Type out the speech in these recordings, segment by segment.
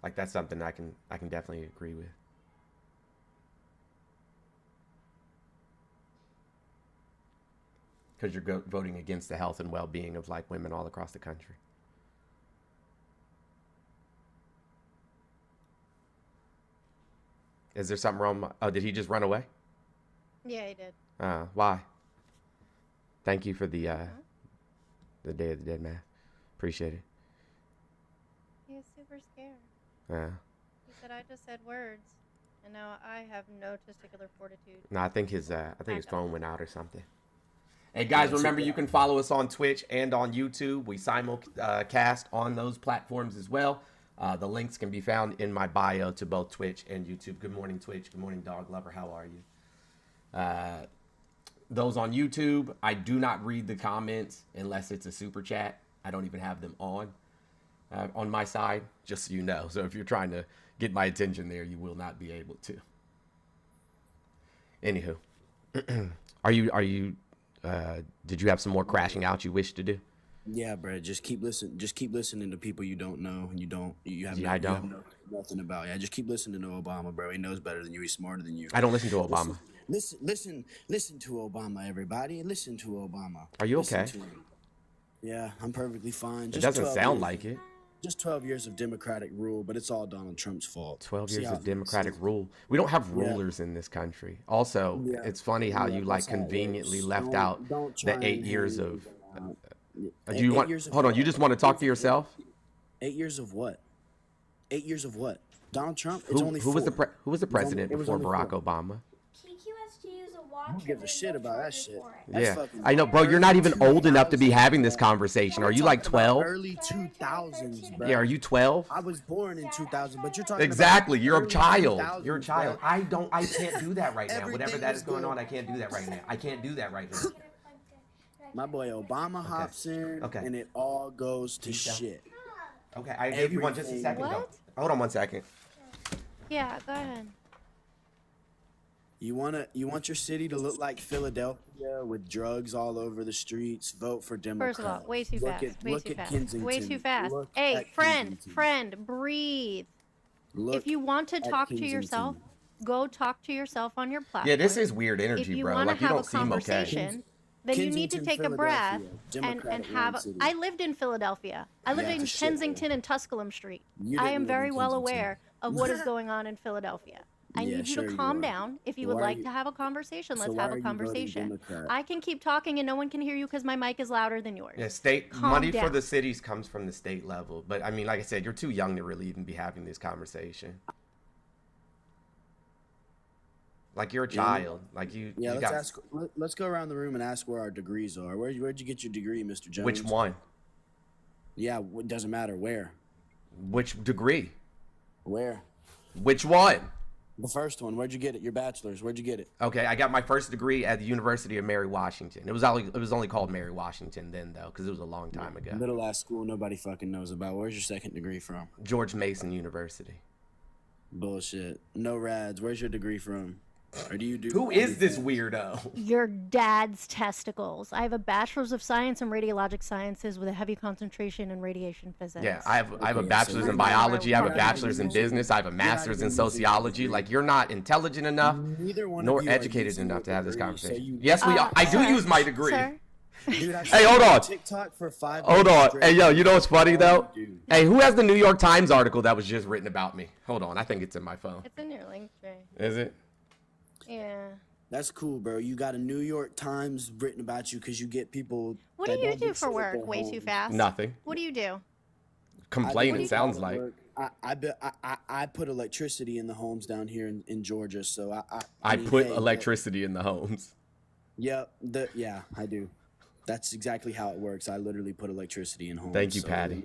Like that's something I can definitely agree with. Because you're voting against the health and well-being of like women all across the country. Is there something wrong? Oh, did he just run away? Yeah, he did. Why? Thank you for the Day of the Dead man. Appreciate it. He was super scared. Yeah. He said, "I just said words, and now I have no testicular fortitude." No, I think his phone went out or something. Hey guys, remember you can follow us on Twitch and on YouTube. We simulcast on those platforms as well. The links can be found in my bio to both Twitch and YouTube. Good morning, Twitch. Good morning, Dog Lover. How are you? Those on YouTube, I do not read the comments unless it's a super chat. I don't even have them on my side, just so you know. So if you're trying to get my attention there, you will not be able to. Anywho, did you have some more crashing out you wish to do? Yeah, bro. Just keep listening. Just keep listening to people you don't know and you have nothing about. Yeah, just keep listening to Obama, bro. He knows better than you. He's smarter than you. I don't listen to Obama. Listen to Obama, everybody. Listen to Obama. Are you okay? Yeah, I'm perfectly fine. It doesn't sound like it. Just 12 years of Democratic rule, but it's all Donald Trump's fault. 12 years of Democratic rule. We don't have rulers in this country. Also, it's funny how you like conveniently left out the 8 years of. Do you want? Hold on. You just want to talk to yourself? 8 years of what? 8 years of what? Donald Trump? Who was the president before Barack Obama? Who gives a shit about that shit? Yeah, I know, bro. You're not even old enough to be having this conversation. Are you like 12? Early 2000s, bro. Yeah, are you 12? I was born in 2000, but you're talking exactly. About you're a child. 2000s, you're a child. Bro. I can't do that right now. Whatever that is going on, I can't do that right now. I can't do that right now. My boy Obama hops in, and it all goes to shit. Okay, I gave you one just a second. What? Hold on 1 second. Yeah, go ahead. You want your city to look like Philadelphia with drugs all over the streets? Vote for Democrats. First of all, way too fast. Way too fast. Kensington. Way too fast. Look hey, friend, breathe. If you want to talk to yourself, go talk to yourself on your platform. Yeah, this is weird energy, if you bro. Like you don't seem okay. Then you need to take a breath and have. I lived in Philadelphia. I lived in Kensington and Tusculum Street. I am very well aware of what is going on in Philadelphia. I need you to calm down. If you would like to have a conversation, let's have a conversation. I can keep talking and no one can hear you because my mic is louder than yours. Yeah, money for the cities comes from the state level. But I mean, like I said, you're too young to really even be having this conversation. Like you're a child. Like you. Yeah, let's go around the room and ask where our degrees are. Where'd you get your degree, Mr. Jones? Which one? Yeah, it doesn't matter where. Which degree? Where? Which one? The first one. Where'd you get it? Your bachelor's. Where'd you get it? Okay, I got my first degree at the University of Mary Washington. It was only called Mary Washington then, though, because it was a long time ago. Middle ass school nobody fucking knows about. Where's your second degree from? George Mason University. Bullshit. No rads. Where's your degree from? Or do you do? Who is this weirdo? Your dad's testicles. I have a bachelor's of science in radiologic sciences with a heavy concation in radiation physics. Yeah, I have a bachelor's in biology. I have a bachelor's in business. I have a master's in sociology. Like you're not intelligent enough, nor educated enough to have this conversation. Yes, we are. I do use my degree. Sir? Dude, hey, hold on. TikTok for 5 hold on. Hey, yo, you know what's funny though? Hey, who has the New York Times article that was just written about me? Hold on, I think it's in my phone. It's in your link tree. Is it? Yeah. That's cool, bro. You got a New York Times written about you because you get people. What do you do for work? Way too fast. Nothing. What do you do? Complain. It sounds like. I put electricity in the homes down here in Georgia, so I put electricity in the homes. Yeah, I do. That's exactly how it works. I literally put electricity in homes. Thank you, Patty.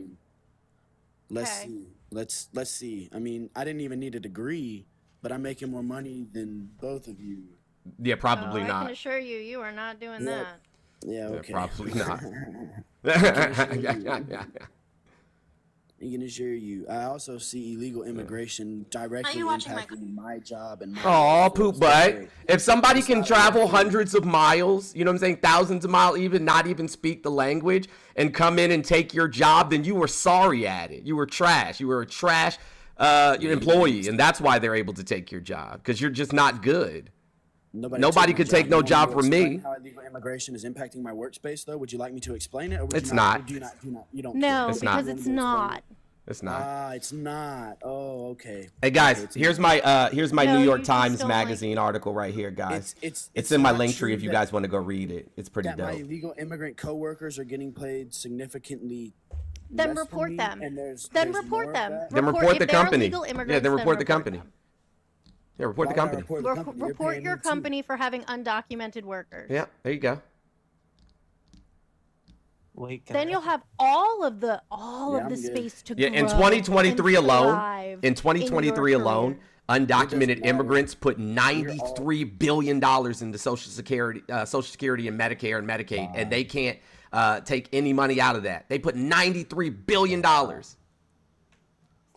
Let's see. Let's see. I mean, I didn't even need a degree, but I'm making more money than both of you. Yeah, probably not. I can assure you, you are not doing that. Yeah, okay. Yeah, probably not. I can assure you. I also see illegal immigration directly impacting my job and my oh, poop butt. If somebody can travel hundreds of miles, you know what I'm saying, thousands of miles, even not even speak the language, and come in and take your job, then you were sorry at it. You were trash. You were a trash your employee, and that's why they're able to take your job, because you're just not good. Nobody could take no job from me. How illegal immigration is impacting my workspace, though? Would you like me to explain it, or would it's you not? Do you not? You don't. No, it's because not. it's not. It's not. It's not. Oh, okay. Hey guys, here's my No, New York you Times don't Magazine article right here, guys. It's in my not link tree true if you that- guys want to go read it. It's pretty that my dope. illegal immigrant coworkers are getting paid significantly. Then less report than me, them. and there's Then more report of them. that? Then report if the they're company. illegal immigrants, Yeah, then report the company. them. Yeah, report the Why would I company. report the company? They're Report paying your me too. company for having undocumented workers. Yeah, there you go. Wait, Then you'll have all of the I'm good. space to Yeah, grow in 2023 and alone, thrive in 2023 your alone, career. undocumented matter. immigrants put $93 billion into Social Security and Medicare and Medicaid, and they can't take any money out of that. They put $93 billion into Not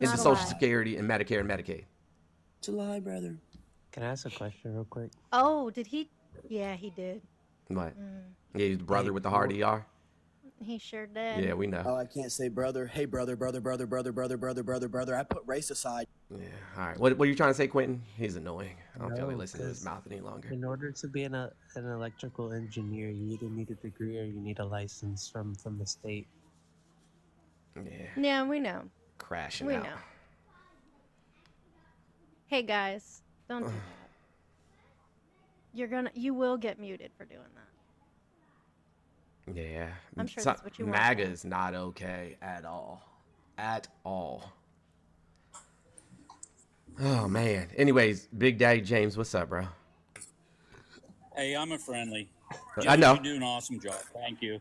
a Social lie. Security and Medicare and Medicaid. It's a lie, brother. Can I ask a question real quick? Oh, did he? Yeah, he did. What? Yeah, he's the brother with the hard ER. He sure did. Yeah, we know. Oh, I can't say brother. Hey, brother. I put race aside. Yeah, all right. What are you trying to say, Quentin? He's annoying. I don't feel like No, listening to his 'cause mouth any longer. In order to be an electrical engineer, you either need a degree or you need a license from the state. Yeah, Yeah, we know. crashing We out. know. Hey guys, don't do that. You will get muted for doing that. Yeah. I'm sure that's what you want. MAGA is not okay at all. At all. Oh, man. Anyways, Big Daddy James, what's up, bro? Hey, I'm a friendly. I know. You do an awesome job. Thank you.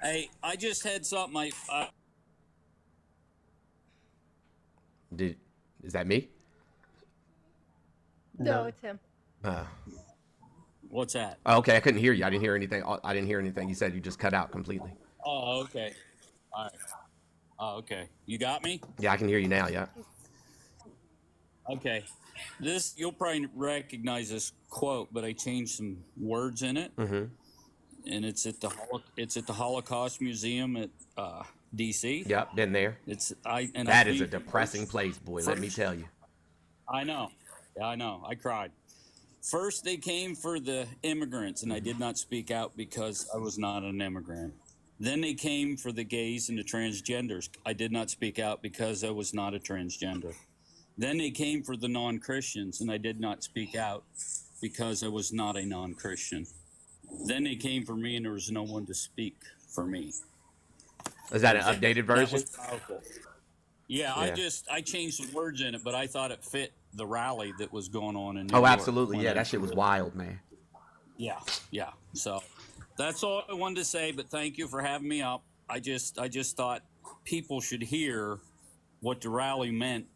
Hey, I just had something. Is that me? No, it's him. What's that? Oh, okay, I couldn't hear you. I didn't hear anything. You said you just cut out completely. Oh, okay. All right. Oh, okay. You got me? Yeah, I can hear you now, yeah. Okay. You'll probably recognize this quote, but I changed some words in it. Mm-hmm. And it's at the Holocaust Museum at DC. Yep, been there. That is a depressing place, boy, let me tell you. I know. Yeah, I know. I cried. First, they came for the immigrants, and I did not speak out because I was not an immigrant. Then they came for the gays and the transgenders. I did not speak out because I was not a transgender. Then they came for the non-Christians, and I did not speak out because I was not a non-Christian. Then they came for me, and there was no one to speak for me. Is that an updated version? That was powerful. Yeah, I changed some words in it, but I thought it fit the rally that was going on in New York. Oh, absolutely. Yeah, that shit was wild, man. Yeah. So that's all I wanted to say, but thank you for having me up. I just thought people should hear what the rally meant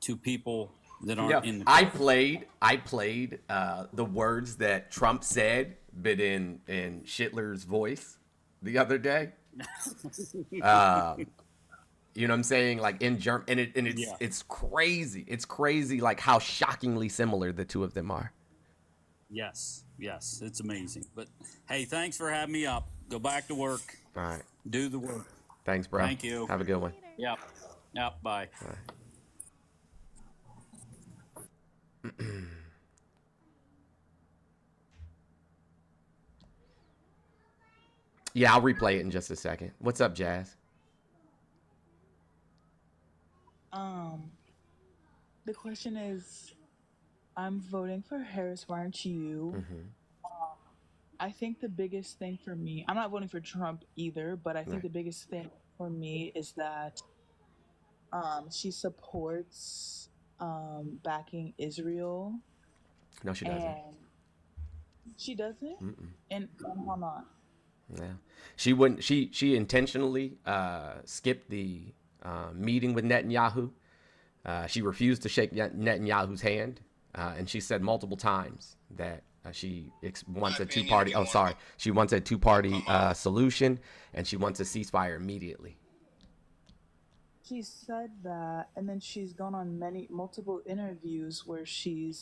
to people that aren't in the I played the words that Trump said, but in Schindler's voice the other day. You know what I'm saying? Like in German, and it's crazy. It's crazy, like how shockingly similar the two of them are. Yes, it's amazing. But hey, thanks for having me up. Go back to work. All right. Do the work. Thanks, bro. Thank you. Have a good one. Yep. Bye. Yeah, I'll replay it in just a second. What's up, Jazz? The question is, I'm voting for Harris. Why aren't you? Mm-hmm. I think the biggest thing for me, I'm not voting for Trump either, but I think the biggest thing for me is that she supports backing Israel. No, she doesn't. And she doesn't? Mm-mm. And why not? Yeah, she wouldn't. She intentionally skipped the meeting with Netanyahu. She refused to shake Netanyahu's hand, and she said multiple times that she wants a two-party. Oh, sorry, she wants a two-party solution, and she wants a ceasefire immediately. She said that, and then she's gone on multiple interviews where she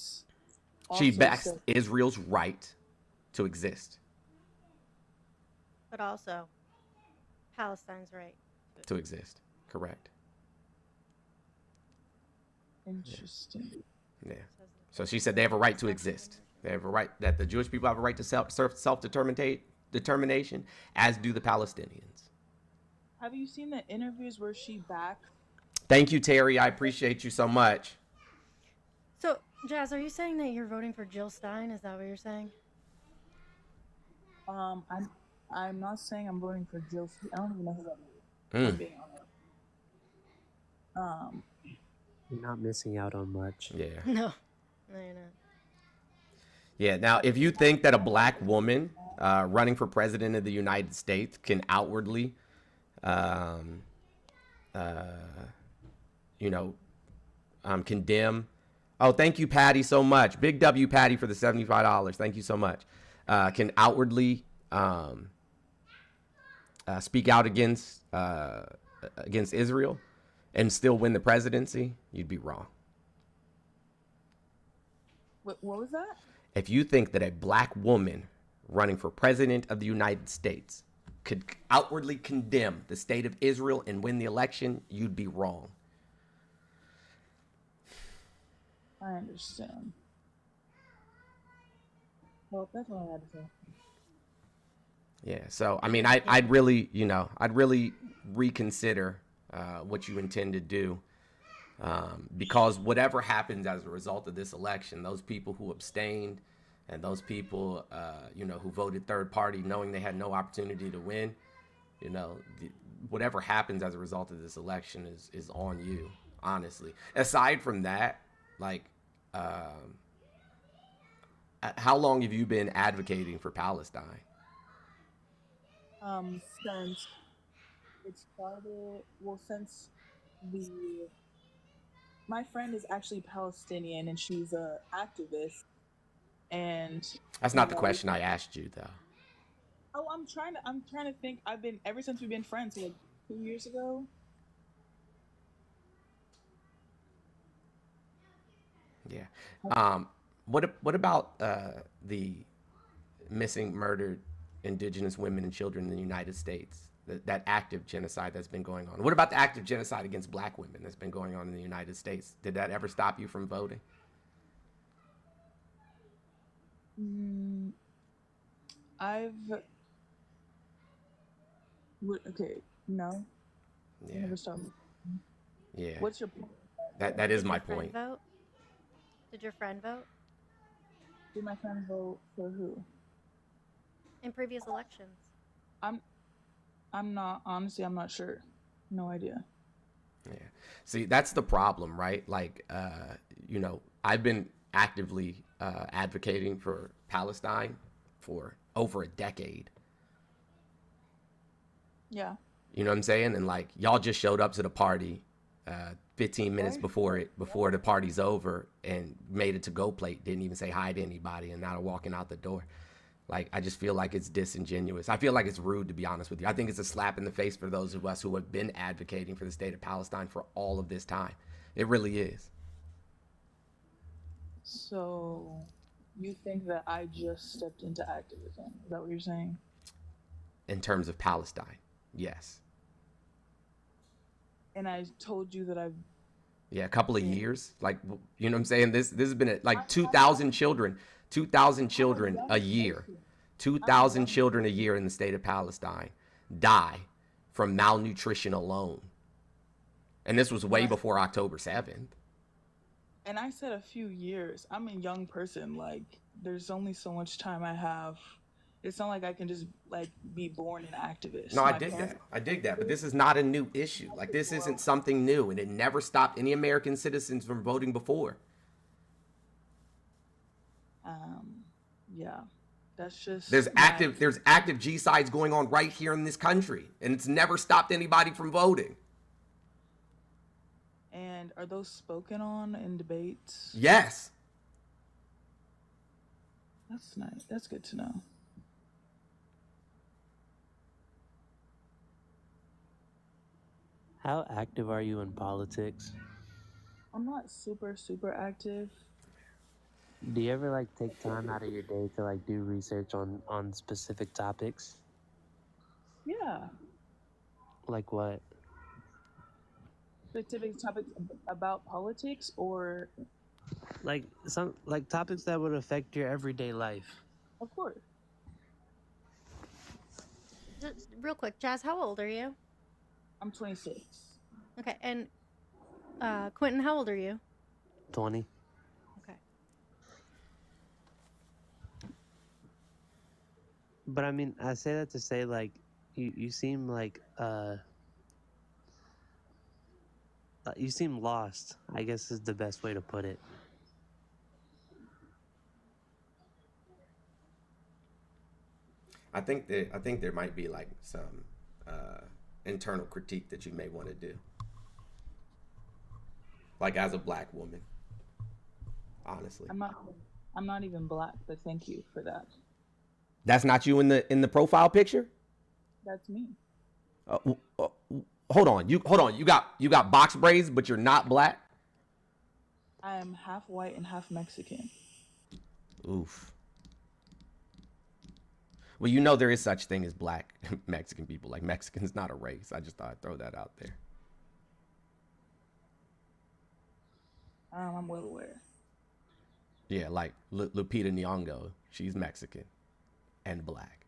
backs said, Israel's right to exist. But also, Palestine's right To exist, correct. Interesting. Yeah. So she said they have a right to exist. They have a right, that the Jewish people have a right to self-determination, as do the Palestinians. Have you seen the interviews where she backs? Thank you, Terry. I appreciate you so much. So, Jazz, are you saying that you're voting for Jill Stein? Is that what you're saying? I'm not saying I'm voting for Jill. I don't even know who that is. I'm being honest. You're not missing out on much. Yeah. No, you're not. Yeah. Now, if you think that a black woman running for president of the United States can outwardly, condemn. Oh, thank you, Patty, so much. Big W, Patty, for the $75. Thank you so much. Can outwardly speak out against Israel and still win the presidency, you'd be wrong. What was that? If you think that a black woman running for president of the United States could outwardly condemn the state of Israel and win the election, you'd be wrong. I understand. Well, that's all I had to say. Yeah, so I mean, I'd really reconsider what you intend to do, because whatever happens as a result of this election, those people who abstained and those people, who voted third party, knowing they had no opportunity to win, whatever happens as a result of this election is on you, honestly. Aside from that, like, how long have you been advocating for Palestine? Since it started, since my friend is actually Palestinian and she's a activist, and that's not the question I asked you, though. Oh, I'm trying to think. Ever since we've been friends, like 2 years ago. Yeah. What about the missing, murdered indigenous women and children in the United States? That active genocide that's been going on. What about the active genocide against black women that's been going on in the United States? Did that ever stop you from voting? Okay, no. Yeah. Never stopped. Yeah. What's your point? That is my point. Vote? Did your friend vote? Did my friend vote for who? In previous elections. I'm not sure. No idea. Yeah. See, that's the problem, right? Like, I've been actively advocating for Palestine for over a decade. Yeah. You know what I'm saying? And like, y'all just showed up to the party 15 minutes before the party's over and made it to go plate. Didn't even say hi to anybody, and now they're walking out the door. Like, I just feel like it's disingenuous. I feel like it's rude, to be honest with you. I think it's a slap in the face for those of us who have been advocating for the state of Palestine for all of this time. It really is. So, you think that I just stepped into activism? Is that what you're saying? In terms of Palestine, yes. And I told you that I've... Yeah, a couple of years. Like, you know what I'm saying? This has been like 2,000 children. 2,000 children a year. 2,000 children a year in the state of Palestine die from malnutrition alone. And this was way before October 7th. And I said a few years. I'm a young person. Like, there's only so much time I have. It's not like I can just, like, be born an activist. No, I dig that. But this is not a new issue. Like, this isn't something new. And it never stopped any American citizens from voting before. Yeah. That's just... There's active G-sides going on right here in this country. And it's never stopped anybody from voting. And are those spoken on in debates? Yes. That's nice. That's good to know. How active are you in politics? I'm not super active. Do you ever like take time out of your day to like do research on specific topics? Yeah. Like what? Specific topics about politics or Like some like topics that would affect your everyday life. of course. Just real quick, Jazz, how old are you? I'm 26. Okay, and Quentin, how old are you? 20. Okay. But I mean, I say that to say, like, you seem like you seem lost, I guess is the best way to put it. I think there might be like some internal critique that you may want to do, like as a black woman. Honestly, I'm not even black, but thank you for that. That's not you in the profile picture. That's me. Hold on. You got box braids, but you're not black. I am half white and half Mexican. Oof. Well, you know there is such thing as black Mexican people. Like, Mexican's not a race. I just thought I'd throw that out there. I'm well aware. Yeah, like Lupita Nyong'o. She's Mexican and black.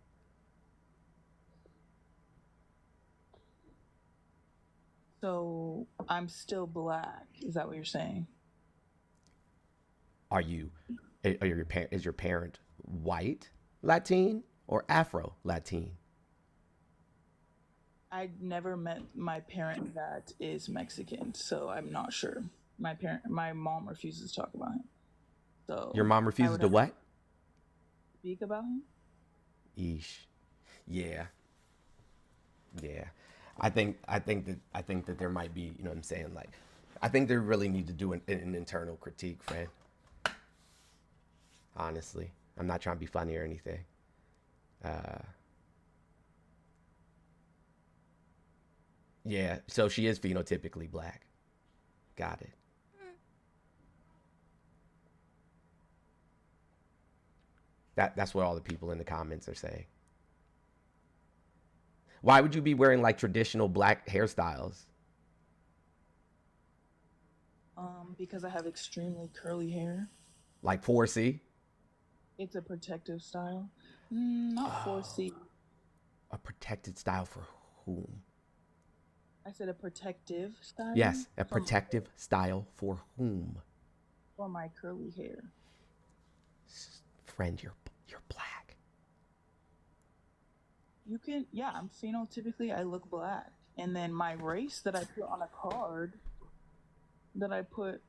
So I'm still black. Is that what you're saying? Is your parent white Latin my Afro Latin? I never met my parent that is Mexican, so I'm not sure. My mom refuses to talk about him. So Your mom refuses to what? Speak about him? Yeesh. Yeah. Yeah. I think that there might be, you know what I'm saying? Like, I think they really need to do an internal critique, Fred. Honestly. I'm not trying to be funny or anything. Yeah, so she is phenotypically black. Got it. That's what all the people in the comments are saying. Why would you be wearing like traditional black hairstyles? Because I have extremely curly hair. Like 4C? It's a protective style. Not 4C. A protected style for whom? I said a protective style? Yes, a protective style for whom? For my curly hair. Friend, you're black. You can, yeah, I'm phenotypically, I look black. And then my race that I put on a card that I put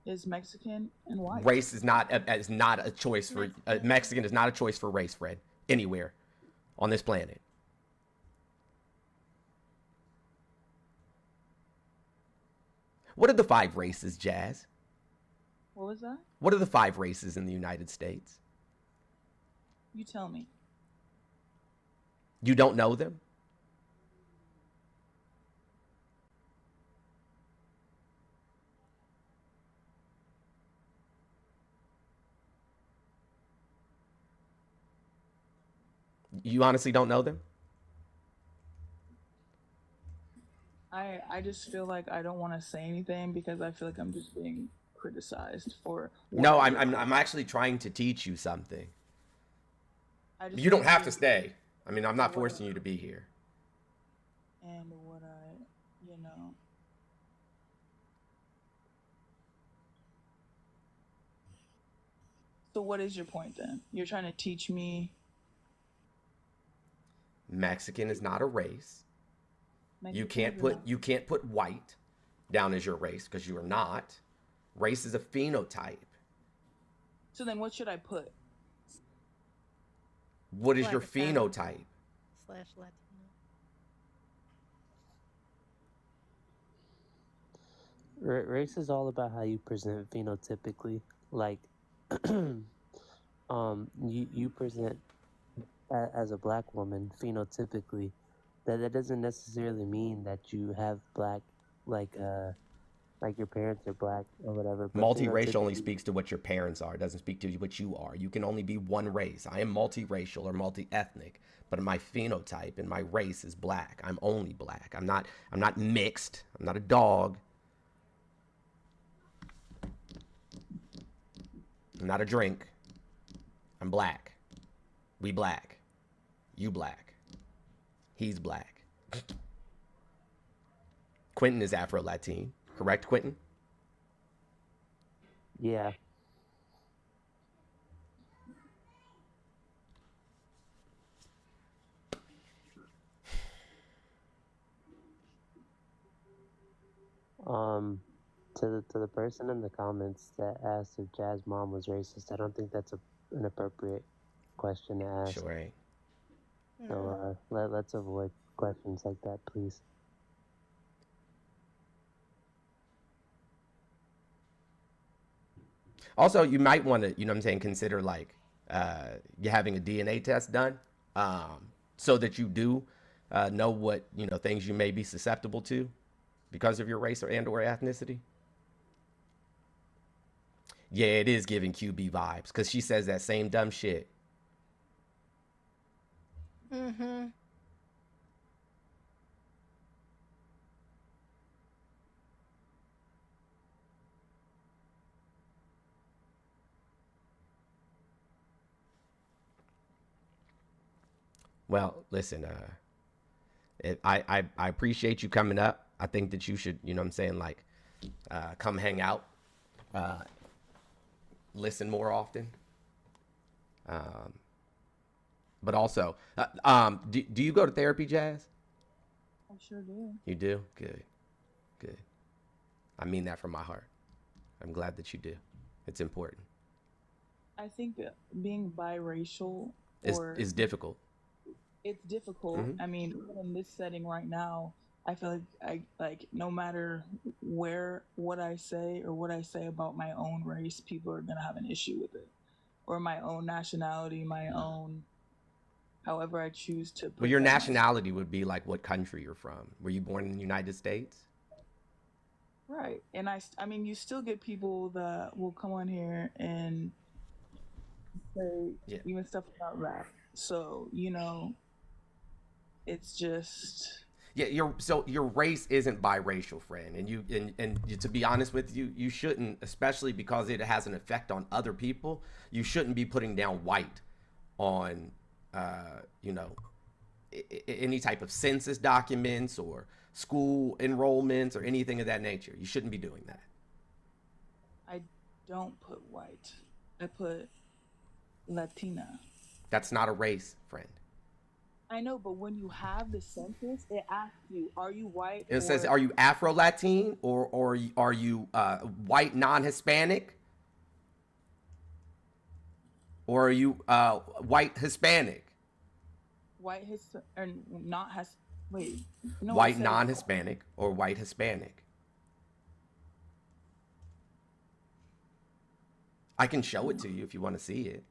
is Mexican and white. Race is not a choice for Mexican is not a choice for race, Fred. Anywhere on this planet. What are the 5 races, Jazz? What was that? What are the 5 races in the United States? You tell me. You don't know them? You honestly don't know them? I just feel like I don't want to say anything because I feel like I'm just being criticized for. No, I'm actually trying to teach you something. You don't have to stay. I mean, I'm not forcing you to be here. And what you know. So what is your point then? You're trying to teach me. Mexican is not a race. You can't put white down as your race because you are not. Race is a phenotype. So then what should I put? What is your phenotype? / Latino. Race is all about how you present phenotypically. Like, you present as a black woman phenotypically. That doesn't necessarily mean that you have black, like like your parents are black or whatever. But, Multiracial only speaks to what your parents are. It doesn't speak to what you are. You can only be one race. I am multiracial or multi-ethnic, but my phenotype and my race is black. I'm only black. I'm not mixed. I'm not a dog. I'm not a drink. I'm black. We black. You black. He's black. Quentin is Afro-Latin. Correct, Quentin? Yeah. To the person in the comments that asked if Jazz mom was racist, I don't think that's an appropriate question to ask. Sure ain't. So let's avoid questions like that, please. Also, you might want to, you know what I'm saying, consider like you having a DNA test done so that you do know what, you know, things you may be susceptible to because of your race or ethnicity. Yeah, it is giving QB vibes because she says that same dumb shit. Mm-hmm. Well, listen, I appreciate you coming up. I think that you should, you know what I'm saying, like come hang out, listen more often. But also, do you go to therapy, Jazz? I sure do. You do? Good. Good. I mean that from my heart. I'm glad that you do. It's important. I think being biracial is difficult. It's difficult. Mm-hmm. I mean, in this setting right now, I feel like no matter what I say about my own race, people are gonna have an issue with it, or my own nationality, my own, however I choose to. Well, your nationality would be like what country you're from. Were you born in the United States? Right, and I mean, you still get people that will come on here and say even stuff about rap. So you know, it's just. Yeah, your race isn't biracial, friend, and you to be honest with you, you shouldn't, especially because it has an effect on other people. You shouldn't be putting down white on, you know, any type of census documents or school enrollments or anything of that nature. You shouldn't be doing that. I don't put white. I put Latina. That's not a race, friend. I know, but when you have the census, it asks you, are you white? It says, are you Afro-Latin or are you white non-Hispanic? Or are you white Hispanic? White or not has wait. No, white non-Hispanic or white Hispanic. I can show it to you if you want to see it.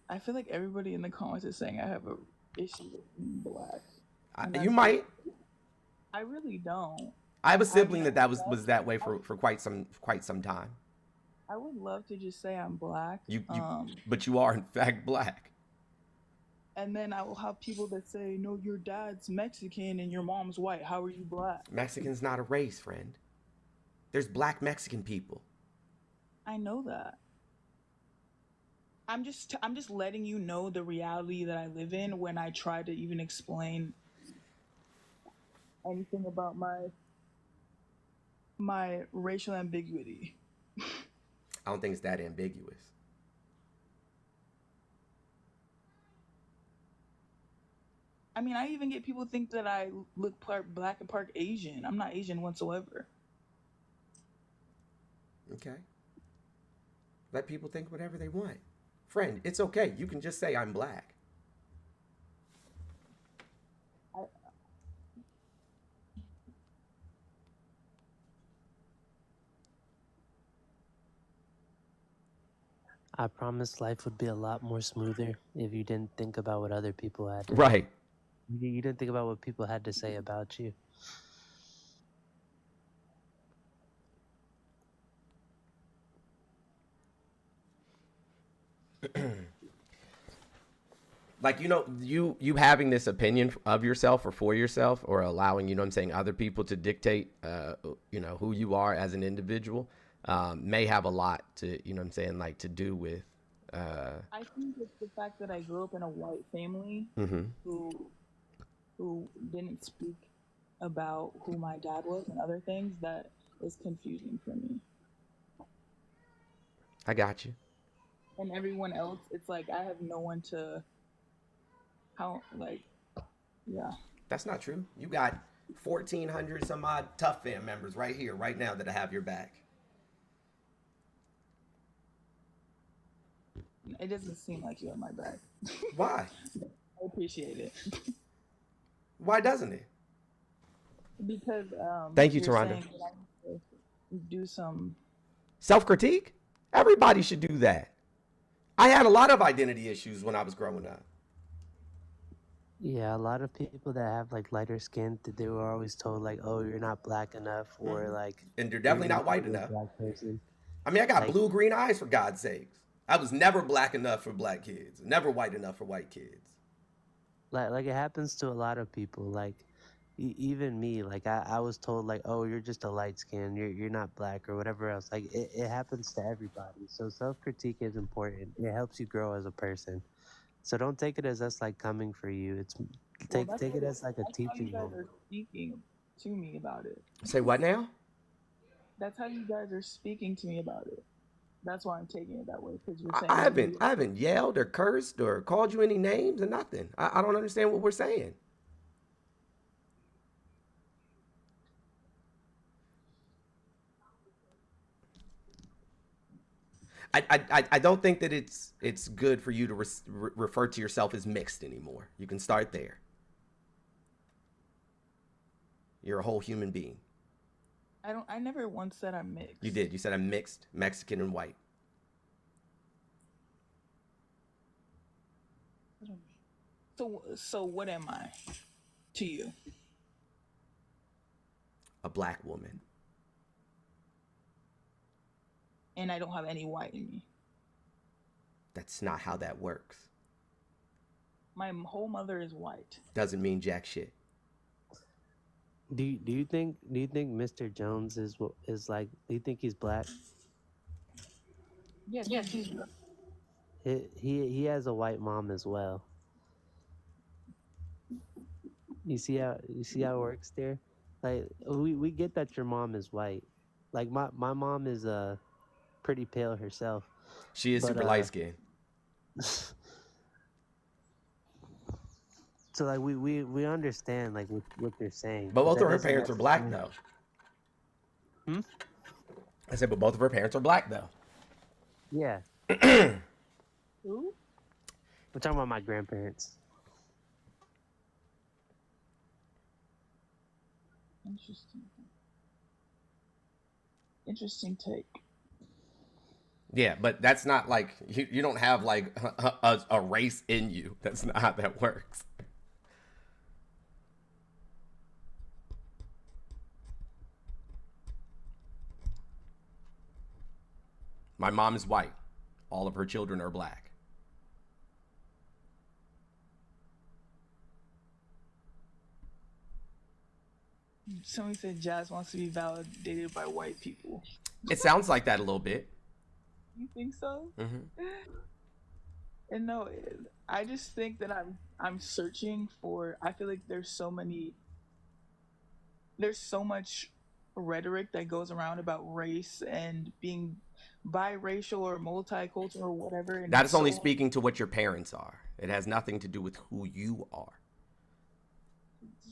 I feel like everybody in the comments is saying I have a issue with being black. You might. I really don't. I have a sibling that was that way for quite some time. I would love to just say I'm black. But you are in fact black. And then I will have people that say, no, your dad's Mexican and your mom's white. How are you black? Mexican's not a race, friend. There's black Mexican people. I know that. I'm just letting you know the reality that I live in when I try to even explain anything about my racial ambiguity. I don't think it's that ambiguous. I mean, I even get people think that I look part black and part Asian. I'm not Asian whatsoever. Okay. Let people think whatever they want. Friend, it's okay. You can just say I'm black. I promise life would be a lot more smoother if you didn't think about what other people had. Right. You didn't think about what people had to say about you. Like, you having this opinion of yourself or for yourself, or allowing, you know what I'm saying, other people to dictate, who you are as an individual, may have a lot to, you know what I'm saying, like, to do with. I think it's the fact that I grew up in a white family who didn't speak about who my dad was and other things that is confusing for me. I got you. And everyone else, it's like I have no one to yeah. That's not true. You got 1,400 some odd TUFF fam members right here, right now, that have your back. It doesn't seem like you have my back. Why? I appreciate it. Why doesn't it? Because thank you, Taronda. Do some self-critique. Everybody should do that. I had a lot of identity issues when I was growing up. Yeah, a lot of people that have like lighter skin, they were always told like, "Oh, you're not black enough," or like, and they're definitely not white enough. Black person. I mean, I got blue-green eyes, for God's sakes. I was never black enough for black kids, never white enough for white kids. Like it happens to a lot of people. Like even me, like I was told like, "Oh, you're just a light skin, you're not black," or whatever else. Like it happens to everybody. So self-critique is important. It helps you grow as a person. So don't take it as us like coming for you. It's take it as like a teaching moment. That's how you guys are speaking to me about it. Say what now? That's how you guys are speaking to me about it. That's why I'm taking it that way. Because you're saying I haven't yelled or cursed or called you any names or nothing. I don't understand what we're saying. I don't think that it's good for you to refer to yourself as mixed anymore. You can start there. You're a whole human being. I never once said I'm mixed. You did. You said I'm mixed, Mexican and white. So what am I to you? A black woman. And I don't have any white in me. That's not how that works. My whole mother is white. Doesn't mean jack shit. Do you think Mr. Jones is like? Do you think he's black? Yes, he's black. He has a white mom as well. You see how it works there? Like we get that your mom is white. Like my mom is pretty pale herself. She is super light skinned. So like we understand like what they're saying. But both of her parents are black though. I said, but both of her parents are black though. Yeah. Who? We're talking about my grandparents. Interesting take. Yeah, but that's not like you don't have like a race in you. That's not how that works. My mom is white. All of her children are black. Somebody said jazz wants to be validated by white people. It sounds like that a little bit. You think so? Mm-hmm. And no, I just think that I'm searching for. I feel like there's so much rhetoric that goes around about race and being biracial or multicultural or whatever. And that is only speaking to what your parents are. It has nothing to do with who you are.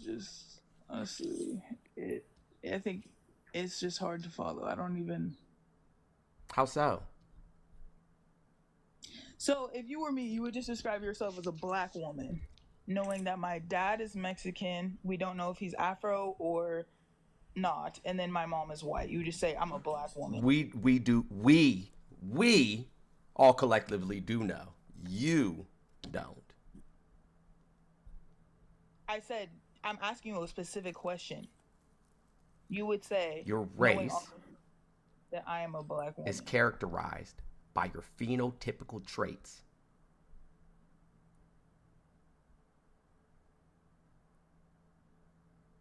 Just honestly, I think it's just hard to follow. I don't even. How so? So if you were me, you would just describe yourself as a black woman, knowing that my dad is Mexican. We don't know if he's Afro or not, and then my mom is white. You just say I'm a black woman. We all collectively do know. You don't. I said, I'm asking you a specific question. You would say your race that I am a black woman is characterized by your phenotypical traits.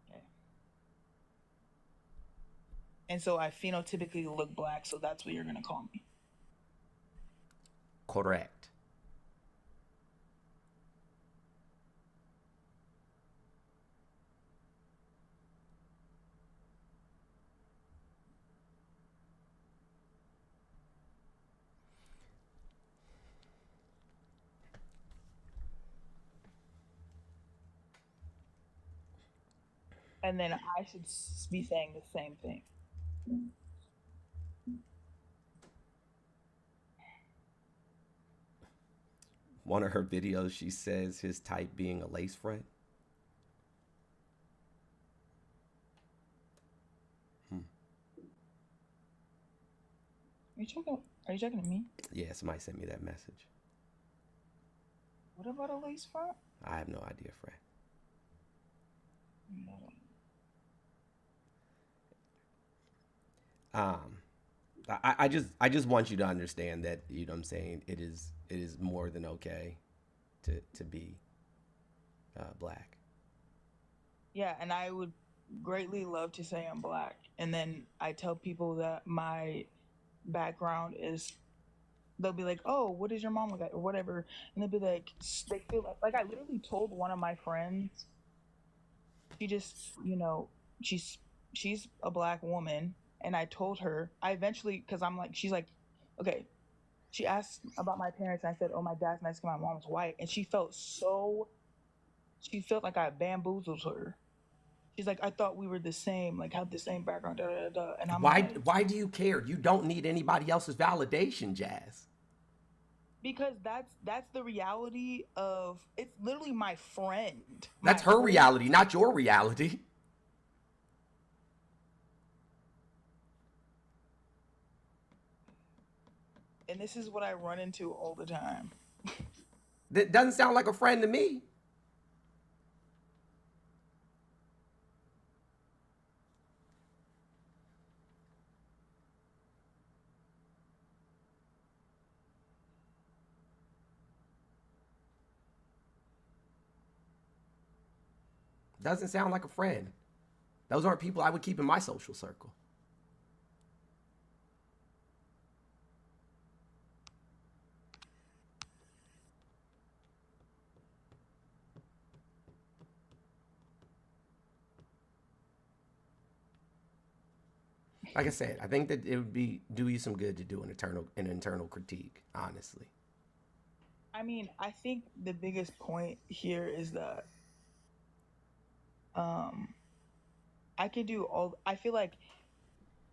Okay. And so I phenotypically look black, so that's what you're going to call me. Correct. And then I should be saying the same thing. One of her videos, she says his type being a lace front. Are you talking to me? Yeah, somebody sent me that message. What about a lace front? I have no idea, Fred. No. I just want you to understand that, you know what I'm saying, it is more than okay to be black. Yeah, and I would greatly love to say I'm black. And then I tell people that my background is, they'll be like, oh, what is your mom look like, or whatever. And they'll be like, they feel like I literally told one of my friends, she just, you know, she's a black woman. And I told her, I eventually, because I'm like, she's like, okay, she asked about my parents, and I said, oh, my dad's Mexican, my mom's white. And she felt like I bamboozled her. She's like, I thought we were the same, like had the same background, da da da. And I'm like, why do you care? You don't need anybody else's validation, Jazz. Because that's the reality of, it's literally my friend. That's her reality, not your reality. And this is what I run into all the time. That doesn't sound like a friend to me. Doesn't sound like a friend. Those aren't people I would keep in my social circle. Like I said, I think that it would do you some good to do an internal critique, honestly. I mean, I think the biggest point here is that I feel like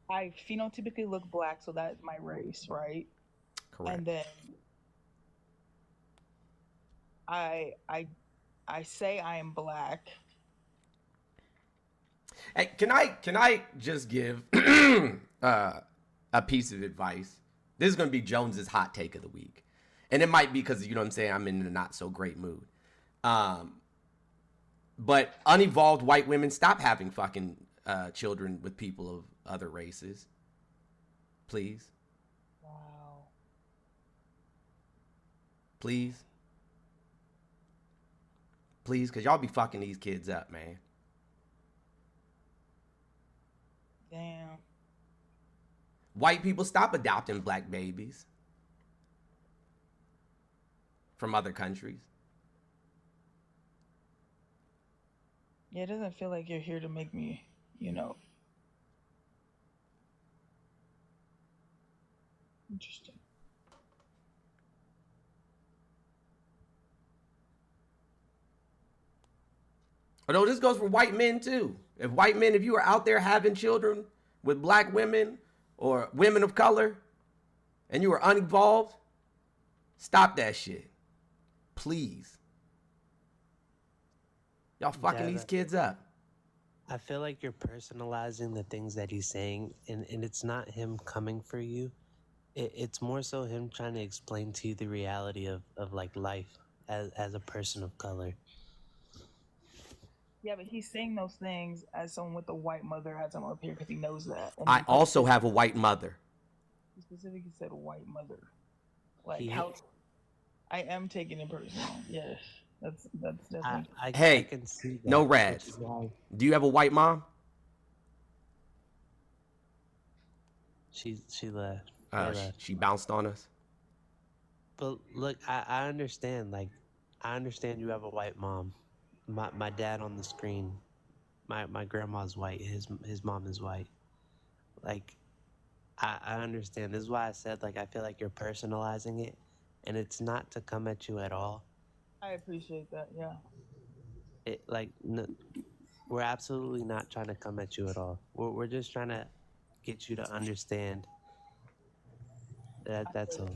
I phenotypically look black, so that is my race, right? Correct. And then I say I am black. Hey, can I just give a piece of advice? This is gonna be Jones's hot take of the week, and it might be because, you know what I'm saying, I'm in a not so great mood. But unevolved white women, stop having fucking children with people of other races, please. Wow. Please, because y'all be fucking these kids up, man. Damn. White people, stop adopting black babies from other countries. Yeah, it doesn't feel like you're here to make me, Interesting. Although this goes for white men too. If you are out there having children with black women or women of color and you are unevolved, stop that shit. Please. Y'all fucking these kids up. I feel like you're personalizing the things that he's saying, and it's not him coming for you. It's more so him trying to explain to you the reality of like life as a person of color. Yeah, but he's saying those things as someone with a white mother has him up here because he knows that. And I also have a white mother. He specifically said white mother. Like how I am taking it personal. Yes. That's definitely. Hey, I can see that, no rads. Do you have a white mom? She left. She bounced on us. But look, I understand. Like, I understand you have a white mom. My dad on the screen, my grandma's white. His mom is white. Like, I understand. This is why I said, like, I feel like you're personalizing it, and it's not to come at you at all. I appreciate that. Yeah. We're absolutely not trying to come at you at all. We're just trying to get you to understand. That's all.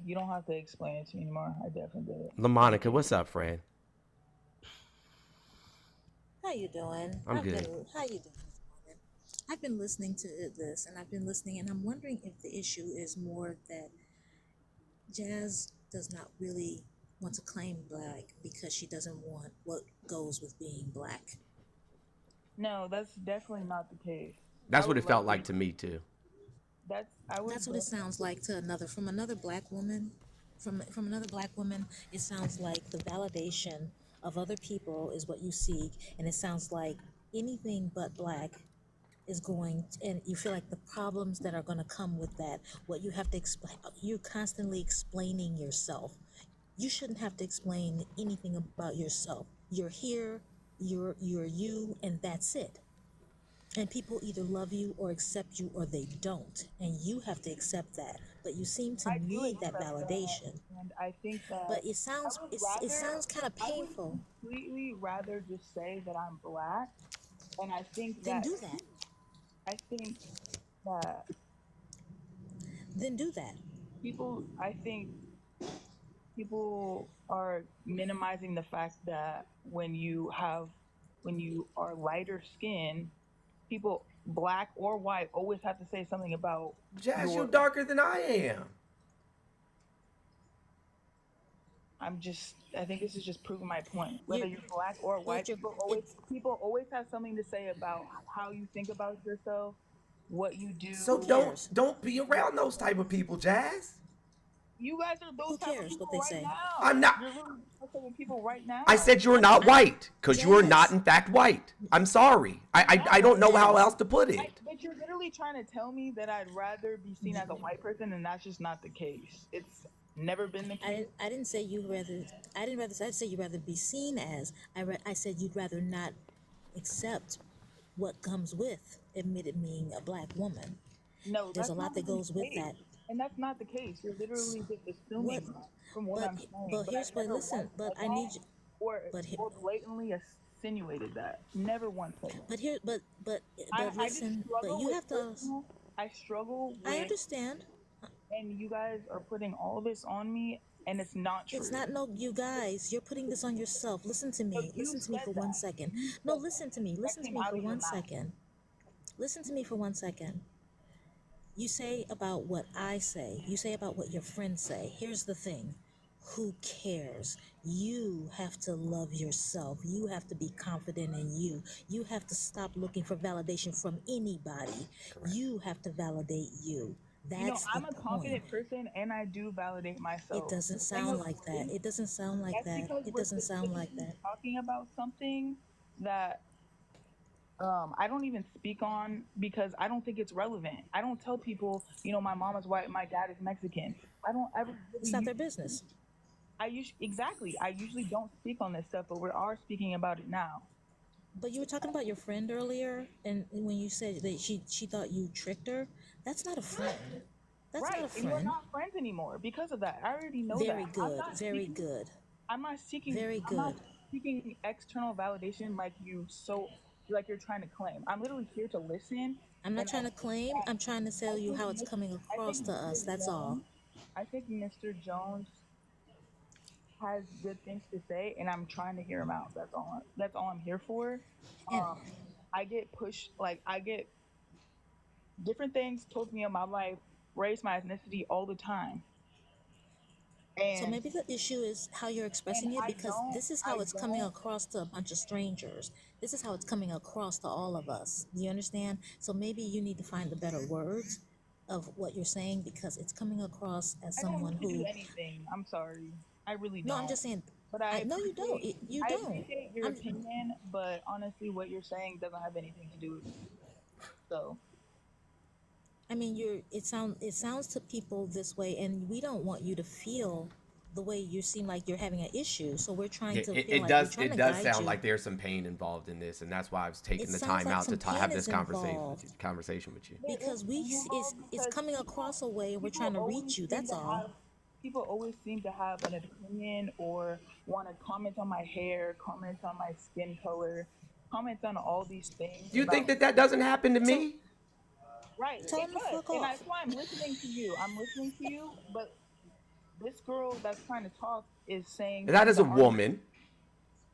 You don't have to explain it to me anymore. I definitely did it. LaMonica, what's up, friend? How you doing? I'm good. How you doing? I've been listening to this, and I'm wondering if the issue is more that Jazz does not really want to claim black because she doesn't want what goes with being black. No, that's definitely not the case. That's what it felt like to me too. That's what it sounds like to another black woman. From another black woman, it sounds like the validation of other people is what you seek, and it sounds like anything but black is going to, and you feel like the problems that are going to come with that, what you have to explain, you're constantly explaining yourself. You shouldn't have to explain anything about yourself. You're here, you're you, and that's it. And people either love you or accept you or they don't, and you have to accept that. But you seem to need that validation. And I think that. But it sounds kind of painful. I would completely rather just say that I'm black, and I think then do that. I think that. Then do that. I think people are minimizing the fact that when you are lighter skinned, people, black or white, always have to say something about Jazz, you're darker than I am. I think this is just proving my point. Whether you're black or white, people always have something to say about how you think about yourself, what you do. So don't be around those type of people, Jazz. You guys are those type of people what they say. now. I'm not. You're literally those type of people right now. I said you're not white because you are not in fact white. I'm sorry. I don't know how else to put it. But you're literally trying to tell me that I'd rather be seen as a white person, and that's just not the case. It's never been the case. I didn't say you rather. I'd say you'd rather be seen as. I said you'd rather not accept what comes with admitted being a black woman. No, there's a lot that goes with that. And that's not the case. You're literally just assuming from what I'm saying. But I need you. Or blatantly insinuated that. Never once. But listen. But you have to. I struggle with. I understand. And you guys are putting all this on me, and it's not true. It's not you guys. You're putting this on yourself. Listen to me. Listen to me for 1 second. No, listen to me. Listen to me for 1 second. Listen to me for 1 second. You say about what I say. You say about what your friends say. Here's the thing. Who cares? You have to love yourself. You have to be confident in you. You have to stop looking for validation from anybody. Correct. You have to validate you. That's I'm a confident person, and I do validate myself. It doesn't sound like that. It doesn't sound like that. It doesn't sound like that. Talking about something that I don't even speak on because I don't think it's relevant. I don't tell people, my mom is white, my dad is Mexican. I don't ever. It's not their business. I usually don't speak on this stuff, but we are speaking about it now. But you were talking about your friend earlier, and when you said that she thought you tricked her, that's not a friend. That's right. not a friend. We're not friends anymore because of that. I already know Very that. Good. Very good. I'm not seeking. Very good. I'm not seeking external validation like you're trying to claim. I'm literally here to listen. I'm not trying to claim. I'm trying to tell you how it's coming across to us. That's all. I think Mr. Jones has good things to say, and I'm trying to hear him out. That's all I'm here for. I get pushed, I get different things told to me in my life, race, my ethnicity all the time. And So maybe the issue is how you're expressing it, because this is how it's coming don't. across to a bunch of strangers. This is how it's coming across to all of us. Do you understand? So maybe you need to find the better words of what you're saying, because it's coming across as I don't someone need to do who. anything. I'm sorry. I really No, I'm don't. just saying. But I no, you don't. You I don't. appreciate your opinion, but honestly, what you're saying doesn't have anything to do with me. So. I mean, it sounds to people this way, and we don't want you to feel the way you seem like you're having an issue. So we're trying to feel like we're trying to guide you. It does sound like there's some pain involved in this, and that's why I was taking the time out to have this conversation with you. Because it's coming across a way, and we're trying to reach you. That's all. People always seem to have an opinion or want to comment on my hair, comment on my skin color, comment on all these things. Do you think that doesn't happen to me? Right. Tell them to fuck off. And that's why I'm listening to you. But this girl that's trying to talk is saying that is a woman.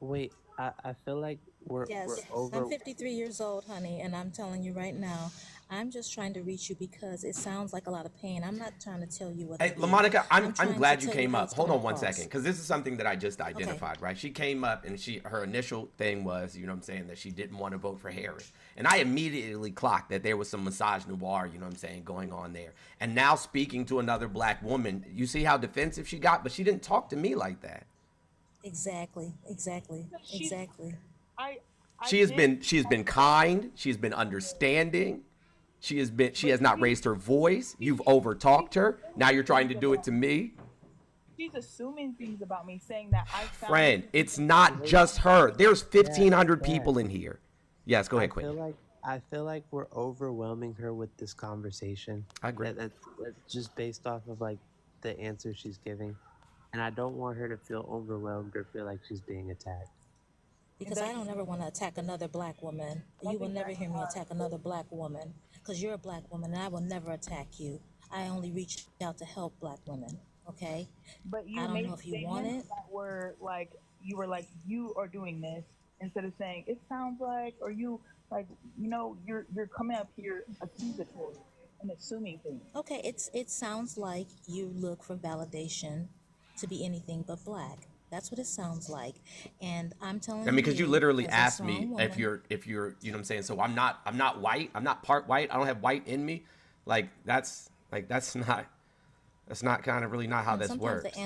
Wait, I feel like we're over. I'm 53 years old, honey, and I'm telling you right now, I'm just trying to reach you because it sounds like a lot of pain. I'm not trying to tell you what. Hey, LaMonica, I'm glad you came up. Hold on one second, because this is something that I just identified, right? She came up and her initial thing was, you know what I'm saying, that she didn't want to vote for Harris. And I immediately clocked that there was some misogynoir, you know what I'm saying, going on there. And now speaking to another black woman, you see how defensive she got, but she didn't talk to me like that. Exactly. She has been kind. She's been understanding. She has not raised her voice. You've overtalked her. Now you're trying to do it to me. She's assuming things about me, saying that I found. Friend, it's not just her. There's 1,500 people in here. Yes, go ahead, Quinn. I feel like we're overwhelming her with this conversation. I agree. That's just based off of like the answer she's giving, and I don't want her to feel overwhelmed or feel like she's being attacked. Because I don't ever want to attack another black woman. You will never hear me attack another black woman, because you're a black woman, and I will never attack you. I only reach out to help black women. Okay. But you I don't know if you want it. That were like you are doing this instead of saying it sounds like, or you like, you know, you're coming up here accusatory and assuming things. Okay, it sounds like you look for validation to be anything but black. That's what it sounds like. And I'm telling you, because you literally asked me if you're, you know what I'm saying? So I'm not white. I'm not part white. I don't have white in me. That's not kind of really not how this works.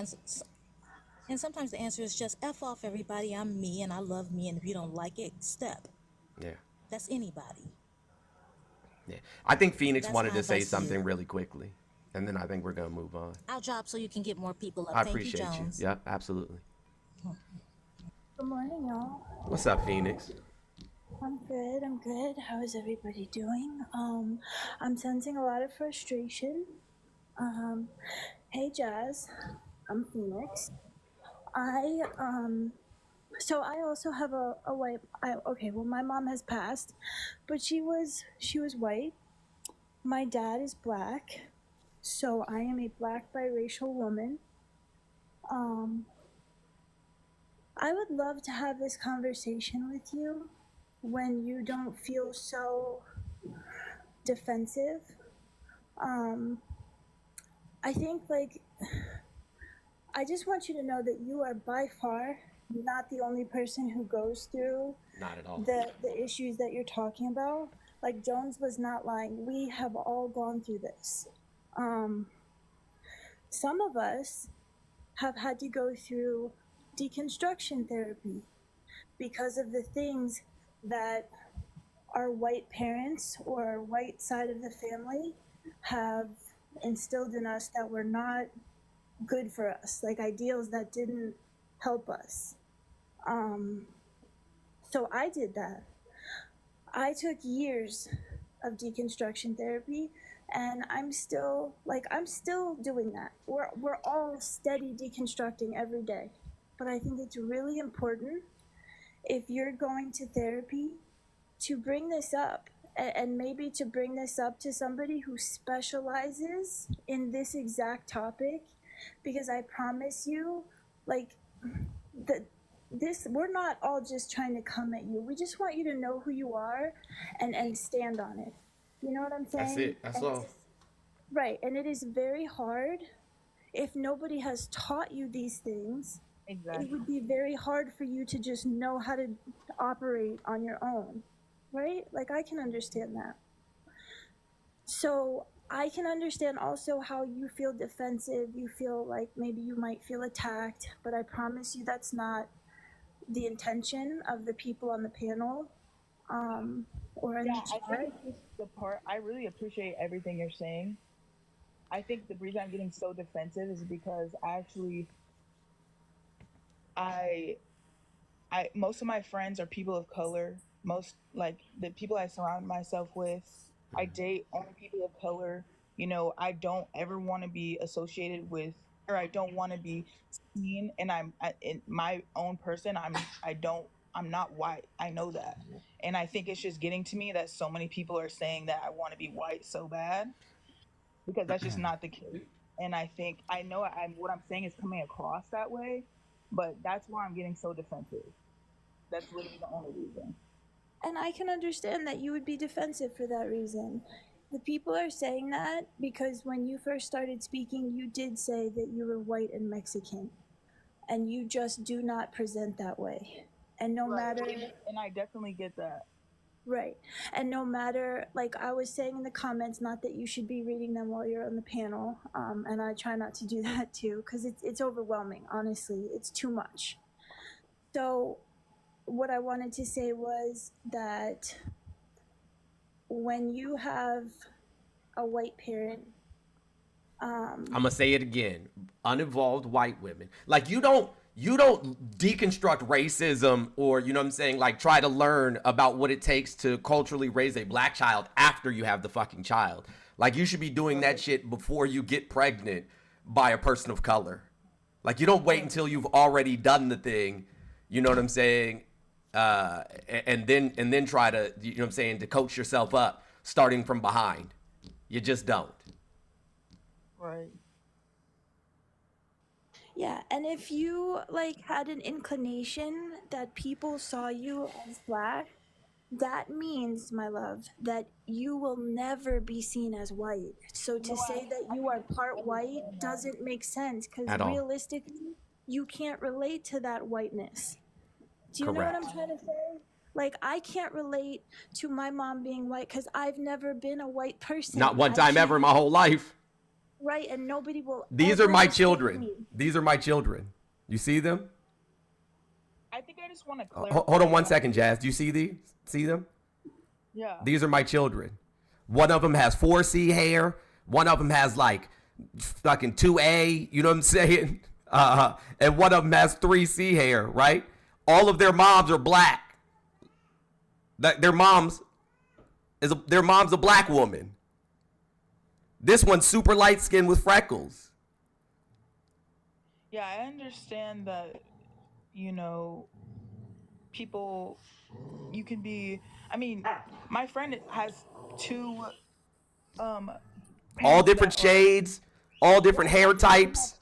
And sometimes the answer is just F off everybody. I'm me and I love me. And if you don't like it, step. Yeah. That's anybody. Yeah. I think Phoenix wanted to say something really quickly. And then I think we're going to move on. I'll drop so you can get more people up. I appreciate you. Yeah, absolutely. Good morning, y'all. What's up, Phoenix? I'm good. How is everybody doing? I'm sensing a lot of frustration. Hey, Jazz. I'm Phoenix. So I also have a white. My mom has passed, but she was white. My dad is black, so I am a black biracial woman. I would love to have this conversation with you when you don't feel so defensive. I think I just want you to know that you are by far not the only person who goes through not at all the issues that you're talking about. Like, Jones was not lying. We have all gone through this. Some of us have had to go through deconstruction therapy because of the things that our white parents or our white side of the family have instilled in us that were not good for us, like ideals that didn't help us. So I did that. I took years of deconstruction therapy, and I'm still doing that. We're all steady deconstructing every day. But I think it's really important, if you're going to therapy, to bring this up, and maybe to bring this up to somebody who specializes in this exact topic, because I promise you, we're not all just trying to come at you. We just want you to know who you are and stand on it. You know what I'm saying? That's it. That's all. Right. And it is very hard. if nobody has taught you these things, exactly, it would be very hard for you to just know how to operate on your own, right? Like, I can understand that. So I can understand also how you feel defensive. You feel like maybe you might feel attacked, but I promise you that's not the intention of the people on the panel or in the chat. I think it's the part, I really appreciate everything you're saying. I think the reason I'm getting so defensive is because most of my friends are people of color. Most, like, the people I surround myself with, I date only people of color. You know, I don't ever want to be associated with, or I don't want to be seen, and in my own person, I'm not white. I know that. And I think it's just getting to me that so many people are saying that I want to be white so bad, because that's just not the case. And I think I know what I'm saying is coming across that way, but that's why I'm getting so defensive. That's literally the only reason. And I can understand that you would be defensive for that reason. The people are saying that because when you first started speaking, you did say that you were white and Mexican, and you just do not present that way. And no matter... And I definitely get that. Right. And no matter, like I was saying in the comments, not that you should be reading them while you're on the panel, and I try not to do that too, because it's overwhelming, honestly. It's too much. So what I wanted to say was that when you have a white parent, I'm gonna say it again, uninvolved white women, like you don't deconstruct racism, or, you know what I'm saying, like try to learn about what it takes to culturally raise a black child after you have the fucking child. Like, you should be doing that shit before you get pregnant by a person of color. Like, you don't wait until you've already done the thing, you know what I'm saying, and then try to, you know what I'm saying, to coach yourself up starting from behind. You just don't. Right. yeah, and if you like had an inclination that people saw you as black, that means, my love, that you will never be seen as white. So to say that you are part white doesn't make sense, because realistically, you can't relate to that whiteness. Do you know what I'm trying to say? Like, I can't relate to my mom being white because I've never been a white person. Not one time ever in my whole life. Right, and nobody will. These are my children. These are my children. You see them? I think I just want to clarify. Hold on 1 second, Jazz. Do you see these? See them? Yeah. These are my children. One of them has 4C hair. One of them has like fucking 2A. You know what I'm saying? And one of them has 3C hair. Right? All of their moms are black. Their mom's a black woman. This one's super light skinned with freckles. Yeah, I understand that, you know, people, you can be, I mean, my friend has two, all different shades, all different hair types,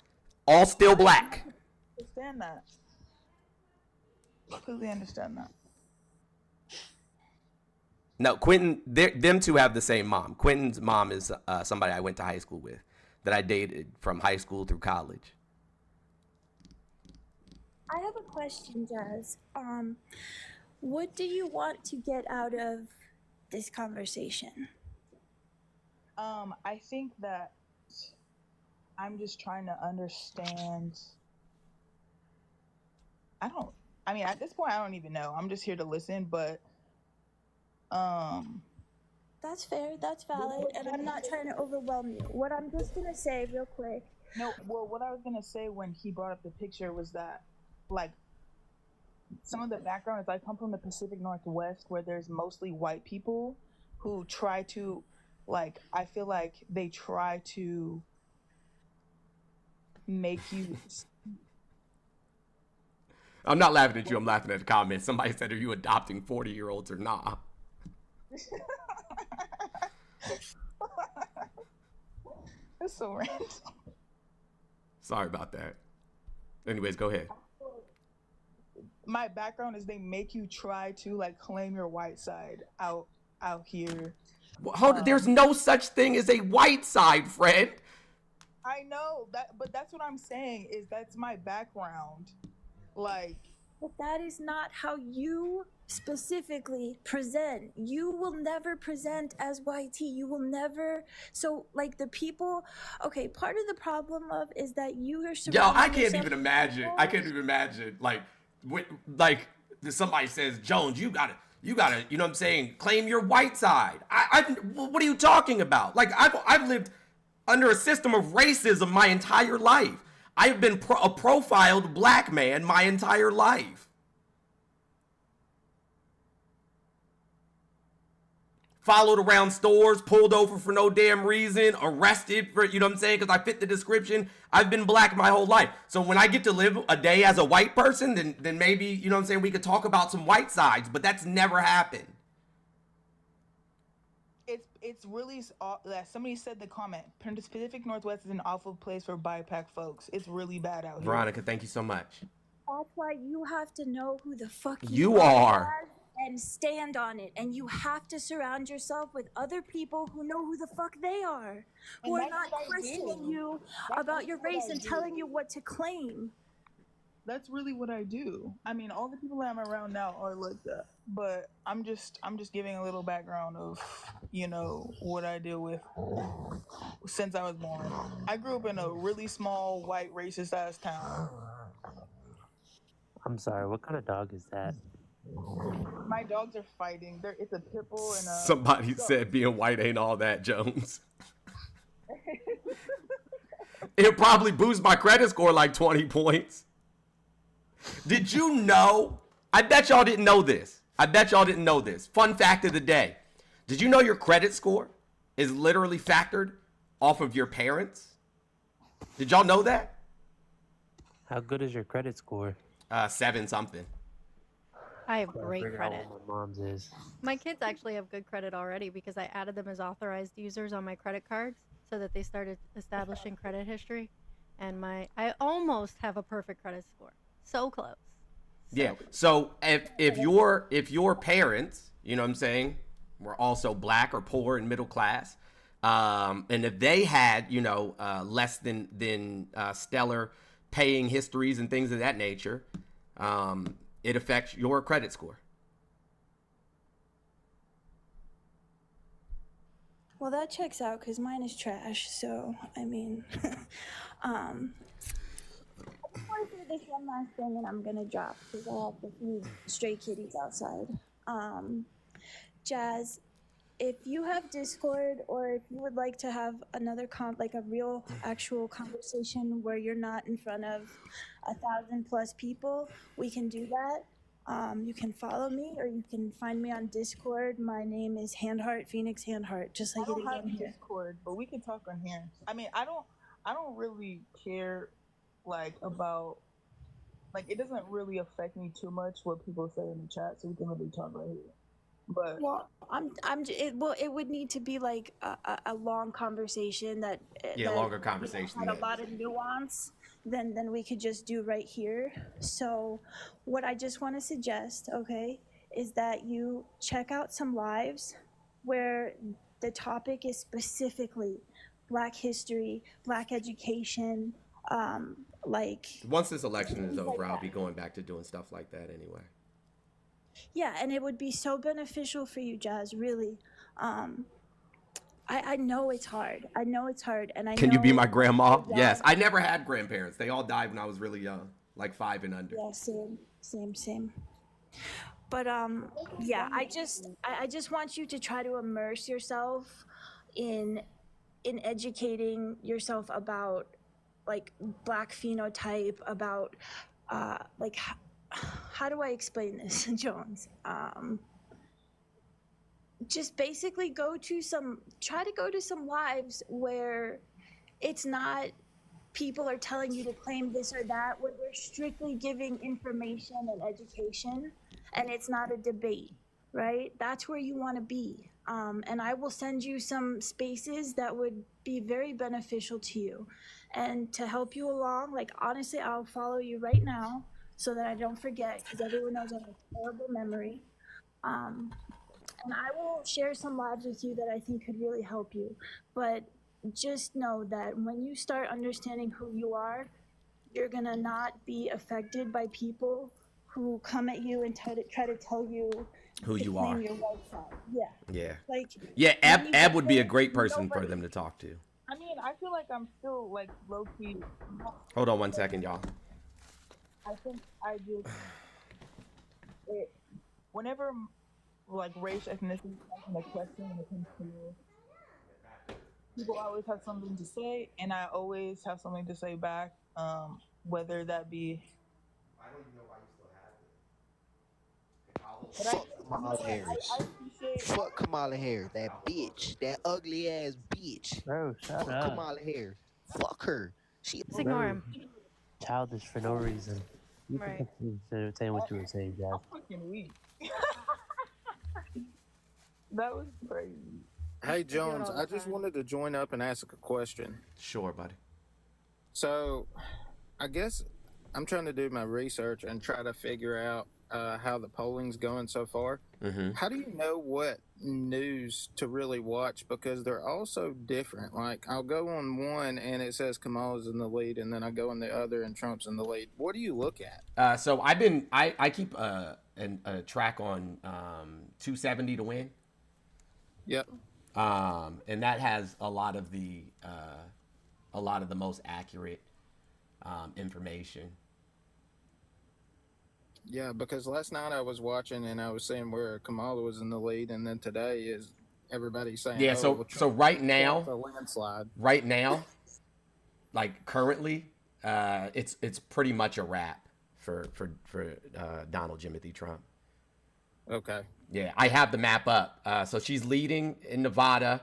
all still black. I understand that. Completely understand that. No, Quentin, them two have the same mom. Quentin's mom is somebody I went to high school with, that I dated from high school through college. I have a question, Jazz. What do you want to get out of this conversation? I think that I'm just trying to understand. I mean, at this point, I don't even know. I'm just here to listen, but that's fair, that's valid, and I'm not trying to overwhelm you. What I'm just gonna say real quick. No, well, what I was gonna say when he brought up the picture was that, like, some of the background is I come from the Pacific Northwest, where there's mostly white people who try to, like, I feel like they try to make you. I'm not laughing at you, I'm laughing at the comments. Somebody said, are you adopting 40-year-olds or not? That's so random. Sorry about that. Anyways, go ahead. My background is they make you try to, like, claim your white side out here. Well, hold on, there's no such thing as a white side, friend. I know that, but that's what I'm saying is that's my background. Like, but that is not how you specifically present. You will never present as YT. You will never. So, like, the people. Okay, part of the problem of is that you are surrounding. I can't even imagine. I can't even imagine. Like somebody says, Jones, you gotta. You know what I'm saying? Claim your white side. What are you talking about? Like, I've lived under a system of racism my entire life. I've been a profiled black man my entire life. Followed around stores, pulled over for no damn reason, arrested for, you know what I'm saying, because I fit the description. I've been black my whole life. So when I get to live a day as a white person, then maybe, you know what I'm saying, we could talk about some white sides, but that's never happened. It's really, somebody said the comment, Pacific Northwest is an awful place for BIPOC folks. It's really bad out here. Veronica, thank you so much. That's why you have to know who the fuck you are. And stand on it. And you have to surround yourself with other people who know who the fuck they are. Who are not questioning you about your race and telling you what to claim. That's really what I do. I mean, all the people that I'm around now are like that. But I'm just giving a little background of, you know, what I deal with since I was born. I grew up in a really small, white, racist ass town. I'm sorry, what kind of dog is that? My dogs are fighting. It's a pit bull and a... Somebody said being white ain't all that, Jones. It'll probably boost my credit score like 20 points. Did you know? I bet y'all didn't know this. Fun fact of the day. Did you know your credit score is literally factored off of your parents? Did y'all know that? How good is your credit score? 7 something. I have great credit. My mom's is. My kids actually have good credit already because I added them as authorized users on my credit cards so that they started establishing credit history. And I almost have a perfect credit score. So close. Yeah. So if your parents, you know what I'm saying, were also black or poor and middle class, and if they had, you know, less than stellar paying histories and things of that nature, it affects your credit score. Well, that checks out because mine is trash. So, I mean, I just want to say this one last thing and I'm going to drop because I have a few stray kitties outside. Jazz, if you have Discord or if you would like to have another like a real actual conversation where you're not in front of 1,000+ people, we can do that. You can follow me or you can find me on Discord. My name is Handheart, Phoenix Handheart, just like it is on here. Discord, but we can talk on here. I mean, I don't really care about it doesn't really affect me too much what people say in the chat, so we can really talk right here. But it would need to be like a long conversation that longer conversation had a lot of nuance than we could just do right here. So what I just want to suggest, okay, is that you check out some lives where the topic is specifically Black history, Black education, once this election is over, I'll be going back to doing stuff like that anyway. Yeah, and it would be so beneficial for you, Jazz, really. I know it's hard. And Can you be my grandma? Yes. I never had grandparents. They all died when I was really young, like 5 and under. Yeah, same. But yeah, I just want you to try to immerse yourself in educating yourself about like Black phenotype, about how do I explain this, Jones? Just basically try to go to some lives where it's not people are telling you to claim this or that, where they're strictly giving information and education, and it's not a debate, right? That's where you want to be. And I will send you some spaces that would be very beneficial to you. And to help you along, honestly, I'll follow you right now so that I don't forget, because everyone knows I have a terrible memory. And I will share some lives with you that I think could really help you. But just know that when you start understanding who you are, you're gonna not be affected by people who come at you and try to tell you who to you claim are. your right side. Yeah. Yeah. Like, Yeah, when you Ab get would be a there, great person for nobody. them to talk to. I mean, I feel like I'm still like low key. Hold on one second, y'all. I think I just whenever like race, ethnicity is a question when it comes to people always have something to say, and I always have something to say back. Whether that be. I don't even know why you still have it. But Fuck Kamala Harris. I appreciate. Fuck Kamala Harris. That bitch. That ugly ass bitch. Bro, shut Fuck up. Kamala Harris. Fuck her. She. Just ignore him. Childish for no reason. You Right. can continue saying what you were saying, Jeff. I'm fucking weak. That was crazy. Hey Jones, I just wanted to join up and ask a question. Sure, buddy. So, I guess I'm trying to do my research and try to figure out how the polling's going so far. Mm-hmm. How do you know what news to really watch? Because they're all so different. Like, I'll go on one and it says Kamala's in the lead, and then I go on the other and Trump's in the lead. What do you look at? So I keep a track on 270 to win. Yep. And that has a lot of the most accurate information. Yeah, because last night I was watching and I was saying where Kamala was in the lead, and then today is everybody saying, yeah. So well, so right now, a landslide. Right now, like currently, it's pretty much a wrap for Donald Jimothy Trump. Okay. Yeah, I have the map up. So she's leading in Nevada,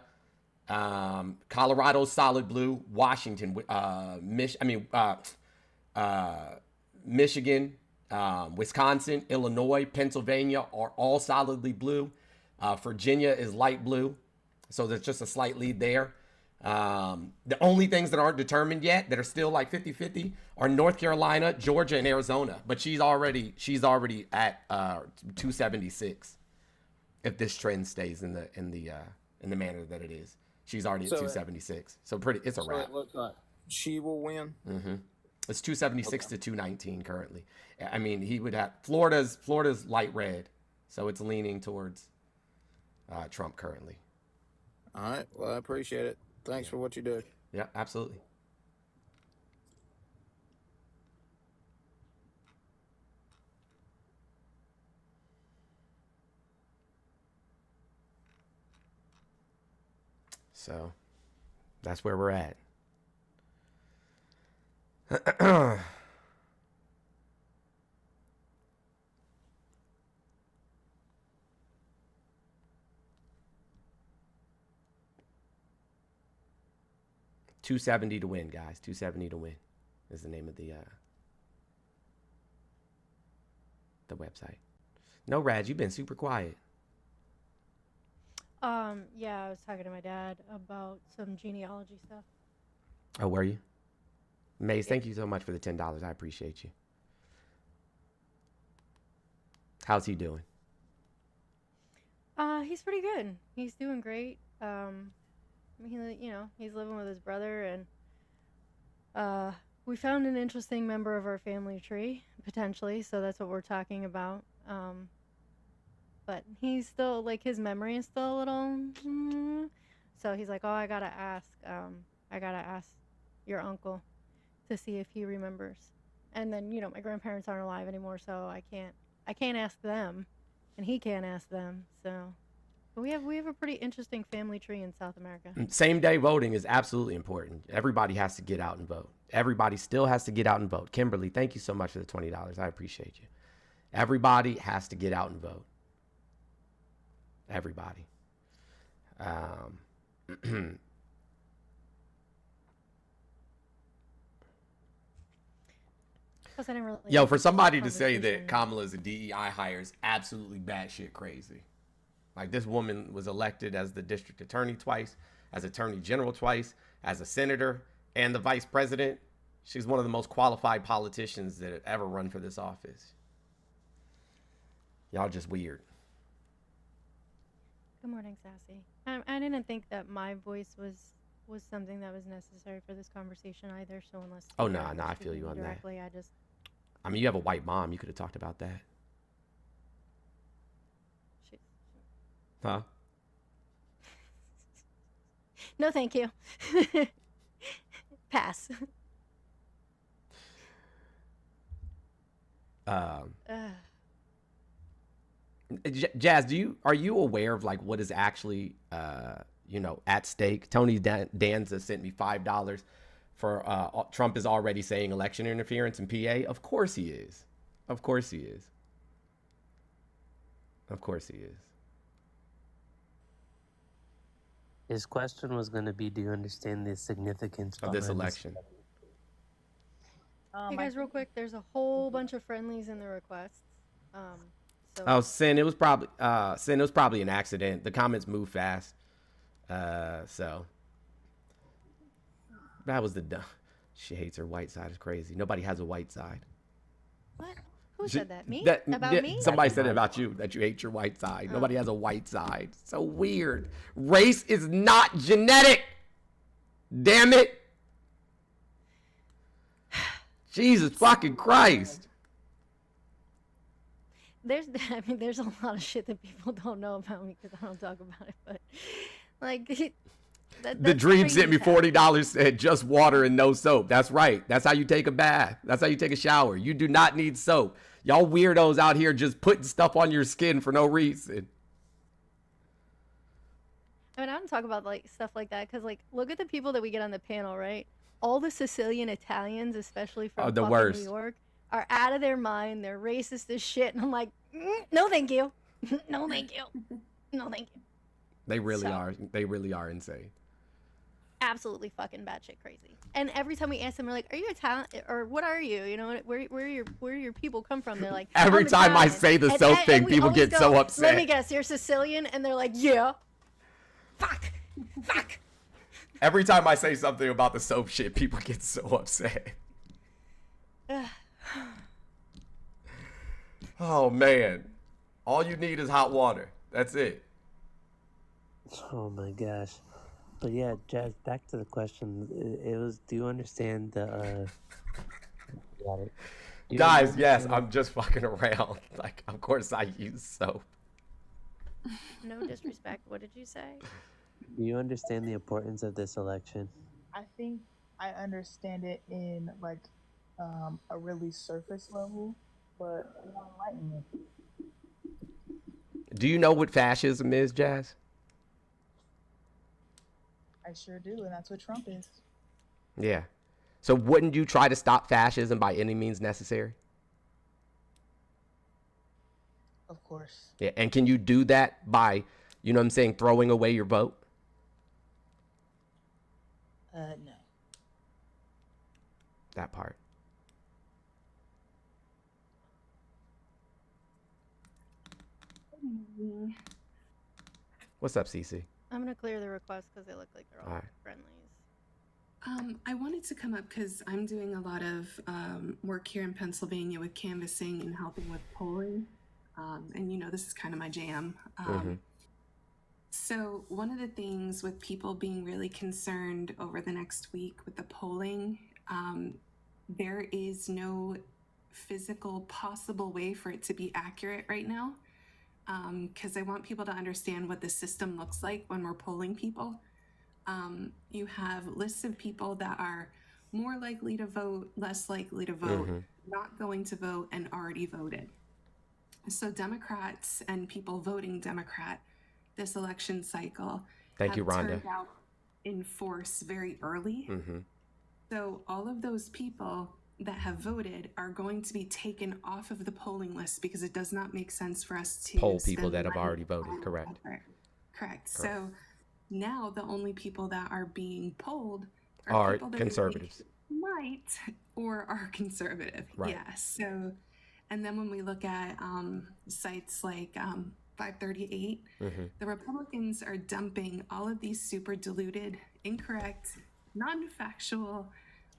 Colorado's solid blue, Washington, Michigan, Wisconsin, Illinois, Pennsylvania are all solidly blue. Virginia is light blue, so there's just a slight lead there. The only things that aren't determined yet that are still like 50-50 are North Carolina, Georgia, and Arizona. But she's already at 276. If this trend stays in the manner that it is, she's already at 276. So it's a wrap. So it looks like she will win. Mm-hmm. It's 276 to 219 currently. I mean, he would have Florida's light red, so it's leaning towards Trump currently. All right. Well, I appreciate it. Thanks for what you do. Yeah, absolutely. So that's where we're at. $270 to win, guys. $270 to win is the name of the website. No, Rad, you've been super quiet. Yeah, I was talking to my dad about some genealogy stuff. Oh, were you? Maze, thank you so much for the $10. I appreciate you. How's he doing? He's pretty good. He's doing great. He's living with his brother, and we found an interesting member of our family tree, potentially, so that's what we're talking about. But he's still, like, his memory is still a little, so he's like, oh, I gotta ask your uncle to see if he remembers. And then, my grandparents aren't alive anymore, so I can't ask them, and he can't ask them, so. But we have a pretty interesting family tree in South America. Same day voting is absolutely important. Everybody has to get out and vote. Everybody still has to get out and vote. Kimberly, thank you so much for the $20. I appreciate you. Everybody has to get out and vote. Everybody. Yo, for somebody to say that Kamala is a DEI hire is absolutely batshit crazy. Like, this woman was elected as the district attorney twice, as attorney general twice, as a senator, and the vice president. She's one of the most qualified politicians that have ever run for this office. Y'all just weird. Good morning, Sassy. I didn't think that my voice was was something that was necessary for this conversation either. So unless Oh no, I feel you on directly, that. I just. I mean, you have a white mom. You could have talked about that. Huh? No, thank you. Pass. Jazz, are you aware of like what is actually at stake? Tony Danza sent me $5 for Trump is already saying election interference in PA. Of course he is. Of course he is. Of course he is. His question was going to be, do you understand the significance of this election? Hey guys, real quick, there's a whole bunch of friendlies in the requests. Sin, it was probably an accident. The comments move fast. So that was the dumb. She hates her white side. It's crazy. Nobody has a white side. What? Who said that? Me? Me? Somebody said it about you, that you hate your white side. Oh. Nobody has a white side. So weird. Race is not genetic. Damn it. Jesus fucking Christ. There's a lot of shit that people don't know about me because I don't talk about it, but like the dream sent me $40, said just water and no soap. That's right. That's how you take a bath. That's how you take a shower. You do not need soap. Y'all weirdos out here just putting stuff on your skin for no reason. I mean, I don't talk about like stuff like that because like look at the people that we get on the panel, right? All the Sicilian Italians, especially from the worst. New York, are out of their mind. They're racist as shit, and I'm like, no, thank you, no, thank you, no, thank you. They really are. They really are insane. Absolutely fucking batshit crazy. And every time we ask them, we're like, "Are you Italian or what are you? You know, where your people come from?" They're like, every time Italian. I say the soap thing, people get so upset. Let me guess, you're Sicilian, and they're like, "Yeah." Fuck. Every time I say something about the soap shit, people get so upset. Oh man, all you need is hot water. That's it. Oh my gosh. But yeah, Jazz, back to the question. It was, do you understand the guys, yes, I'm just fucking around. Like, of course I use soap. No disrespect. What did you say? Do you understand the importance of this election? I think I understand it in like a really surface level, but enlightenment. Do you know what fascism is, Jazz? I sure do, and that's what Trump is. Yeah. So wouldn't you try to stop fascism by any means necessary? Of course. Yeah, and can you do that by, you know what I'm saying, throwing away your vote? No. That part. What's up, Cece? I'm gonna clear the request because they look like they're all friendlies. I wanted to come up because I'm doing a lot of work here in Pennsylvania with canvassing and helping with polling. And you know, this is kind of my jam. So one of the things with people being really concerned over the next week with the polling, there is no physical possible way for it to be accurate right now. Because I want people to understand what the system looks like when we're polling people. You have lists of people that are more likely to vote, less likely to vote, not going to vote, and already voted. So Democrats and people voting Democrat this election cycle have turned out in force very early. So all of those people that have voted are going to be taken off of the polling list because it does not make sense for us to poll people that have already voted. Correct. So now the only people that are being polled are people that conservatives. Might or are conservative. Right. Yeah. So, and then when we look at sites like 538, the Republicans are dumping all of these super diluted, incorrect, non-factual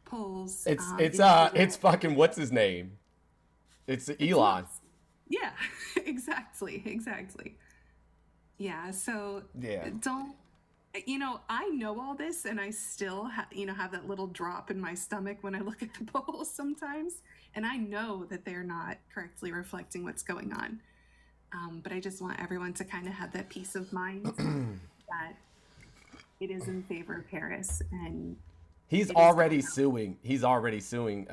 polls. It's fucking what's his name? It's Elon. Yeah, exactly. Yeah, so you know, I know all this, and I still, have that little drop in my stomach when I look at the polls sometimes, and I know that they're not correctly reflecting what's going on. But I just want everyone to kind of have that peace of mind that it is in favor of Harris, and he's already suing. He's already suing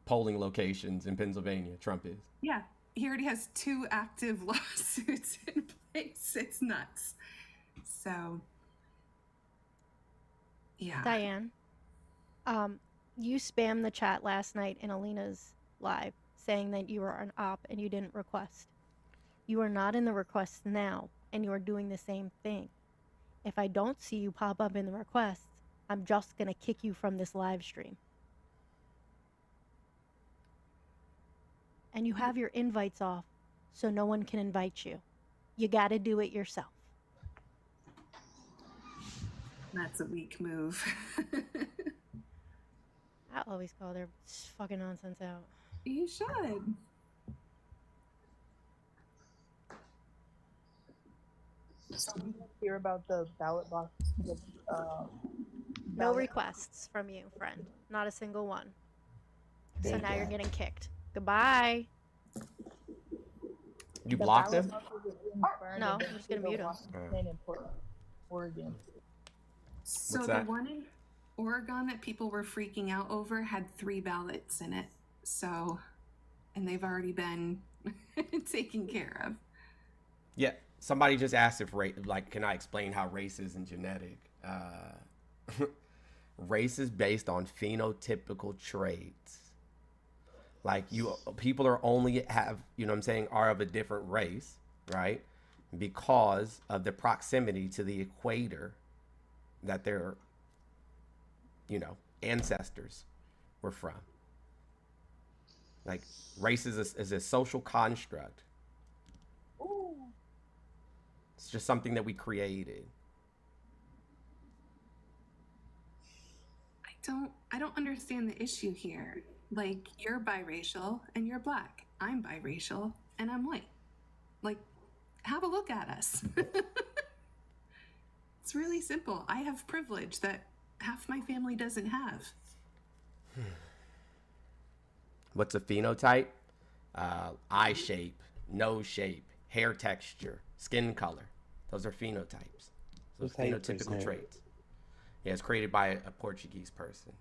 polling locations in Pennsylvania. Trump is. Yeah, he already has 2 active lawsuits in place. It's nuts. So, yeah. Diane, you spammed the chat last night in Alina's live saying that you were an op and you didn't request. You are not in the requests now, and you are doing the same thing. If I don't see you pop up in the requests, I'm just going to kick you from this live stream. And you have your invites off, so no one can invite you. You got to do it yourself. That's a weak move. I always call their fucking nonsense out. You should. Hear about the ballot box. No requests from you, friend. Not a single one. So now you're getting kicked. Goodbye. You blocked him? No, I'm just gonna mute him. Oregon. So What's the that? one in Oregon that people were freaking out over had 3 ballots in it. So, and they've already been taken care of. Yeah. Somebody just asked if can I explain how race isn't genetic? Race is based on phenotypical traits. Like people are only have, you know what I'm saying, are of a different race, right? Because of the proximity to the equator that their, ancestors were from. Like race is a social construct. It's just something that we created. I don't understand the issue here. Like, you're biracial and you're black. I'm biracial and I'm white. Like, have a look at us. It's really simple. I have privilege that half my family doesn't have. What's a phenotype? Eye shape, nose shape, hair texture, skin color. Those are phenotypes. Those phenotypical traits. Yeah, it's created by a Portuguese person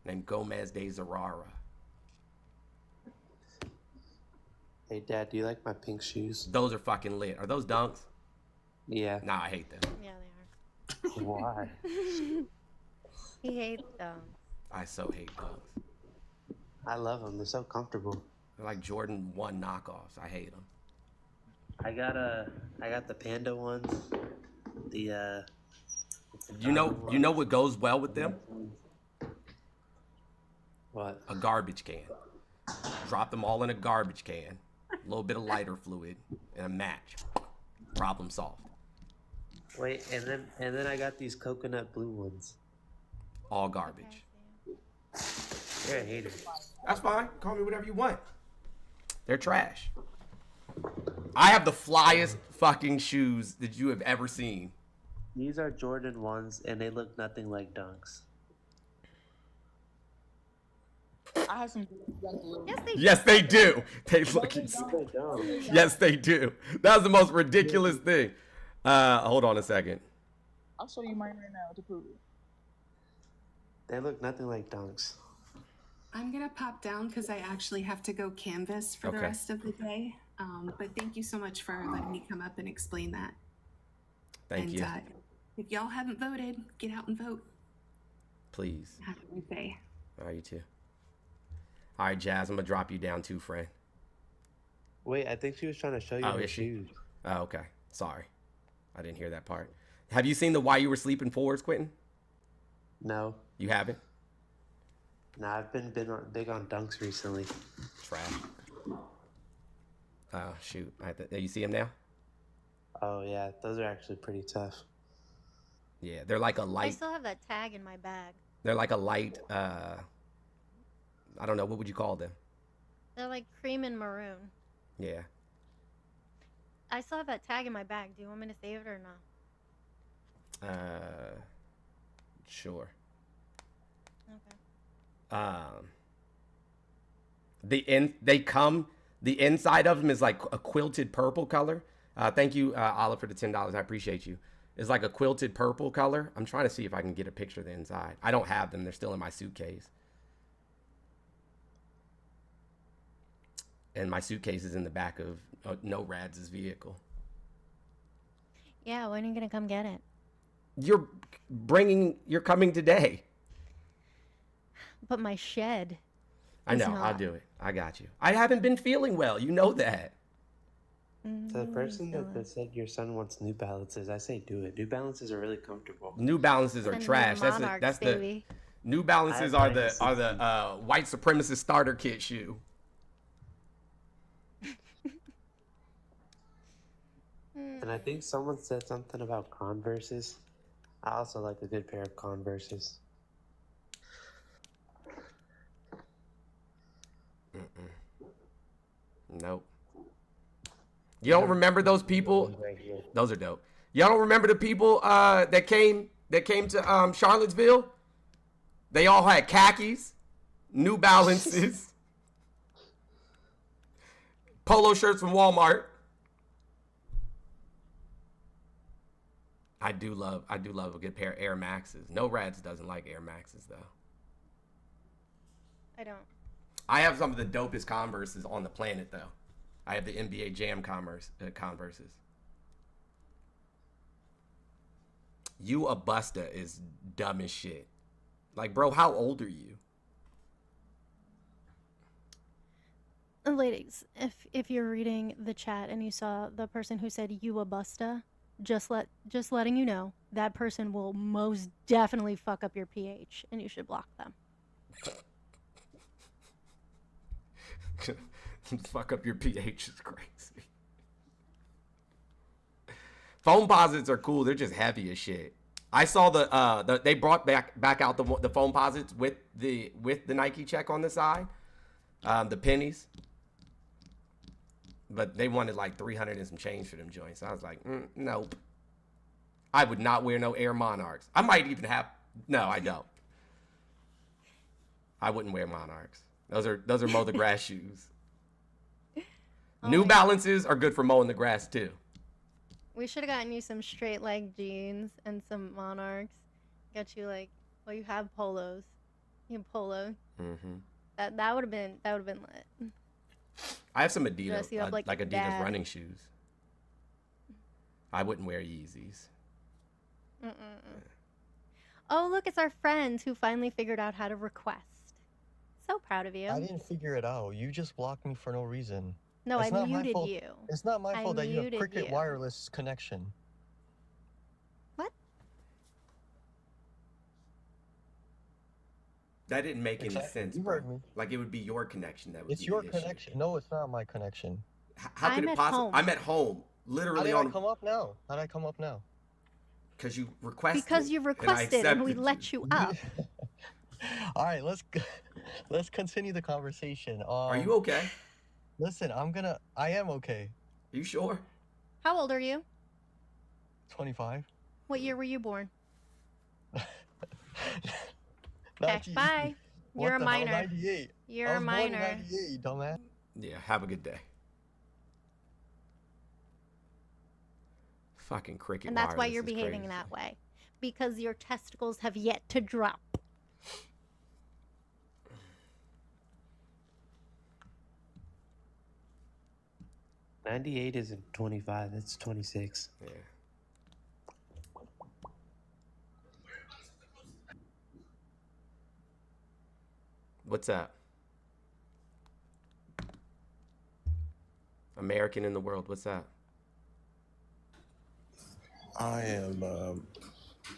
named Gomez de Zerara. Hey, Dad, do you like my pink shoes? Those are fucking lit. Are those Dunks? Yeah. Nah, I hate them. Yeah, they are. Why? He hates them. I so hate Dunks. I love them. They're so comfortable. They're like Jordan 1 knockoffs. I hate them. I got the panda ones. You know what goes well with them? What? A garbage can. Drop them all in a garbage can. A little bit of lighter fluid and a match. Problem solved. Wait, and then I got these coconut blue ones. All garbage. You're a hater. That's fine. Call me whatever you want. They're trash. I have the flyest fucking shoes that you have ever seen. These are Jordan 1s, and they look nothing like Dunks. I have some. Yes, they do. They look. Yes, they do. That was the most ridiculous thing. Hold on a second. I'll show you mine right now to prove it. They look nothing like Dunks. I'm going to pop down because I actually have to go canvas for the rest of the day. But thank you so much for letting me come up and explain that. Thank you. If y'all haven't voted, get out and vote. Please. Have a good day. All right, you too. All right, Jazz, I'm going to drop you down too, friend. Wait, I think she was trying to show you her shoes. Oh, okay. Sorry. I didn't hear that part. Have you seen the Why You Were Sleeping forwards, Quentin? No. You haven't? Nah, I've been big on Dunks recently. Trash. Oh, shoot. You see him now? Oh, yeah. Those are actually pretty tough. Yeah, they're like a light. I still have that tag in my bag. They're like a light, I don't know. What would you call them? They're like cream and maroon. Yeah. I still have that tag in my bag. Do you want me to save it or not? Sure. Okay. The inside of them is like a quilted purple color. Thank you, Olive, for the $10. I appreciate you. It's like a quilted purple color. I'm trying to see if I can get a picture of the inside. I don't have them. They're still in my suitcase. And my suitcase is in the back of No Rad's vehicle. Yeah, when are you gonna come get it? You're coming today. But my shed. I know. I'll do it. I got you. I haven't been feeling well. You know that. To the person that said your son wants New Balances, I say do it. New Balances are really comfortable. New Balances are trash. That's the New Balances are the white supremacist starter kit shoe. And I think someone said something about Converses. I also like a good pair of Converses. Nope. You don't remember those people? Those are dope. Y'all don't remember the people that came to Charlottesville? They all had khakis, New Balances, polo shirts from Walmart. I do love a good pair of Air Maxes. No Rads doesn't like Air Maxes though. I don't. I have some of the dopest Converses on the planet though. I have the NBA Jam Converses. You a buster is dumb as shit. Like, bro, how old are you? Ladies, if you're reading the chat and you saw the person who said you a busta, just letting you know that person will most definitely fuck up your pH and you should block them. Fuck up your pH is crazy. Foam posits are cool. They're just heavy as shit. I saw they brought back out the foam posits with the Nike check on the side, the pennies. But they wanted like 300 and some change for them joints. I was like, nope. I would not wear no Air Monarchs. I might even have. No, I don't. I wouldn't wear Monarchs. Those are mow the grass shoes. New Balances are good for mowing the grass too. We should have gotten you some straight leg jeans and some Monarchs. Got you you have polos. You have polo. Mm-hmm. That would have been lit. I have some Adidas, you have, like Adidas dad. running shoes. I wouldn't wear Yeezys. Oh, look, it's our friend who finally figured out how to request. So proud of you. I didn't figure it out. You just blocked me for no reason. No, I muted you. It's not my fault that you have Cricket wireless connection. What? That didn't make any sense. You heard me. Like it would be your connection that would It's be your the issue. connection. No, it's not my connection. How could it possibly? I'm at home. Literally How did I come up now? How did I come up now? Because you requested. Because you requested and we let you up. All right, let's continue the conversation. Are you okay? Listen, I am okay. You sure? How old are you? 25. What year were you born? Okay, bye. You're a minor. 98. You're a minor. 98, you dumbass. Yeah, have a good day. Fucking Cricket. And that's why you're behaving that way. Because your testicles have yet to drop. '98 isn't 25, that's 26. Yeah. What's that? American in the world, what's that? I am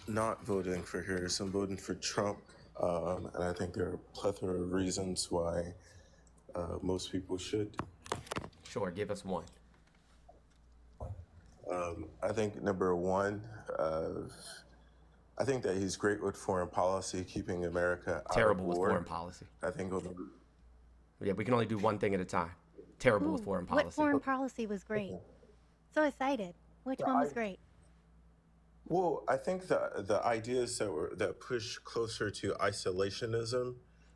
not voting for Harris. I'm voting for Trump. And I think there are a plethora of reasons why most people should. Sure, give us one. I think number one, I think that he's great with foreign policy, keeping America terrible out of with war. foreign policy. I think yeah, we can only do one thing at a time. Terrible with foreign policy. What foreign policy was great? So excited. Which one was great? Well, I think the ideas that push closer to isolationism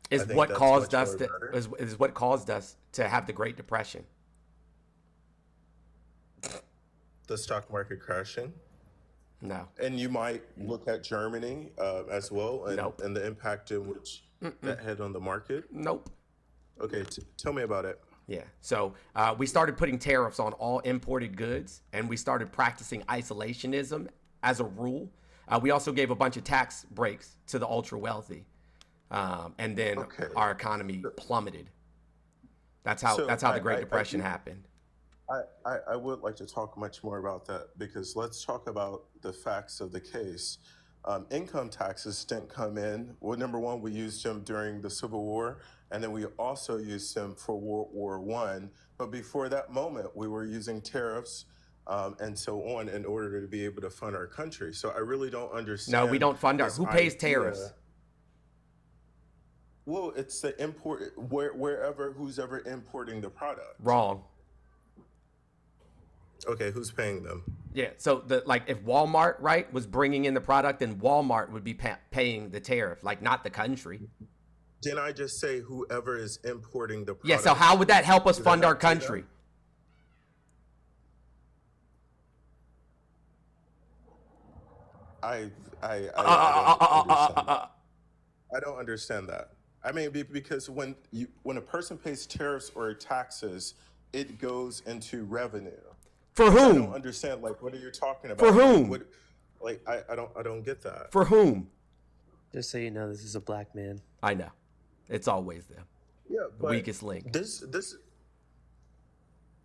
is what caused us to is what caused us to have the Great Depression. The stock market crashing. No. And you might look at Germany as well, and the impact in which that had on the market. Nope. Okay, tell me about it. Yeah. So we started putting tariffs on all imported goods, and we started practicing isolationism as a rule. We also gave a bunch of tax breaks to the ultra wealthy, and then our economy plummeted. That's how the Great Depression happened. I would like to talk much more about that, because let's talk about the facts of the case. Income taxes didn't come in. Well, number one, we used them during the Civil War, and then we also used them for World War I. But before that moment, we were using tariffs and so on in order to be able to fund our country. So I really don't understand. No, we don't fund our. Who pays tariffs? Well, it's the import who's ever importing the product. Wrong. Okay, who's paying them? Yeah, so if Walmart, right, was bringing in the product, then Walmart would be paying the tariff, not the country. Didn't I just say whoever is importing the product? Yeah, so how would that help us fund our country? I don't understand that. I mean, because when a person pays tariffs or taxes, it goes into revenue. For whom? I don't understand. What are you talking about? For whom? I don't get that. For whom? Just so you know, this is a black man. I know. It's always them. Yeah, the weakest link. This.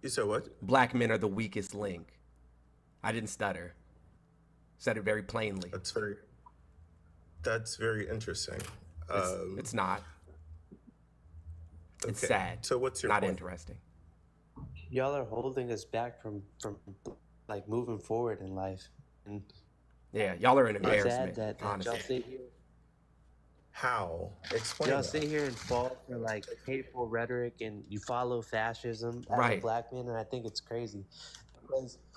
You said what? Black men are the weakest link. I didn't stutter. Said it very plainly. That's very interesting. It's not. It's okay. sad. So what's your not point? Interesting? Y'all are holding us back from moving forward in life. And yeah, y'all are an embarrassment. It's sad that honestly. y'all sit here. How? Explain. Y'all sit here and fall for hateful rhetoric, and you follow fascism as a black man, and I think it's crazy.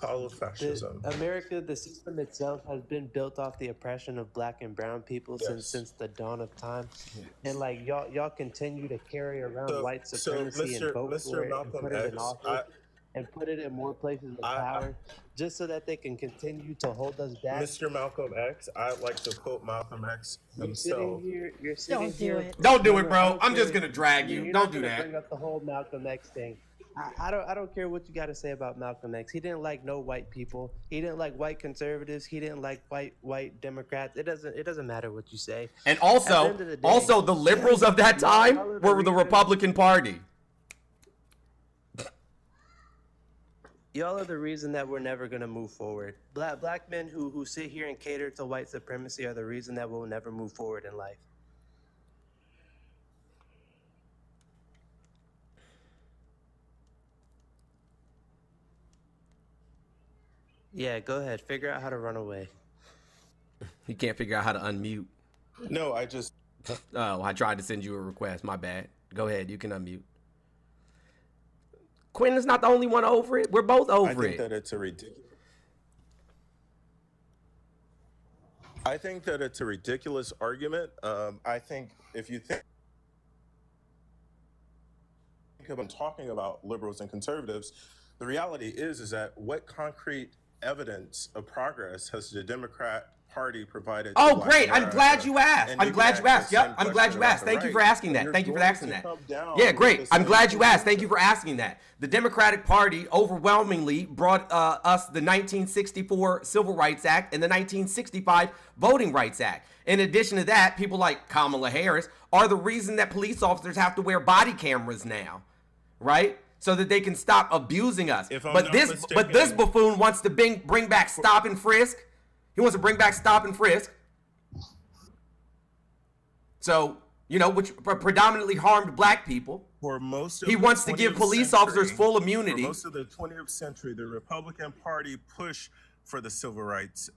Follow fascism. America, the system itself has been built off the oppression of black and brown people since the dawn of time, and y'all continue to carry around white supremacy and vote for it and put it in office and put it in more places of power, just so that they can continue to hold us back. Mr. Malcolm X, I like to quote Malcolm X himself. You're sitting here. Don't do it, bro. I'm just gonna drag you. Don't do that. Bring up the whole Malcolm X thing. I don't care what you got to say about Malcolm X. He didn't like no white people. He didn't like white conservatives. He didn't like white Democrats. It doesn't matter what you say. And also the liberals of that time were the Republican Party. Y'all are the reason that we're never gonna move forward. Black men who sit here and cater to white supremacy are the reason that we'll never move forward in life. Yeah, go ahead. Figure out how to run away. He can't figure out how to unmute. No, I just... Oh, I tried to send you a request. My bad. Go ahead. You can unmute. Quinn is not the only one over it. We're both over it. I think that it's a ridiculous argument. I think if you think about talking about liberals and conservatives, the reality is that what concrete evidence of progress has the Democrat Party provided? Oh, great. I'm glad you asked. I'm glad you asked. Yep. I'm glad you asked. Thank you for asking that. Thank you for asking that. Yeah, great. I'm glad you asked. Thank you for asking that. The Democratic Party overwhelmingly brought us the 1964 Civil Rights Act and the 1965 Voting Rights Act. In addition to that, people like Kamala Harris are the reason that police officers have to wear body cameras now, right? So that they can stop abusing us. But this buffoon wants to bring back stop and frisk. He wants to bring back stop and frisk. So, which predominantly harmed black people. For most of he wants to give police officers full immunity. For most of the 20th century, the Republican Party pushed for the Civil Rights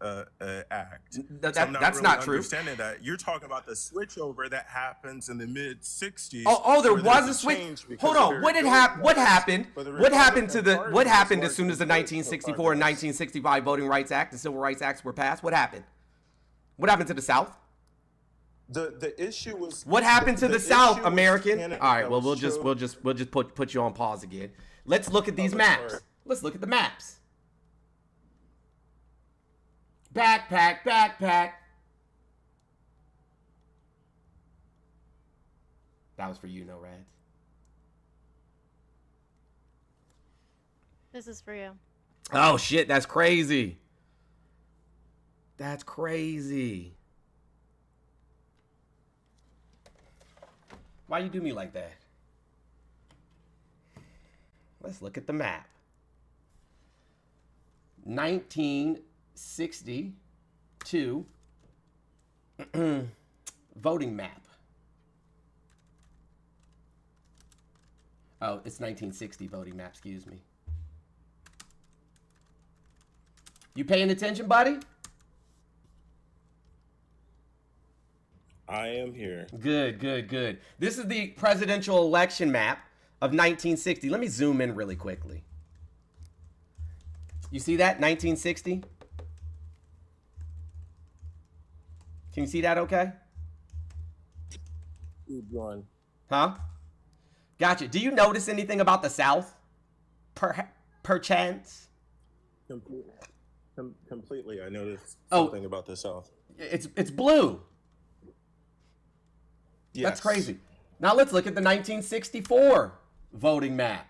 Act. That's not true. Understanding that you're talking about the switchover that happens in the mid '60s. Oh, there was a switch. Hold on. What happened? What happened as soon as the 1964 and 1965 Voting Rights Act, the Civil Rights Acts were passed? What happened? What happened to the South? The issue was what happened to the South, American? All right. Well, we'll just put you on pause again. Let's look at these maps. Let's look at the maps. Backpack. That was for you, No Rads. This is for you. Oh shit, that's crazy. That's crazy. Why you do me like that? Let's look at the map. 1962 voting map. Oh, it's 1960 voting map, excuse me. You paying attention, buddy? I am here. Good. This is the presidential election map of 1960. Let me zoom in really quickly. You see that? 1960? Can you see that okay? Keep going. Huh? Gotcha. Do you notice anything about the South? Perchance? Completely. I noticed something about the South. It's blue. Yes. That's crazy. Now let's look at the 1964 voting map.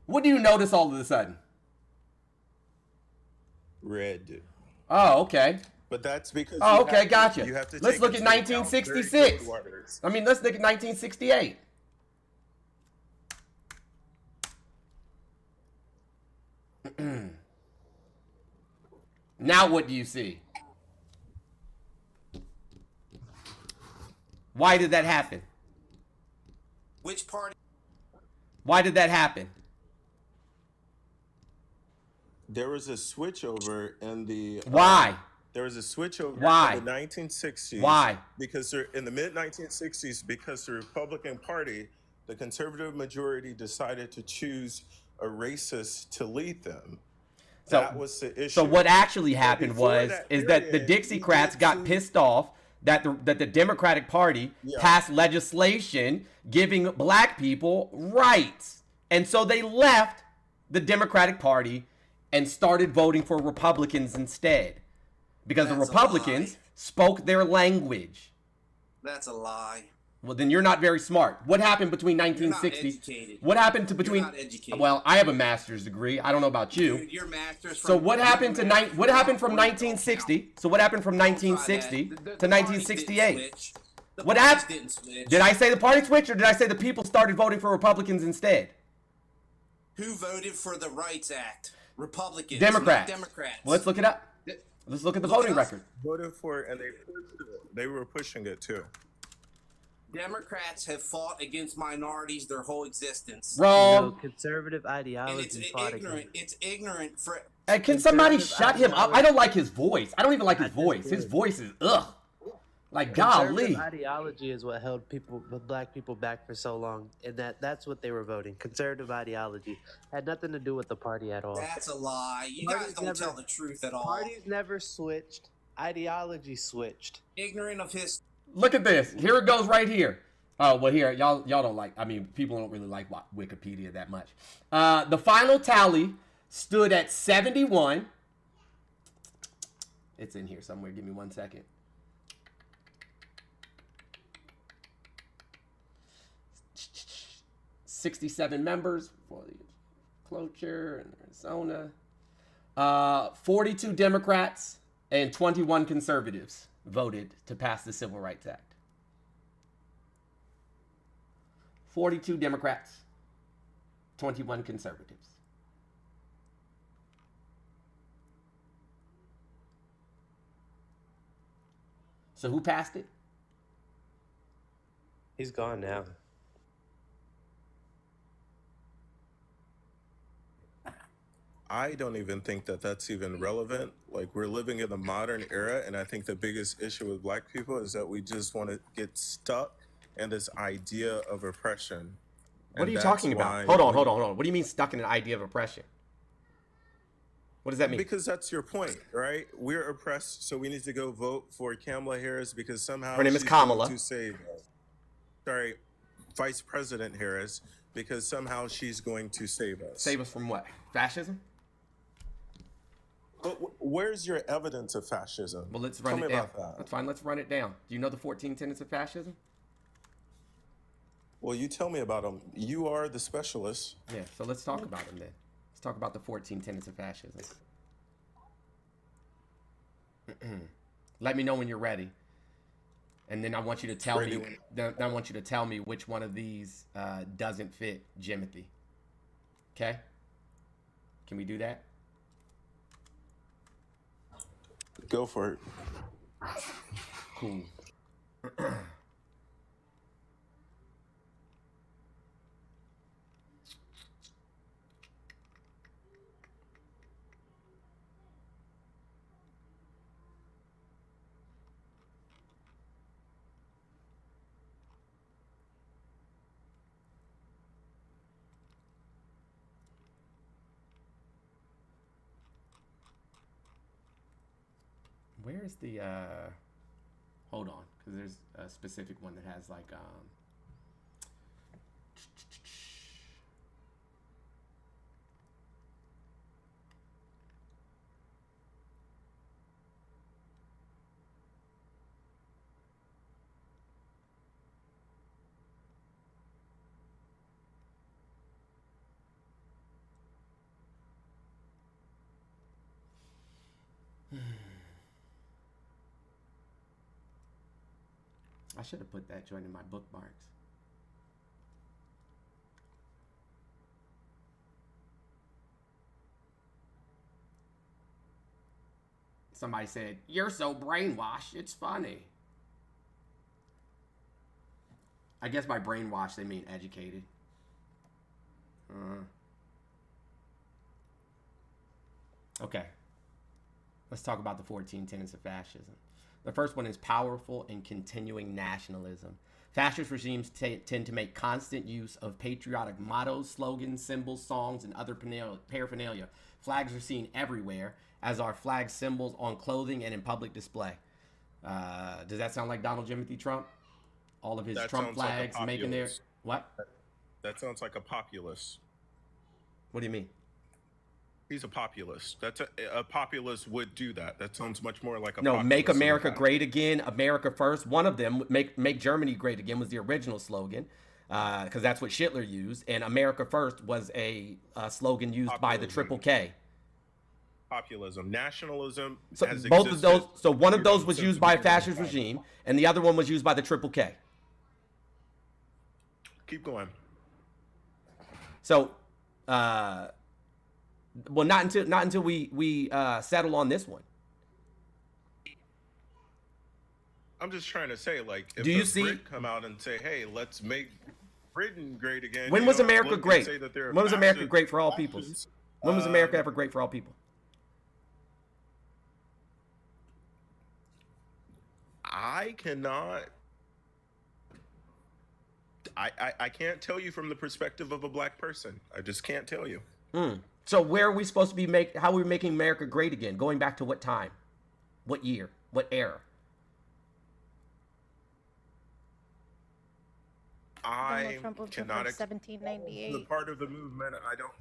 What do you notice all of a sudden? Red. Oh, okay. But that's because. Oh, okay, gotcha. You have to let's look at 1966. I mean, let's look at 1968. Now what do you see? Why did that happen? Which party? Why did that happen? There was a switchover in the. Why? There was a switchover in the 1960s. Why? Because in the mid 1960s, because the Republican Party, the conservative majority, decided to choose a racist to lead them. That was the issue. So what actually happened that the Dixiecrats got pissed off that the Democratic Party passed legislation giving black people rights. And so they left the Democratic Party and started voting for Republicans instead. Because the Republicans spoke their language. That's a lie. Well, then you're not very smart. What happened between 1960? What happened to between? You're not educated. Well, I have a master's degree. I don't know about you. Dude, your master's from, so what happened to what happened from 1960? So what happened from 1960 to 1968? What happened? Did I say the party switched, or did I say the people started voting for Republicans instead? Who voted for the Rights Act? Republicans. Democrats. Not Democrats. Well, let's look it up. Let's look at the voting record. Voted for, and they were pushing it too. Democrats have fought against minorities their whole existence. Wrong. No, conservative ideology. And it's ignorant. It's ignorant for. Hey, can somebody shut him up? I don't like his voice. I don't even like his voice. His voice is ugh. Like golly. Ideology is what held black people back for so long, and that's what they were voting. Conservative ideology had nothing to do with the party at all. That's a lie. You guys don't tell the truth at all. Parties never switched. Ideology switched. Ignorant of his. Look at this. Here it goes right here. Oh, well, here, y'all don't like, I mean, people don't really like Wikipedia that much. The final tally stood at 71. It's in here somewhere. Give me 1 second. $67 members for the cloture in Arizona. 42 Democrats and 21 conservatives voted to pass the Civil Rights Act. 42 Democrats, 21 conservatives. So who passed it? He's gone now. I don't even think that that's even relevant. Like, we're living in a modern era, and I think the biggest issue with Black people is that we just want to get stuck in this idea of oppression. What are you talking about? Hold on. What do you mean stuck in an idea of oppression? What does that mean? Because that's your point, right? We're oppressed, so we need to go vote for Kamala Harris because somehow her name is she's Kamala. going to save us. Sorry, Vice President Harris, because somehow she's going to save us. Save us from what? Fascism? But where's your evidence of fascism? Well, let's run it down. That's fine. Let's run it down. Do you know the 14 tenets of fascism? Well, you tell me about them. You are the specialist. Yeah, so let's talk about them then. Let's talk about the 14 tenets of fascism. Let me know when you're ready. And then I want you to tell me. Then I want you to tell me which one of these doesn't fit Jimothy. Okay? Can we do that? Go for it. Cool. Where is the hold on, because there's a specific one that has like I should have put that joint in my bookmarks. Somebody said, "You're so brainwashed, it's funny." I guess by brainwashed they mean educated. Okay. Let's talk about the 14 tenets of fascism. The first one is powerful and continuing nationalism. Fascist regimes tend to make constant use of patriotic mottos, slogans, symbols, songs, and other paraphernalia. Flags are seen everywhere, as are flag symbols on clothing and in public display. Does that sound like Donald Jimothy Trump? All of his Trump flags like making their... What? That sounds like a populist. What do you mean? He's a populist. That's a populist would do that. That sounds much more like a no. populist. Make America great again. America first. One of them, make Germany great again, was the original slogan, because that's what Hitler used. And America first was a slogan used by the Triple K. Populism, nationalism. So both of those. So one of those was used by a fascist regime, and the other one was used by the Triple K. Keep going. So. Well, not until we settle on this one. I'm just trying to say, like, if do you see Brit come out and say, "Hey, let's make Britain great again"? When was America great? When was America great for all people? When was America ever great for all people? I cannot. I can't tell you from the perspective of a black person. I just can't tell you. So where are we supposed to be how are we making America great again? Going back to what time? What year? What era? I Trump was cannot 1798. the part of the movement. I don't.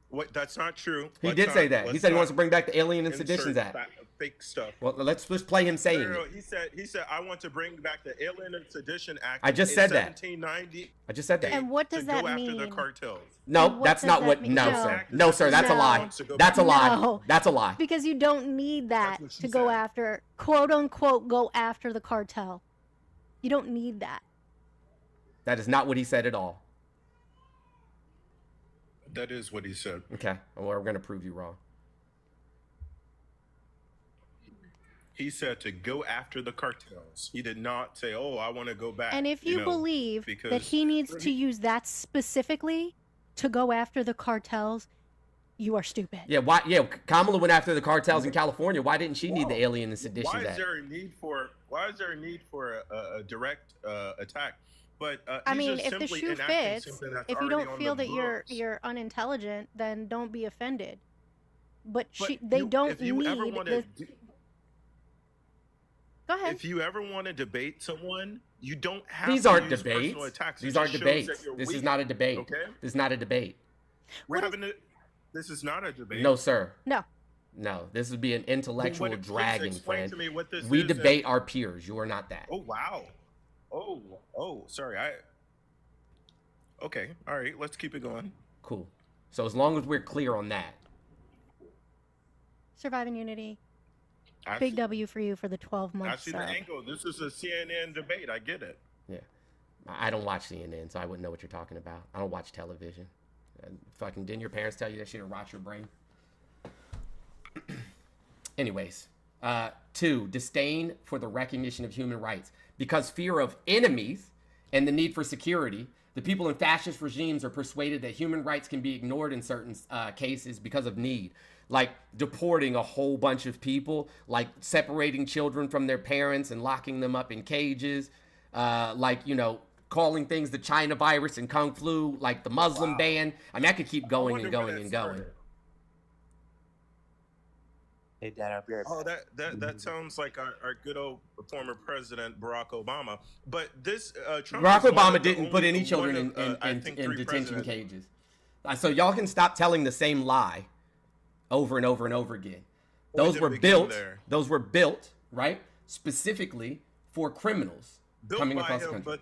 What? That's not true. He did say that. He said he wants to bring back the Alien and Seditions Act. Fake stuff. Well, let's just play him saying No, it. He said I want to bring back the Alien and Sedition Act. I just said that. 1790. I just said that. And what does that mean? To go after the cartels. No, that's not what. No, sir. No, sir. That's a lie. That's a lie. That's a lie. Because you don't need that to go after, quote unquote, go after the cartel. You don't need that. That is not what he said at all. That is what he said. Okay. Well, we're going to prove you wrong. He said to go after the cartels. He did not say, "Oh, I want to go back." And if you believe that he needs to use that specifically to go after the cartels, you are stupid. Yeah, why? Yeah, Kamala went after the cartels in California. Why didn't she need the Alien and Sedition Why Act? is there a need for a direct attack? But I mean, if the shoe fits, if you don't feel that you're unintelligent, then don't be offended. But they don't need the... Go ahead. If you ever want to debate someone, you don't have These to aren't use debates. personal attacks. These aren't debates. This is not a debate. Okay? This is not a debate. This is not a debate. No, sir. No. No, this would be an intellectual dragging, friend. To me what this we is debate our peers. You are not that. Oh, wow. Oh, sorry. Okay, all right, let's keep it going. Cool. So as long as we're clear on that. Surviving Unity. Big W for you for the 12 months. I see the angle. This is a CNN debate. I get it. Yeah. I don't watch CNN, so I wouldn't know what you're talking about. I don't watch television. Fucking, didn't your parents tell you that shit to rot your brain? Anyways, 2, disdain for the recognition of human rights. Because fear of enemies and the need for security, the people in fascist regimes are persuaded that human rights can be ignored in certain cases because of need. Like deporting a whole bunch of people, like separating children from their parents and locking them up in cages, like, you know, calling things the China virus and Kung flu, like the Muslim ban. I mean, I could keep going and going and going. Hey, Dad, I'll be right back. That sounds like our good old former president Barack Obama. But this Trump Barack Obama didn't put any children in detention cages. So y'all can stop telling the same lie over and over and over again. Those were built. Those were built, right, specifically for criminals coming across the country,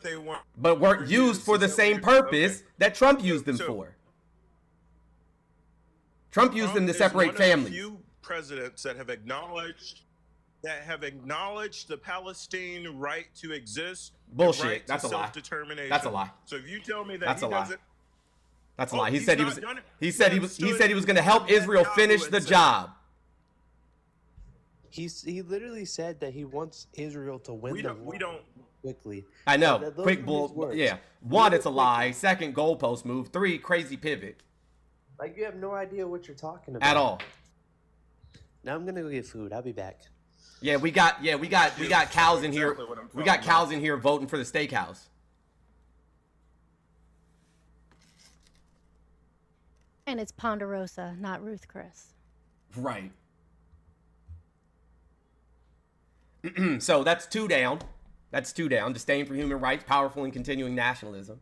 but weren't used for the same purpose that Trump used them for. Trump used them to separate families. Few presidents that have acknowledged the Palestinian right to exist. Bullshit. Right That's to a lie. Self-determination. That's a lie. So if you tell me that That's he a lie. doesn't, that's a lie. He said he was. He said he was going to help Israel finish the job. He literally said that he wants Israel to win the war quickly. I know. Quick bull. Yeah. 1, it's a lie. 2, goalpost move. 3, crazy pivot. Like, you have no idea what you're talking about at all. Now I'm gonna go get food. I'll be back. Yeah, we got cows in here. We got cows in here voting for the steakhouse. And it's Ponderosa, not Ruth Chris. Right. So that's 2 down. That's 2 down. Disdain for human rights, powerful and continuing nationalism.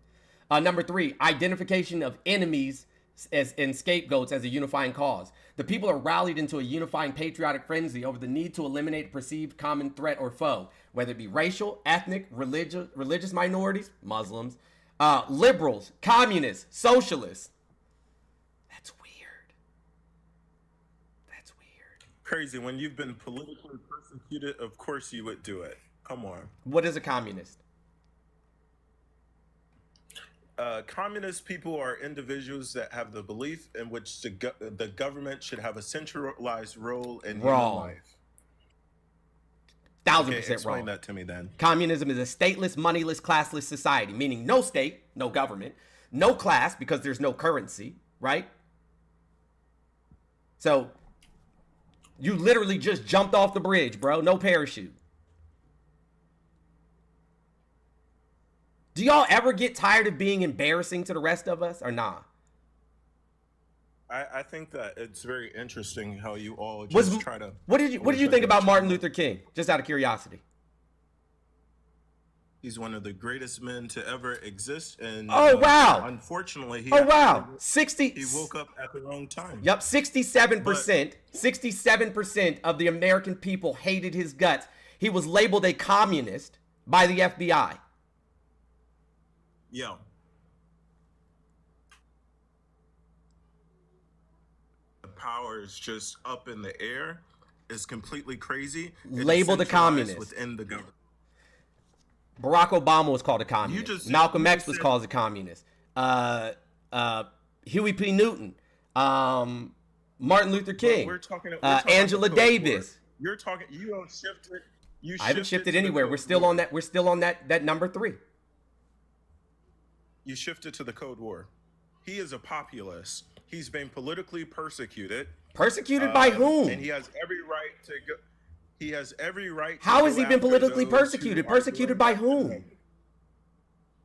Number 3, identification of enemies and scapegoats as a unifying cause. The people are rallied into a unifying patriotic frenzy over the need to eliminate a perceived common threat or foe, whether it be racial, ethnic, religious minorities, Muslims, liberals, communists, socialists. That's weird. That's weird. Crazy. When you've been politically persecuted, of course you would do it. Come on. What is a communist? Communist people are individuals that have the belief in which the government should have a centralized role in human life. 1000% wrong. Explain that to me then. Communism is a stateless, moneyless, classless society, meaning no state, no government, no class because there's no currency, right? So you literally just jumped off the bridge, bro. No parachute. Do y'all ever get tired of being embarrassing to the rest of us or nah? I think that it's very interesting how you all just try to. What did you think about Martin Luther King? Just out of curiosity. He's one of the greatest men to ever exist, and wow! Unfortunately, he he woke up at the wrong time. Yep, 67% of the American people hated his guts. He was labeled a communist by the FBI. Yeah. The power is just up in the air. It's completely crazy. Labeled a communist within the government. Barack Obama was called a communist. Malcolm X was called a communist. Huey P. Newton. Martin Luther King. We're talking Angela Davis. You're talking. You don't shift it. I haven't shifted anywhere. We're still on that. We're still on that number 3. You shifted to the Cold War. He is a populist. He's been politically persecuted. Persecuted by whom? And he has every right to go. He has every right. How has he been politically persecuted? Persecuted by whom?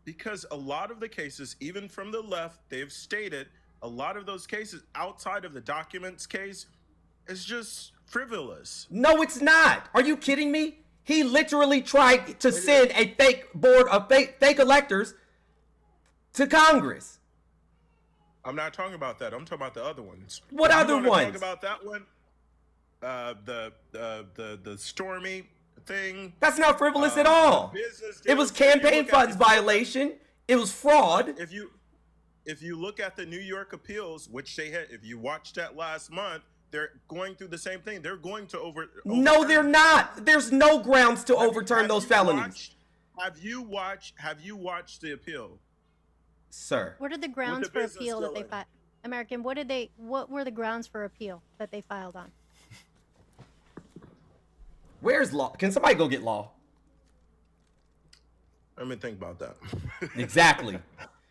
Because a lot of the cases, even from the left, they've stated a lot of those cases outside of the documents case is just frivolous. No, it's not. Are you kidding me? He literally tried to send a fake board of fake electors to Congress. I'm not talking about that. I'm talking about the other ones. What other ones? Talk about that one. The Stormy thing. That's not frivolous at all. It was campaign funds violation. It was fraud. If you look at the New York appeals, which they had, if you watched that last month, they're going through the same thing. They're going to No, they're not. There's no grounds to overturn those felonies. Have you watched the appeal? Sir. What are the grounds for appeal that they filed? American, what were the grounds for appeal that they filed on? Where's law? Can somebody go get law? Let me think about that. Exactly.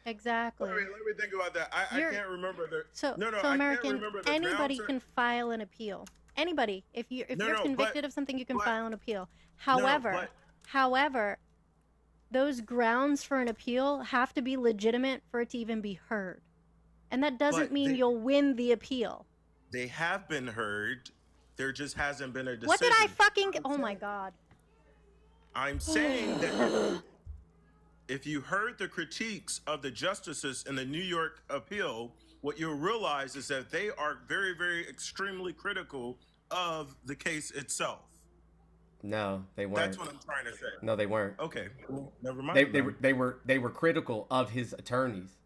Let me think about that. I can't remember the. So I American, can't remember the anybody grounds can file an appeal. Anybody, if you're convicted of something, you can file an appeal. However, those grounds for an appeal have to be legitimate for it to even be heard, and that doesn't mean you'll win the appeal. They have been heard. There just hasn't been a decision. What did I fucking? Oh my God. I'm saying that if you heard the critiques of the justices in the New York appeal, what you'll realize is that they are very, very extremely critical of the case itself. No, they weren't. That's what I'm trying to say. No, they weren't. Okay, well, never mind. They were critical of his attorneys.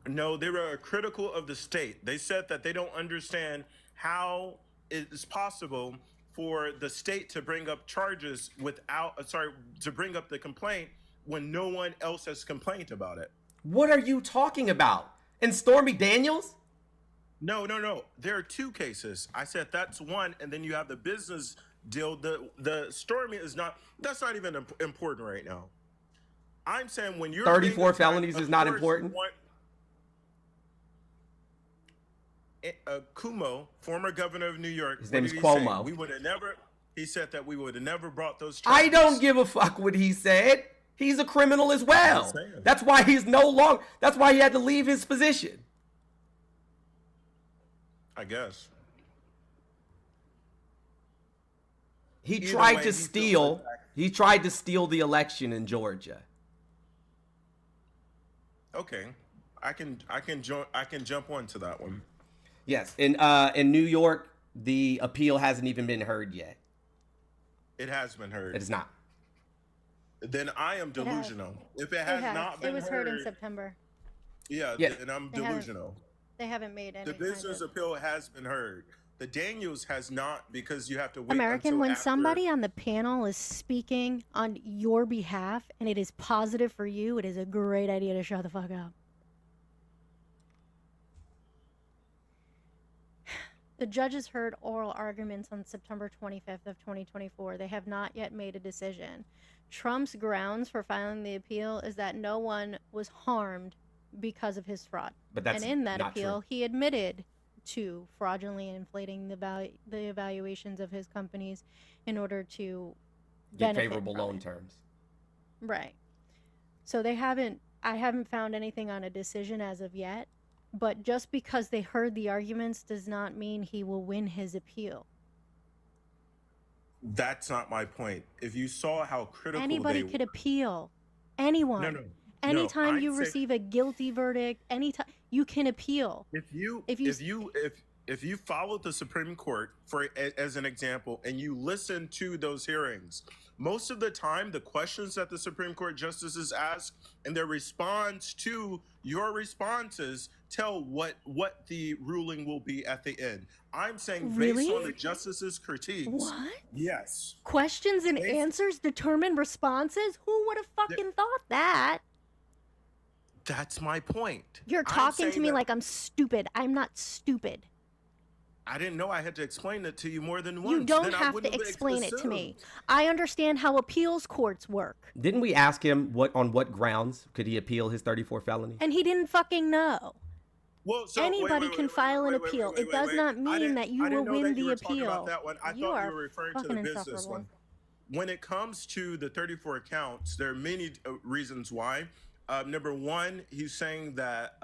No, they were critical of the state. They said that they don't understand how it is possible for the state to bring up charges to bring up the complaint when no one else has complained about it. What are you talking about? And Stormy Daniels? No. There are two cases. I said that's one, and then you have the business deal. The Stormy that's not even important right now. I'm saying when you're 34 felonies is not important. Cuomo, former governor of New York. His name is Cuomo. He said that we would have never brought those charges. I don't give a fuck what he said. He's a criminal as well. That's why that's why he had to leave his position. I guess. He tried to steal the election in Georgia. Okay. I can jump onto that one. Yes, in New York, the appeal hasn't even been heard yet. It has been heard. It is not. Then I am delusional. If it has not been heard. It was heard in September. Yeah. And I'm delusional. They haven't made any. The business appeal has been heard. The Daniels has not, because you have to wait. American, when somebody on the panel is speaking on your behalf and it is positive for you, it is a great idea to shut the fuck up. The judges heard oral arguments on September 25th of 2024. They have not yet made a decision. Trump's grounds for filing the appeal is that no one was harmed because of his fraud. And in that appeal, he admitted to fraudulently inflating the evaluations of his companies in order to get favorable loan terms. Right. So I haven't found anything on a decision as of yet. But just because they heard the arguments does not mean he will win his appeal. That's not my point. If you saw how critical anybody could appeal, anyone. No. Anytime you receive a guilty verdict, anytime you can appeal. If you followed the Supreme Court as an example, and you listen to those hearings, most of the time the questions that the Supreme Court justices ask and their response to your responses tell what the ruling will be at the end. I'm saying based on the justices' critiques. What? Yes. Questions and answers determine responses? Who would have fucking thought that? That's my point. You're talking to me like I'm stupid. I'm not stupid. I didn't know I had to explain it to you more than once. You don't have to explain it to me. I understand how appeals courts work. Didn't we ask him on what grounds could he appeal his 34 felony? And he didn't fucking know. Well, so Anybody can file an appeal. It does not mean that you will win the appeal. That one. I You thought you are were referring to fucking the business insufferable. one. When it comes to the 34 counts, there are many reasons why. Number one, he's saying that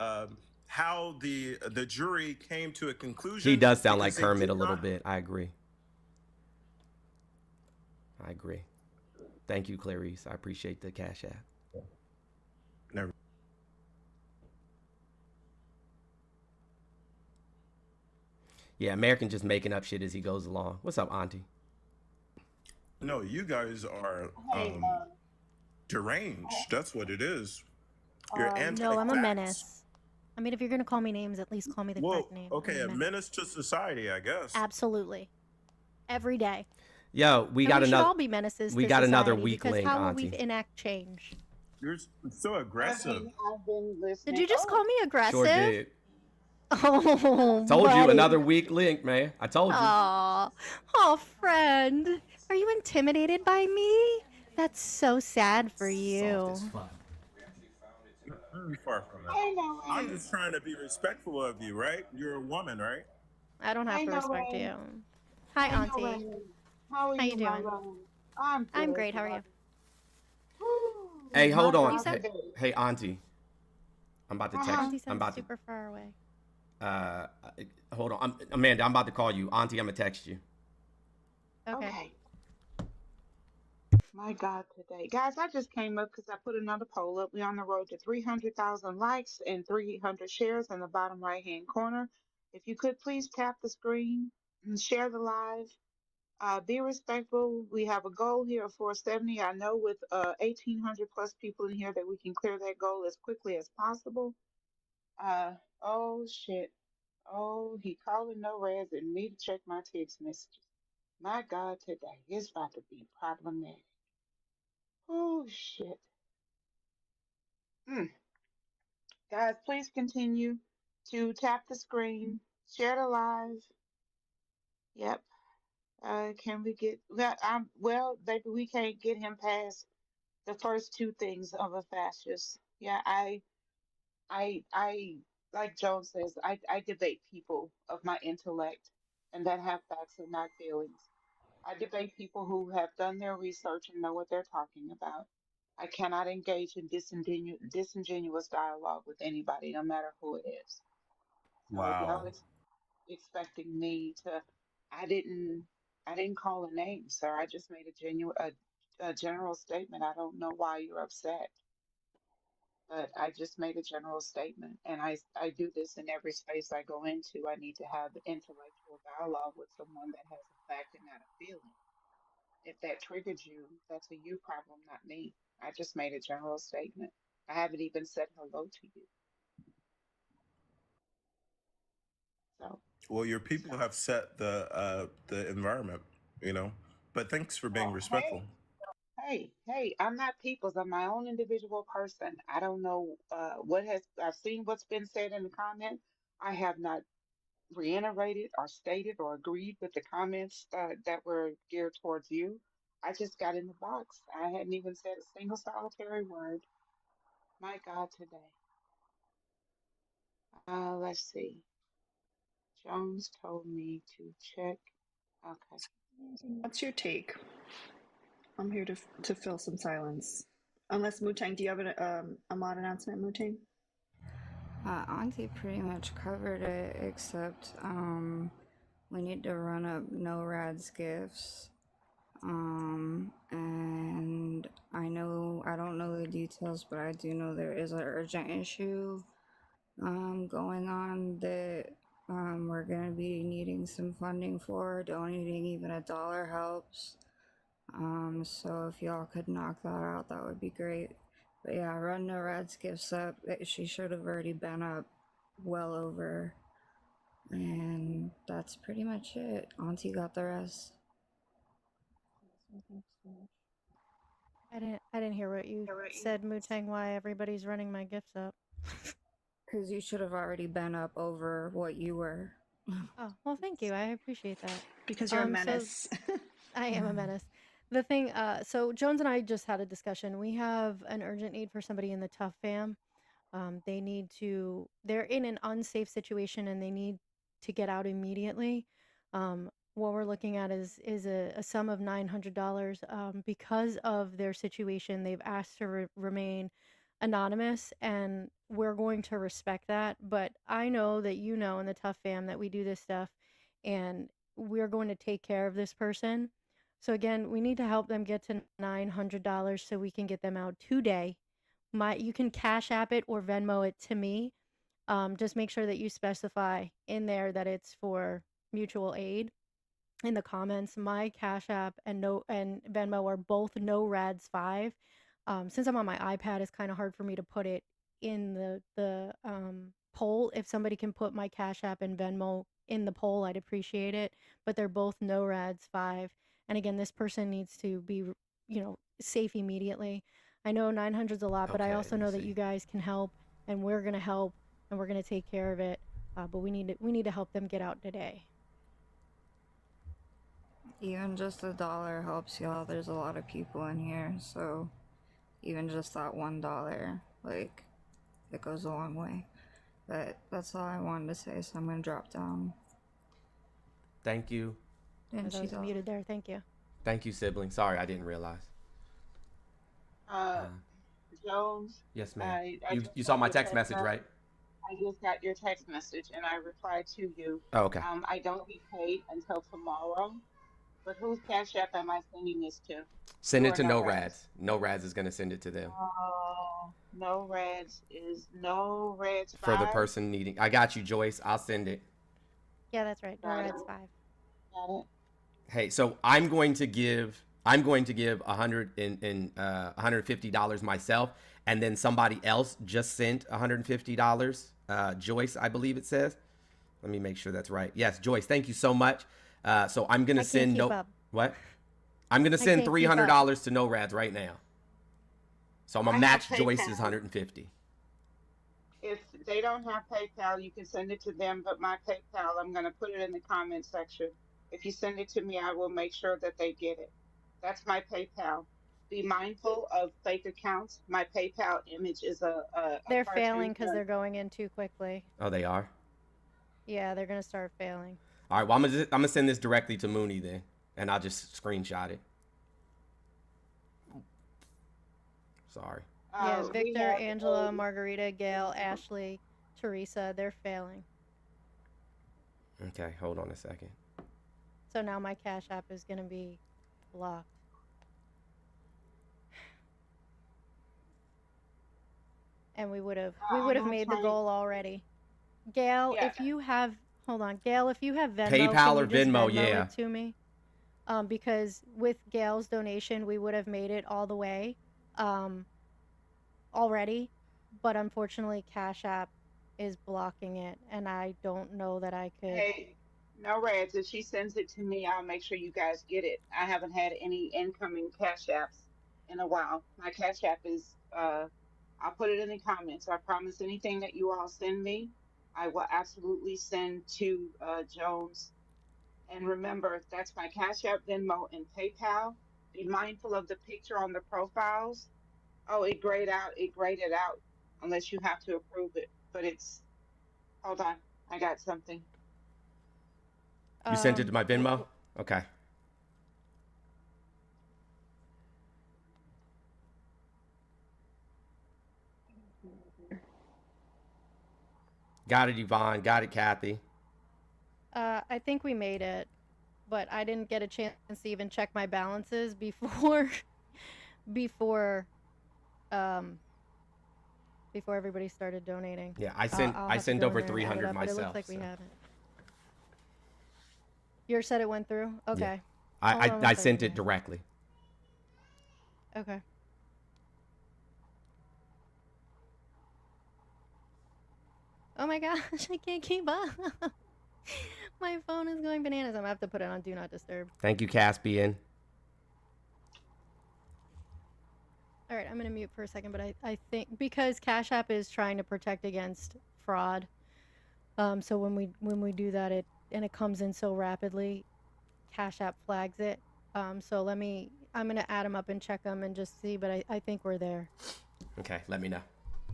how the jury came to a conclusion. He does sound like Kermit a little bit. I agree. Thank you, Clarice. I appreciate the Cash App. Never. Yeah, American just making up shit as he goes along. What's up, Auntie? No, you guys are deranged. That's what it is. You're anti-tax. No, I'm a menace. I mean, if you're gonna call me names, at least call me the correct name. Okay, a menace to society, I guess. Absolutely. Every day. Yo, we got should another. all be menaces. We to got another society, weak because link, how will Auntie. we enact change? You're so aggressive. I've been listening. Did you just call me aggressive? Sure did. Oh, Told buddy. you, another weak link, man. I told you. Oh, friend. Are you intimidated by me? That's so sad for you. Very far from it. I'm just trying to be respectful of you, right? You're a woman, right? I don't have to respect you. Hi, Auntie. How are you doing? I'm great. How are you? Hey, hold on. You said- Hey, Auntie. I'm about to text. Auntie I'm about super far away. Hold on. Amanda, I'm about to call you. Auntie, I'm gonna text you. Okay. My God, today. Guys, I just came up because I put another poll up. We're on the road to 300,000 likes and 300 shares in the bottom right-hand corner. If you could please tap the screen and share the live. Be respectful. We have a goal here of 470. I know with 1,800 plus people in here that we can clear that goal as quickly as possible. Oh, shit. Oh, he calling no res and me to check my text messages. My God, today it's about to be problematic. Oh, shit. Guys, please continue to tap the screen, share the live. Yep. Can we get well, baby, we can't get him past the first two things of a fascist. Yeah, I like Joan says, I debate people of my intellect and that have facts and not feelings. I debate people who have done their research and know what they're talking about. I cannot engage in disingenuous dialogue with anybody, no matter who it is. So if y'all expecting me to, I didn't call a name, sir. I just made a general statement. I don't know why you're upset, but I just made a general statement, and I do this in every space I go into. I need to have intellectual dialogue with someone that has a fact and not a feeling. If that triggered you, that's a you problem, not me. I just made a general statement. I haven't even said hello to you. So. Well, your people have set the environment, you know. But thanks for being respectful. Hey, I'm not people's. I'm my own individual person. I don't know I've seen what's been said in the comments. I have not reiterated or stated or agreed with the comments that were geared towards you. I just got in the box. I hadn't even said a single solitary word. My God, today. Let's see. Jones told me to check. Okay. What's your take? I'm here to fill some silence. Unless Wu-Tang, do you have a mod announcement, Wu-Tang? Auntie pretty much covered it, except we need to run up no rads gifts. And I don't know the details, but I do know there is an urgent issue going on that we're gonna be needing some funding for. Donating even $1 helps. So if y'all could knock that out, that would be great. But yeah, run no rads gifts up. She should have already been up well over. And that's pretty much it. Auntie got the rest. I didn't hear what you said, Mutang. Why everybody's running my gifts up? Because you should have already been up over what you were. Oh, well, thank you. I appreciate that. Because you're a menace. So I am a menace. The thing, so Jones and I just had a discussion. We have an urgent need for somebody in the TUFF fam. They're in an unsafe situation and they need to get out immediately. What we're looking at is a sum of $900. Because of their situation, they've asked to remain anonymous, and we're going to respect that. But I know that in the Tough Fam that we do this stuff, and we're going to take care of this person. So again, we need to help them get to $900 so we can get them out today. You can Cash App it or Venmo it to me. Just make sure that you specify in there that it's for mutual aid. In the comments, my Cash App and Venmo are both NoRads5. Since I'm on my iPad, it's kind of hard for me to put it in the poll. If somebody can put my Cash App and Venmo in the poll, I'd appreciate it. But they're both NoRads5. And again, this person needs to be, safe immediately. I know 900's a lot, but I also know that you guys can help, and we're gonna help, and we're gonna take care of it. But we need to help them get out today. Even just $1 helps y'all. There's a lot of people in here, so even just that $1, like, it goes a long way. But that's all I wanted to say, so I'm gonna drop down. Thank you. I was muted there. Thank you. Thank you, sibling. Sorry, I didn't realize. Jones. Yes, ma'am. You saw my text message, right? I just got your text message and I replied to you. Oh, okay. I don't get paid until tomorrow, but whose Cash App am I sending this to? Send it to NoRads. NoRads is going to send it to them. NoRads is NoRads5. For the person needing. I got you, Joyce. I'll send it. Yeah, that's right. NoRads5. Got it. Hey, so I'm going to give $150 myself, and then somebody else just sent $150. Joyce, I believe it says. Let me make sure that's right. Yes, Joyce, thank you so much. So I'm gonna send what? I'm gonna send $300 to NoRads right now. So I'm gonna match Joyce's $150. If they don't have PayPal, you can send it to them, but my PayPal, I'm gonna put it in the comment section. If you send it to me, I will make sure that they get it. That's my PayPal. Be mindful of fake accounts. My PayPal image is They're failing because they're going in too quickly. Oh, they are? Yeah, they're gonna start failing. All right, well, I'm gonna send this directly to Mooney then, and I'll just screenshot it. Sorry. Yeah, Victor, Angela, Margarita, Gail, Ashley, Teresa, they're failing. Okay, hold on a second. So now my Cash App is gonna be blocked. And we would have made the goal already. Gail, if you have Gail, if you have Venmo, PayPal or Venmo, it to me. Because with Gail's donation, we would have made it all the way already, but unfortunately Cash App is blocking it, and I don't know that I could. Hey, NoRads, if she sends it to me, I'll make sure you guys get it. I haven't had any incoming Cash Apps in a while. My Cash App is, I'll put it in the comments. I promise anything that you all send me, I will absolutely send to Jones. And remember, that's my Cash App, Venmo, and PayPal. Be mindful of the picture on the profiles. Oh, it grayed out, unless you have to approve it. But it's, hold on, I got something. You sent it to my Venmo? Okay. Got it, Yvonne. Got it, Kathy. I think we made it, but I didn't get a chance to even check my balances before everybody started donating. Yeah, I sent over 300 myself. But it looks like we haven't. Yours said it went through? Okay. Yeah. I sent it directly. Okay. Oh my gosh, I can't keep up. My phone is going bananas. I'm gonna have to put it on Do Not Disturb. Thank you, Caspian. All right, I'm gonna mute for a second, but I think because Cash App is trying to protect against fraud, so when we do that, it comes in so rapidly, Cash App flags it. So I'm gonna add them up and check them and just see, but I think we're there. Okay, let me know.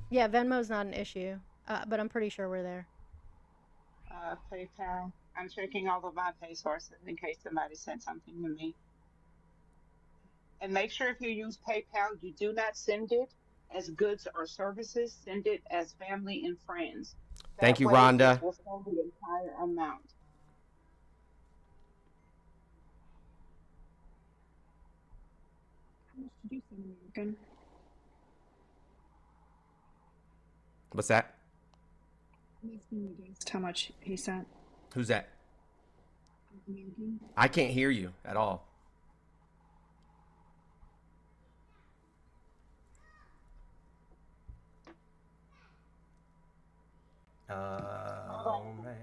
Yeah, Venmo's not an issue, but I'm pretty sure we're there. PayPal. I'm checking all of my pay sources in case somebody sent something to me. And make sure if you use PayPal, you do not send it as goods or services. Send it as family and friends. Thank That you, way, it Rhonda. will show the entire amount. How much did you send me, Morgan? What's that? How much he sent? Who's that? Morgan. I can't hear you at all. Oh, man.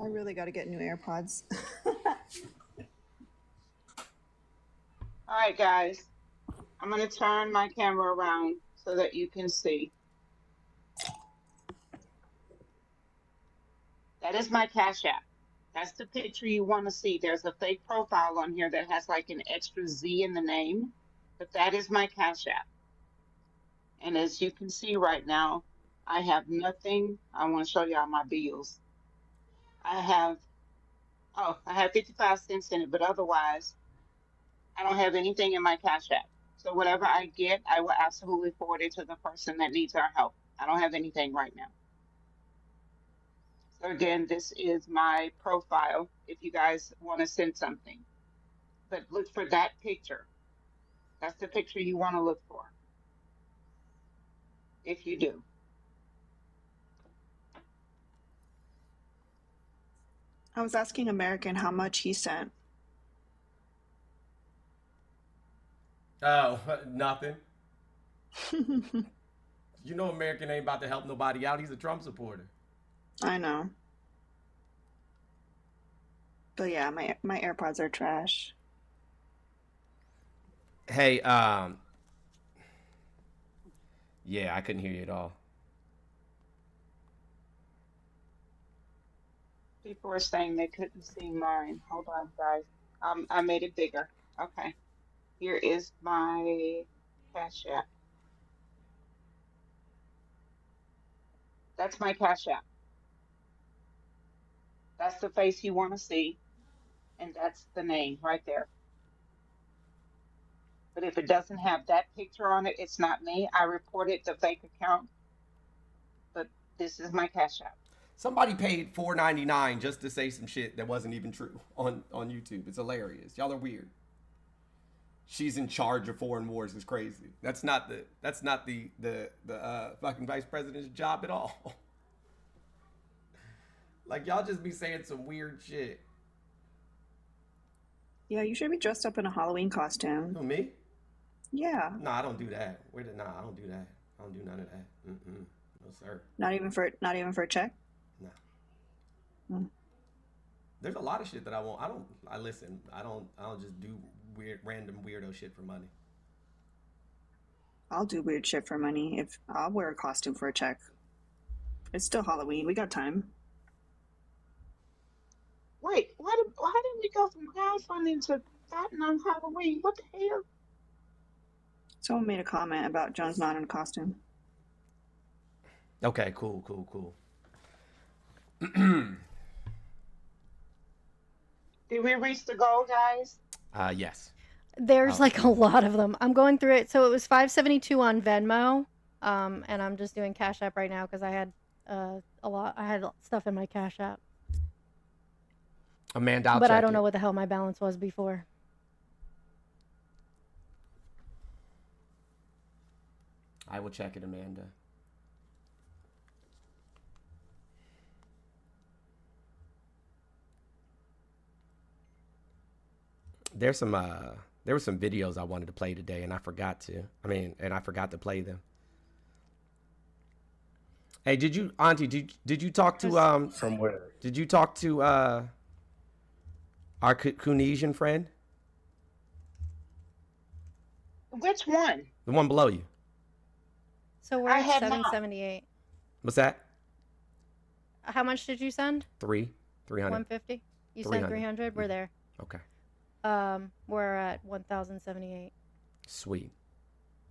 I really got to get new AirPods. All right, guys. I'm going to turn my camera around so that you can see. That is my Cash App. That's the picture you want to see. There's a fake profile on here that has like an extra Z in the name, but that is my Cash App. And as you can see right now, I have nothing. I want to show y'all my bills. I have 55 cents in it, but otherwise, I don't have anything in my Cash App. So whatever I get, I will absolutely forward it to the person that needs our help. I don't have anything right now. So again, this is my profile if you guys want to send something. But look for that picture. That's the picture you want to look for. If you do. I was asking American how much he sent. Oh, nothing. You know American ain't about to help nobody out. He's a Trump supporter. I know. But yeah, my AirPods are trash. Hey, yeah, I couldn't hear you at all. People are saying they couldn't see mine. Hold on, guys. I made it bigger. Okay. Here is my Cash App. That's my Cash App. That's the face you want to see. And that's the name right there. But if it doesn't have that picture on it, it's not me. I reported the fake account. But this is my Cash App. Somebody paid $4.99 just to say some shit that wasn't even true on YouTube. It's hilarious. Y'all are weird. She's in charge of foreign wars is crazy. That's not the fucking vice president's job at all. Like, y'all just be saying some weird shit. Yeah, you should be dressed up in a Halloween costume. Who, me? Yeah. No, I don't do that. I don't do that. I don't do none of that. No, sir. Not even for a check? No. Hmm. There's a lot of shit that I won't. I listen. I don't just do random weirdo shit for money. I'll do weird shit for money if I'll wear a costume for a check. It's still Halloween. We got time. Wait, why didn't we go from crowdfunding to fighting on Halloween? What the hell? Someone made a comment about John's not in a costume. Okay, cool. Did we reach the goal, guys? Yes. There's like a lot of them. I'm going through it. So it was $5.72 on Venmo, and I'm just doing Cash App right now because I had a lot. I had stuff in my Cash App. Amanda, I'll but check I don't it. know what the hell my balance was before. I will check it, Amanda. There were some videos I wanted to play today, and I forgot to. I forgot to play them. Hey, Auntie, did you talk to From where? Did you talk to our Tunisian friend? Which one? The one below you. So we're at 778. What's that? How much did you send? 300. 150. You sent 300. We're there. Okay. We're at 1,078. Sweet.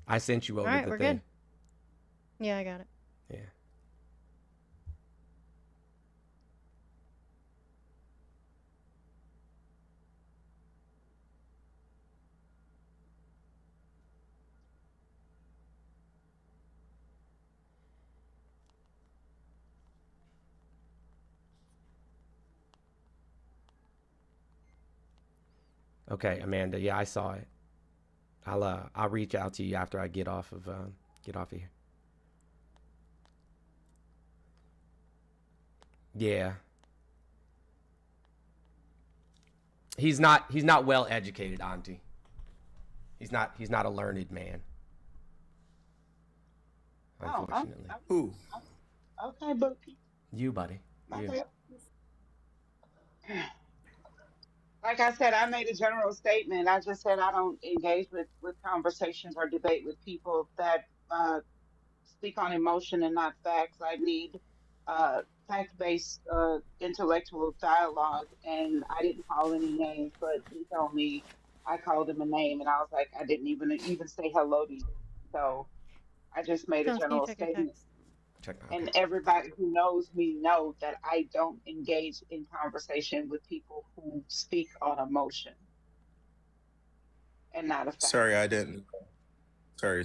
I sent you over All right, the we're thing. good. Yeah, I got it. Yeah. Okay, Amanda. Yeah, I saw it. I'll reach out to you after I get off of here. Yeah. He's not well educated, Auntie. He's not a learned man. Unfortunately. Who? Okay, but You, buddy. You. Like I said, I made a general statement. I just said I don't engage with conversations or debate with people that speak on emotion and not facts. I need fact-based intellectual dialogue, and I didn't call any names, but he told me I called him a name, and I was like, I didn't even say hello to you. So I just made a general statement. And everybody who knows me know that I don't engage in conversation with people who speak on emotion and not a fact. Sorry, I didn't. Sorry.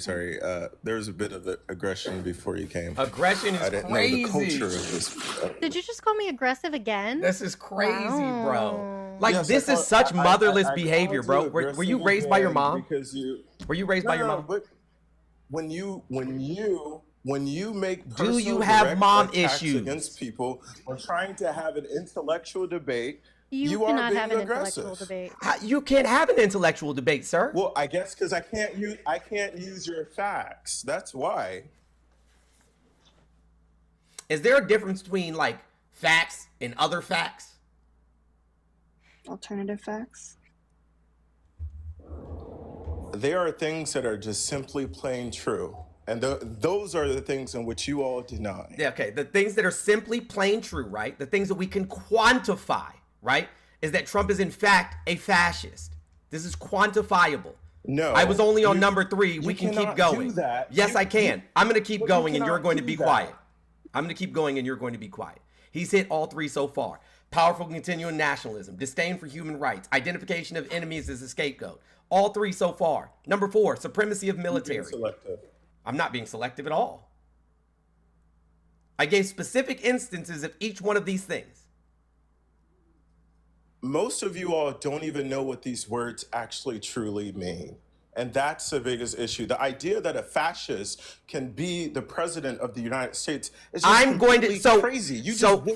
There was a bit of aggression before you came. Aggression is I didn't crazy. know the culture of this. Did you just call me aggressive again? This is crazy, bro. Like, Yes, this I is called- such I- motherless I behavior, bro. called you Were you aggressive raised by your again mom? Because you. Were you raised by your mom? But when you make Do personal you have direct mom attacks issues? against people or trying to have an intellectual debate, You are cannot being have an aggressive. intellectual debate. You can't have an intellectual debate, sir. Well, I guess because I can't use your facts. That's why. Is there a difference between like facts and other facts? Alternative facts. There are things that are just simply plain true. And those are the things in which you all deny. Yeah, okay. The things that are simply plain true, right? The things that we can quantify, right? Is that Trump is in fact a fascist. This is quantifiable. No. I was only on number 3. We can keep cannot going. do that. Yes, I can. I'm going to keep going and you're cannot going to do be that. quiet. I'm going to keep going and you're going to be quiet. He's hit all 3 so far. Powerful continuing nationalism, disdain for human rights, identification of enemies as a scapegoat. All 3 so far. Number 4, supremacy of military. You're being selective. I'm not being selective at all. I gave specific instances of each one of these things. Most of you all don't even know what these words actually truly mean. And that's the biggest issue. The idea that a fascist can be the president of the United States is just crazy.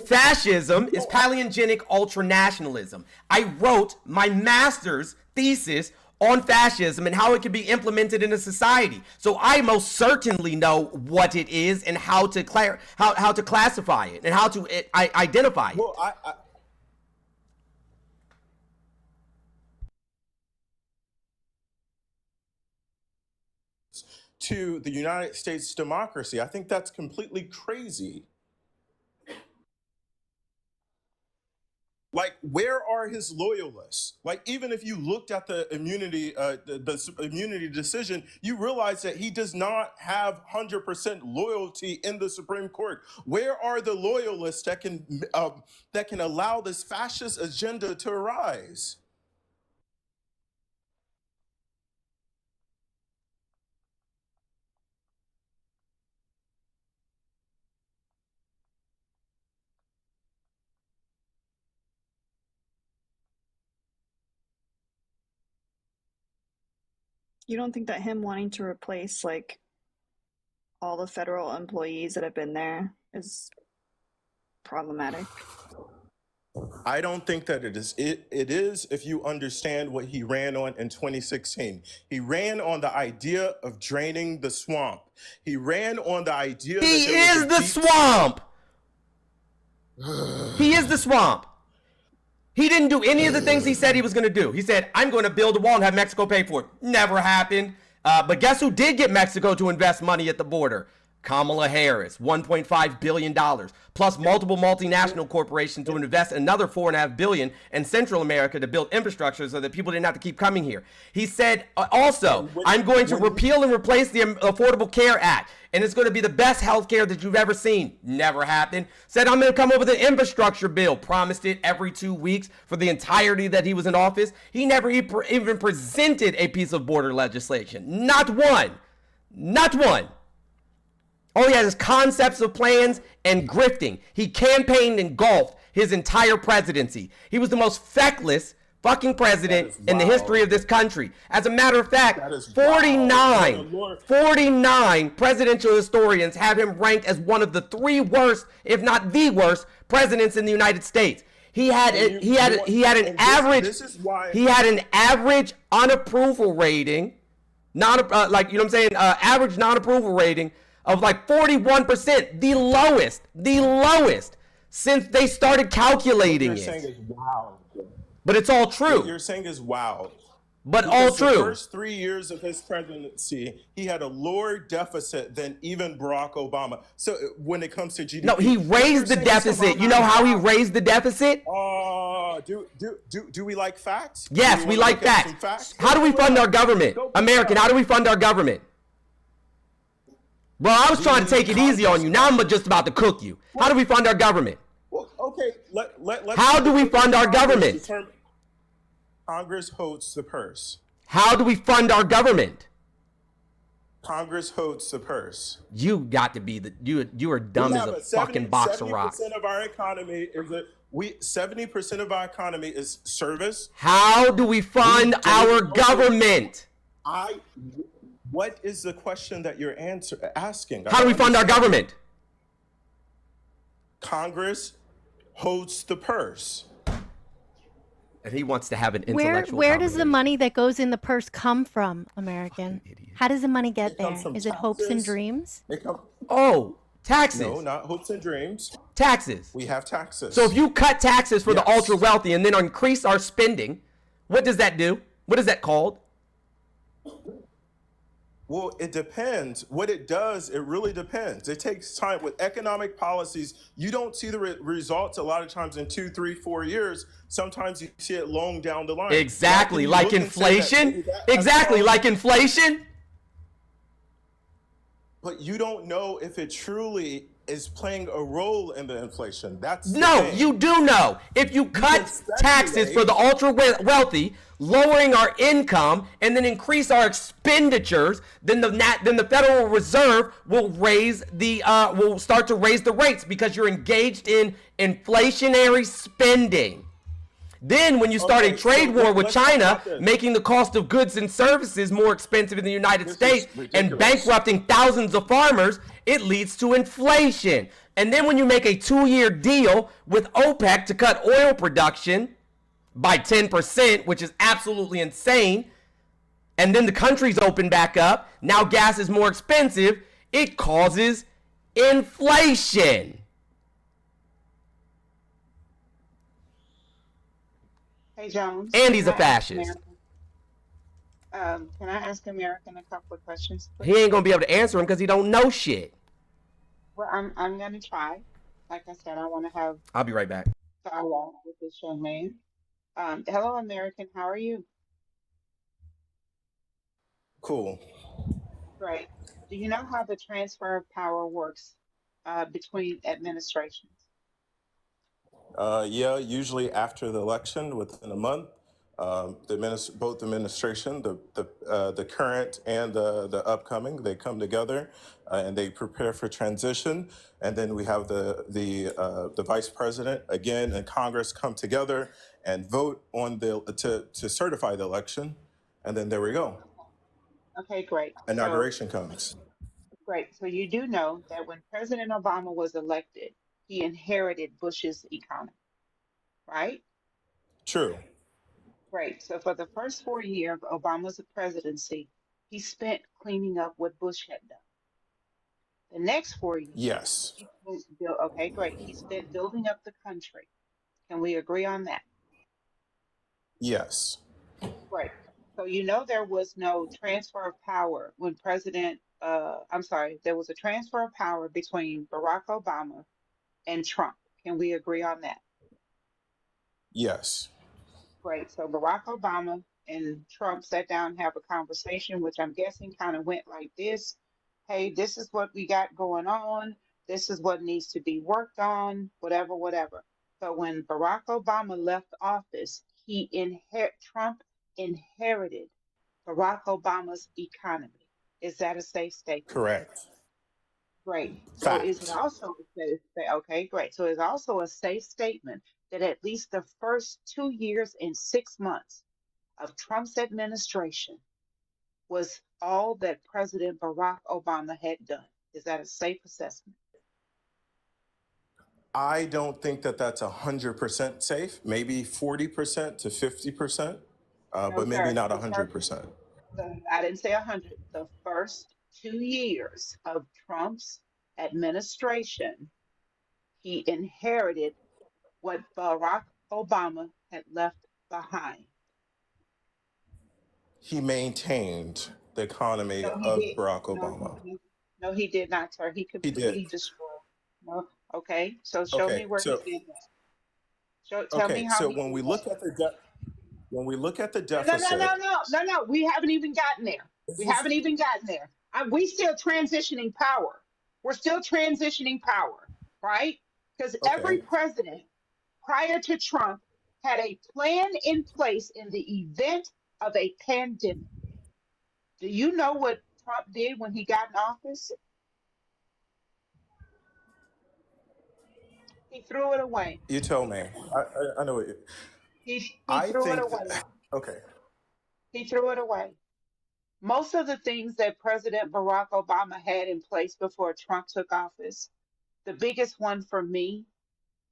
Fascism is paleogenic ultranationalism. I wrote my master's thesis on fascism and how it can be implemented in a society. So I most certainly know what it is and how to classify it and how to identify it. Well, to the United States democracy. I think that's completely crazy. Like, where are his loyalists? Like, even if you looked at the immunity, the immunity decision, you realize that he does not have 100% loyalty in the Supreme Court. Where are the loyalists that can allow this fascist agenda to arise? You don't think that him wanting to replace like all the federal employees that have been there is problematic? I don't think that it is. It is if you understand what he ran on in 2016. He ran on the idea of draining the swamp. He ran on the idea He is the swamp. He is the swamp. He didn't do any of the things he said he was going to do. He said, I'm going to build a wall and have Mexico pay for it. Never happened. But guess who did get Mexico to invest money at the border? Kamala Harris, $1.5 billion, plus multiple multinational corporations to invest another $4.5 billion in Central America to build infrastructure so that people didn't have to keep coming here. He said also, I'm going to repeal and replace the Affordable Care Act, and it's going to be the best health care that you've ever seen. Never happened. Said, I'm going to come up with an infrastructure bill. Promised it every 2 weeks for the entirety that he was in office. He never even presented a piece of border legislation. Not one. Not one. All he has is concepts of plans and grifting. He campaigned and golfed his entire presidency. He was the most feckless fucking president in the history of this country. As a matter of fact, 49 presidential historians have him ranked as one of the 3 worst, if not the worst, presidents in the United States. He had an average unapproval rating, average non-approval rating of like 41%, the lowest since they started calculating it. What you're saying is wild. But it's all true. What you're saying is wild. But all true. The first 3 years of his presidency, he had a lower deficit than even Barack Obama. So when it comes to GDP, no, he raised the deficit. You know how he raised the deficit? Do we like facts? Yes, we like facts. How do we fund our government? American, how do we fund our government? Bro, I was trying to take it easy on you. Now I'm just about to cook you. How do we fund our government? Well, okay, how do we fund our government? Congress holds the purse. How do we fund our government? Congress holds the purse. You got to be you are dumb as a fucking box of rocks. 70% of our economy is 70% of our economy is service. How do we fund our government? What is the question that you're asking? How do we fund our government? Congress holds the purse. And he wants to have an intellectual Where does the money that goes in the purse come from, American? How does the money get there? Is it hopes and dreams? Taxes. No, not hopes and dreams. Taxes. We have taxes. So if you cut taxes for the ultra wealthy and then increase our spending, what does that do? What is that called? Well, it depends. What it does, it really depends. It takes time. With economic policies, you don't see the results a lot of times in 2, 3, 4 years. Sometimes you see it long down the line. Exactly, like inflation. Exactly, like inflation. But you don't know if it truly is playing a role in the inflation. You do know. If you cut taxes for the ultra wealthy, lowering our income, and then increase our expenditures, then the Federal Reserve will start to raise the rates because you're engaged in inflationary spending. Then when you start a trade war with China, making the cost of goods and services more expensive in the United States and bankrupting thousands of farmers, it leads to inflation. And then when you make a 2-year deal with OPEC to cut oil production by 10%, which is absolutely insane, and then the countries open back up, now gas is more expensive, it causes inflation. Hey, Jones. And he's a fascist. Can I ask American a couple of questions, please? He ain't gonna be able to answer him because he don't know shit. Well, I'm gonna try. Like I said, I want to have. I'll be right back. Dialogue with this young man. Hello, American. How are you? Cool. Great. Do you know how the transfer of power works between administrations? Yeah, usually after the election, within a month, both administration, the current and the upcoming, they come together and they prepare for transition. And then we have the vice president again and Congress come together and vote on to certify the election. And then there we go. Okay, great. Inauguration comes. Great. So you do know that when President Obama was elected, he inherited Bush's economy, right? True. Great. So for the first 4 years of Obama's presidency, he spent cleaning up what Bush had done. The next 4 years. Yes. Okay, great. He spent building up the country. Can we agree on that? Yes. Great. So you know there was no transfer of power when President there was a transfer of power between Barack Obama and Trump. Can we agree on that? Yes. Great. So Barack Obama and Trump sat down and have a conversation, which I'm guessing kind of went like this. Hey, this is what we got going on. This is what needs to be worked on, whatever, whatever. So when Barack Obama left office, Trump inherited Barack Obama's economy. Is that a safe statement? Correct. Great. So is it Fact. also okay, great. So it's also a safe statement that at least the first 2 years and 6 months of Trump's administration was all that President Barack Obama had done. Is that a safe assessment? I don't think that that's 100% safe. Maybe 40% to 50%, No, but maybe sir. not 100%. I didn't say 100. The first 2 years of Trump's administration, he inherited what Barack Obama had left behind. He maintained the economy No, he of did. Barack Obama. No, he did not, sir. He He did. completely destroyed. No. Okay, so show Okay, me where so he did that. Tell me how he when we did look that. at the No, deficit, We haven't even gotten there. We haven't even gotten there. We still transitioning power. We're still transitioning power, right? Because every president prior to Trump had a plan in place in the event of a pandemic. Do you know what Trump did when he got in office? He threw it away. you tell me. I know it. He I threw it think away. okay. He threw it away. Most of the things that President Barack Obama had in place before Trump took office, the biggest one for me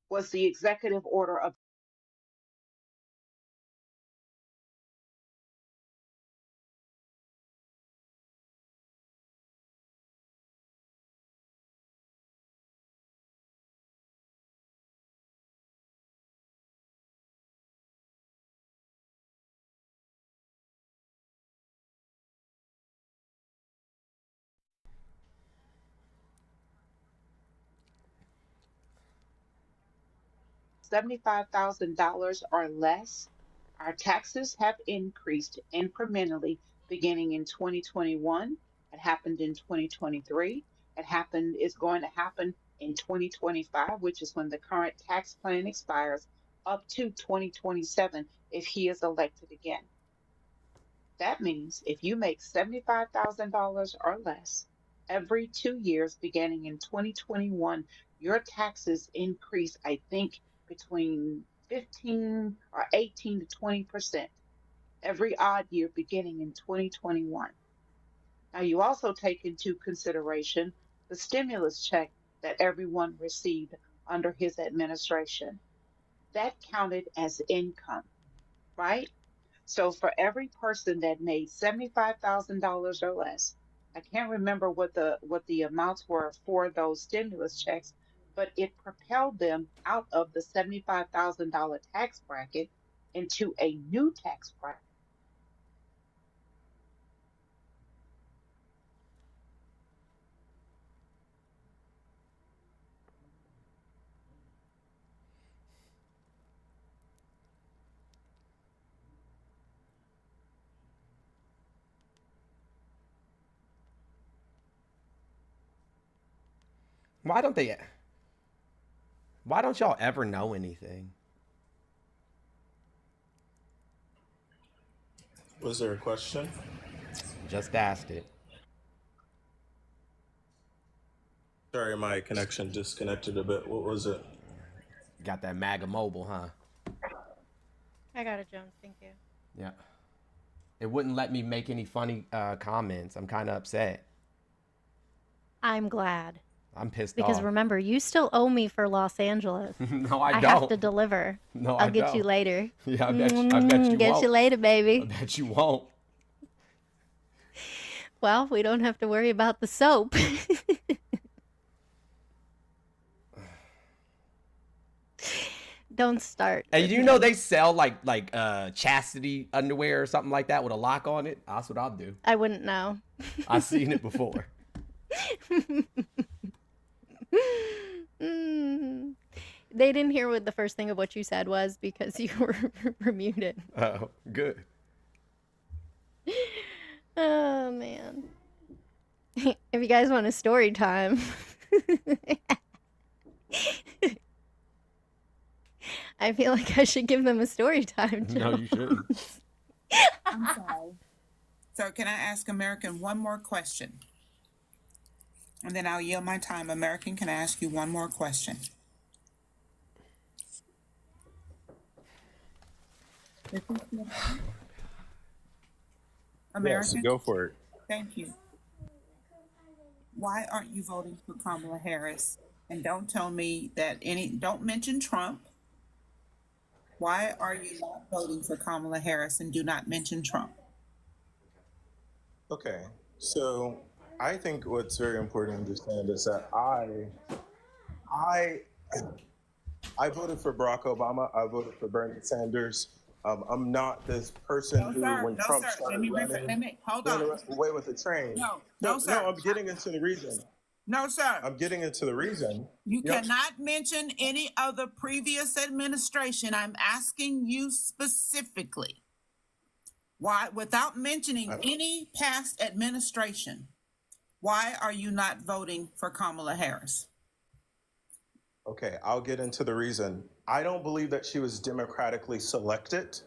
was the executive order of $75,000 or less. Our taxes have increased incrementally beginning in 2021. It happened in 2023. Is going to happen in 2025, which is when the current tax plan expires, up to 2027 if he is elected again. That means if you make $75,000 or less every 2 years beginning in 2021, your taxes increase, I think, between 15 or 18 to 20% every odd year beginning in 2021. Now, you also take into consideration the stimulus check that everyone received under his administration. That counted as income, right? So for every person that made $75,000 or less, I can't remember what the amounts were for those stimulus checks, but it propelled them out of the $75,000 tax bracket into a new tax bracket. Why don't y'all ever know anything? Was there a question? Just asked it. Sorry, my connection disconnected a bit. What was it? Got that MAGA mobile, huh? I got it, Jones. Thank you. Yeah. It wouldn't let me make any funny comments. I'm kind of upset. I'm glad. I'm pissed because off. remember, you still owe me for Los Angeles. No, I don't. I have to deliver. No, I'll get you later. Yeah, I bet you won't. Get you later, baby. I bet you won't. Well, we don't have to worry about the soap. Don't start. And you know they sell like chastity underwear or something like that with a lock on it. That's what I'll do. I wouldn't know. I've seen it before. They didn't hear what the first thing of what you said was because you were muted. Oh, good. Oh man. If you guys want a story time. I feel like I should give them a story time. No, you shouldn't. I'm sorry. So can I ask American one more question? And then I'll yield my time. American, can I ask you one more question? American? Yes, go for it. Thank you. Why aren't you voting for Kamala Harris? And don't tell me that don't mention Trump. Why are you not voting for Kamala Harris and do not mention Trump? Okay, so I think what's very important to understand is that I voted for Barack Obama. I voted for Bernie Sanders. I'm not this person when Trump started running, hold on. away with the train. No, sir. No, I'm getting into the reason. No, sir. I'm getting into the reason. You cannot mention any of the previous administration. I'm asking you specifically. Why, without mentioning any past administration, why are you not voting for Kamala Harris? Okay, I'll get into the reason. I don't believe that she was democratically selected.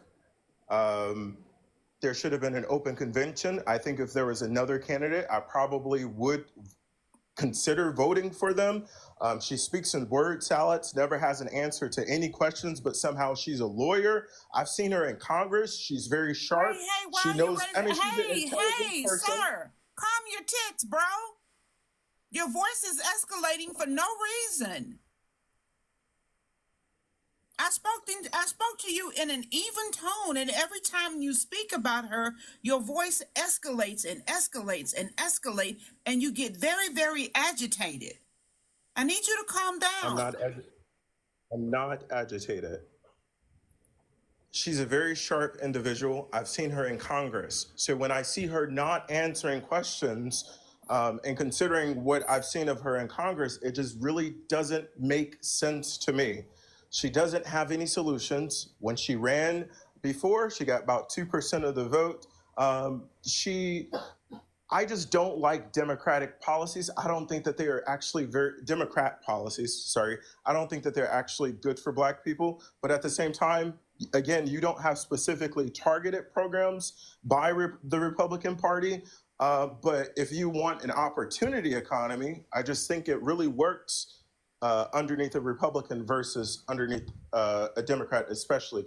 There should have been an open convention. I think if there was another candidate, I probably would consider voting for them. She speaks in word salads, never has an answer to any questions, but somehow she's a lawyer. I've seen her in Congress. She's very sharp. She knows, she's an intelligent person. Sir, calm your tits, bro. Your voice is escalating for no reason. I spoke to you in an even tone, and every time you speak about her, your voice escalates and escalates and escalates, and you get very, very agitated. I need you to calm down. I'm not agitated. She's a very sharp individual. I've seen her in Congress. So when I see her not answering questions and considering what I've seen of her in Congress, it just really doesn't make sense to me. She doesn't have any solutions. When she ran before, she got about 2% of the vote. I just don't like democratic policies. I don't think that they are actually Democrat policies, sorry. I don't think that they're actually good for Black people. But at the same time, again, you don't have specifically targeted programs by the Republican Party. But if you want an opportunity economy, I just think it really works underneath a Republican versus underneath a Democrat, especially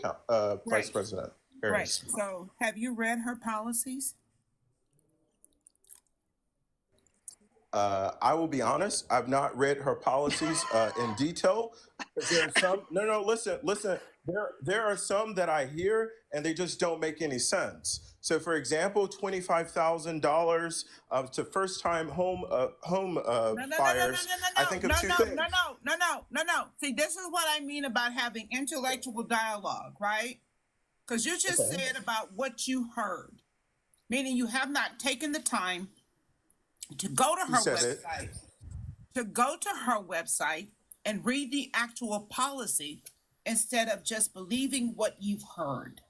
Vice President Harris. Right. So have you read her policies? I will be honest, I've not read her policies in detail. There are some, listen. There are some that I hear and they just don't make any sense. So, for example, $25,000 to first-time home buyers. I think of two things. No. See, this is what I mean about having intellectual dialogue, right? Because you just said about what you heard, meaning you have not taken the time to go to her website, and read the actual policy instead of just believing what you've heard.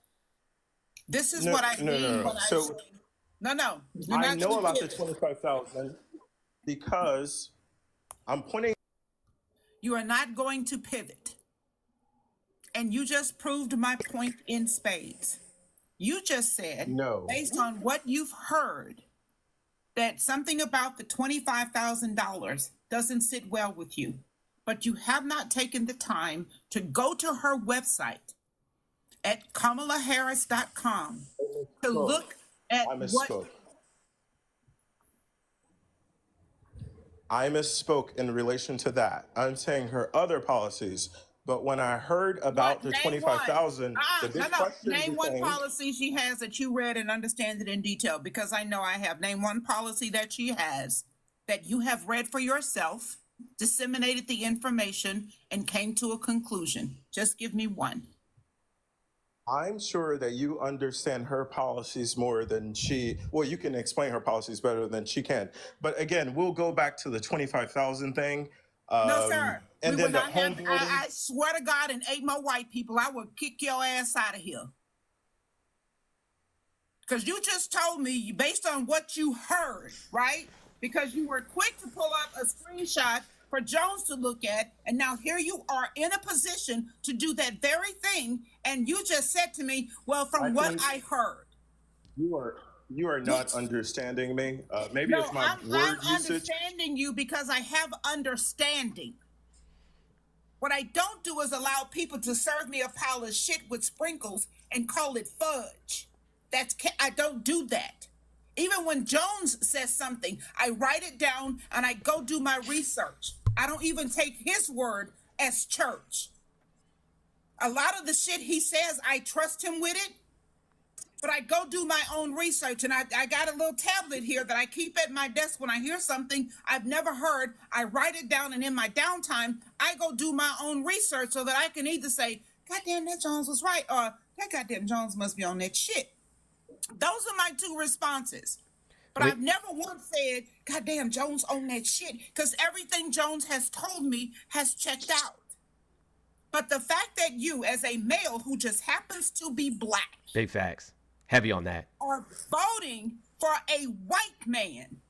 This is what I mean. No. I know about the 25,000 because I'm pointing. You are not going to pivot. And you just proved my point in spades. You just said, based on what you've heard, that something about the $25,000 doesn't sit well with you, but you have not taken the time to go to her website at kamalaharris.com to look at what... I misspoke in relation to that. I'm saying her other policies, but when I heard about the 25,000, the big question Name one policy she has that you read and understand it in detail, because I know I have. Name one policy that she has that you have read for yourself disseminated the information, and came to a conclusion? Just give me one. I'm sure that you understand her policies more than well, you can explain her policies better than she can. But again, we'll go back to the 25,000 thing. No, sir. And we then will the not home have, building. I swear to God, and 8 more white people, I will kick your ass out of here. Because you just told me, based on what you heard, right? Because you were quick to pull up a screenshot for Jones to look at, and now here you are in a position to do that very thing, and you just said to me, well, from what I heard. You are not understanding me. Maybe No, it's my I'm usage. understanding you because I have understanding. What I don't do is allow people to serve me a pile of shit with sprinkles and call it fudge. I don't do that. Even when Jones says something, I write it down and I go do my research. I don't even take his word as church. A lot of the shit he says, I trust him with it, but I go do my own research. And I got a little tablet here that I keep at my desk when I hear something I've never heard. I write it down, and in my downtime, I go do my own research so that I can either say, goddamn, that Jones was right, or that goddamn Jones must be on that shit. Those are my two responses. But I've never once said, goddamn, Jones on that shit, because everything Jones has told me has checked out. But the fact that you, as a male who just happens to be black, big facts, heavy on that, are voting for a white man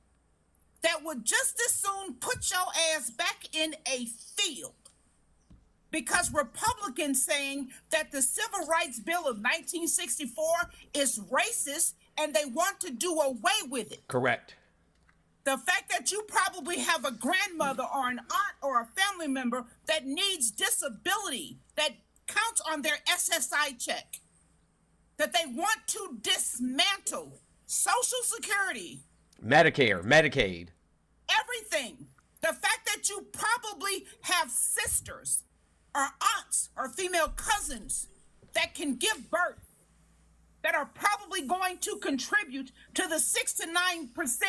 that would just as soon put your ass back in a field. Because Republicans saying that the Civil Rights Bill of 1964 is racist and they want to do away with it. Correct. The fact that you probably have a grandmother or an aunt or a family member that needs disability that counts on their SSI check. That they want to dismantle Social Security. Medicare, Medicaid. Everything. The fact that you probably have sisters or aunts or female cousins that can give birth, that are probably going to contribute to the 6 to 9%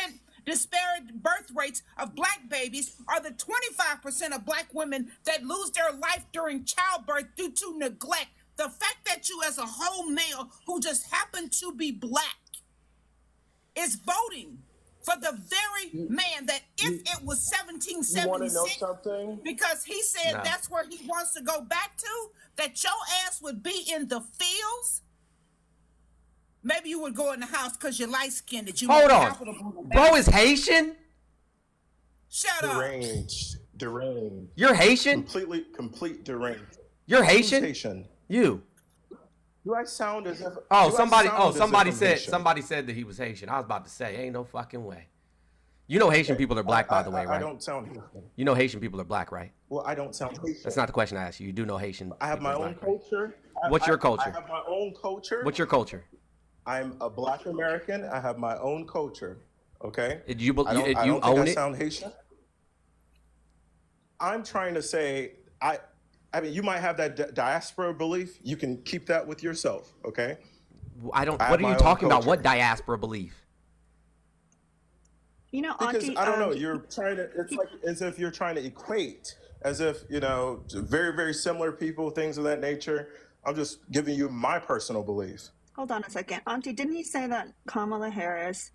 disparate birth rates of black babies, or the 25% of black women that lose their life during childbirth due to neglect. The fact that you, as a whole male who just happened to be black, is voting for the very man that, if it was 1776, because he said that's where he wants to go back to, that your ass would be in the fields. Maybe you would go in the house because you're light-skinned. That you hold on, bro is Haitian. Shut up. Deranged. You're Haitian. Complete deranged. You're Haitian. Who's Haitian? You. Do I sound as if? Somebody said that he was Haitian. I was about to say, ain't no fucking way. You know Haitian people are black, by the way, right? I don't sound Haitian. You know Haitian people are black, right? Well, I don't sound Haitian. That's not the question I asked you. You do know Haitian. I have my own culture. What's your culture? I have my own culture. What's your culture? I'm a black American. I have my own culture. Okay. You I don't think own I it? sound Haitian. I'm trying to say, I mean, you might have that diaspora belief. You can keep that with yourself. Okay. What are you talking about? What diaspora belief? You know, because Auntie, I don't know. You're trying to. It's like as if you're trying to equate, as if very, very similar people, things of that nature. I'm just giving you my personal belief. Hold on a second. Auntie, didn't you say that Kamala Harris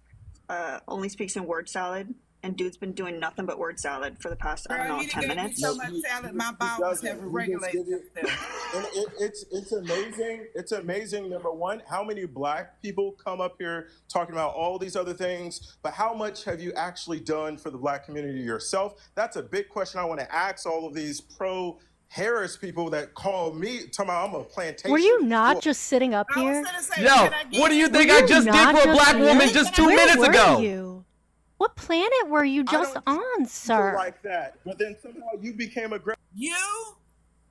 only speaks in word salad, and dude's been doing nothing but word salad for the past, I don't know, 10 minutes? So much salad, my bowels have regulated themselves. It's amazing. It's amazing, number one, how many black people come up here talking about all these other things, but how much have you actually done for the black community yourself? That's a big question I want to ask all of these Harris people that call me, talking about I'm a plantation. Were you not just sitting up here? Yo, what do you think I just did for a black woman just 2 minutes ago? You? What planet were you just on, sir? Like that, but then somehow you became aggressive.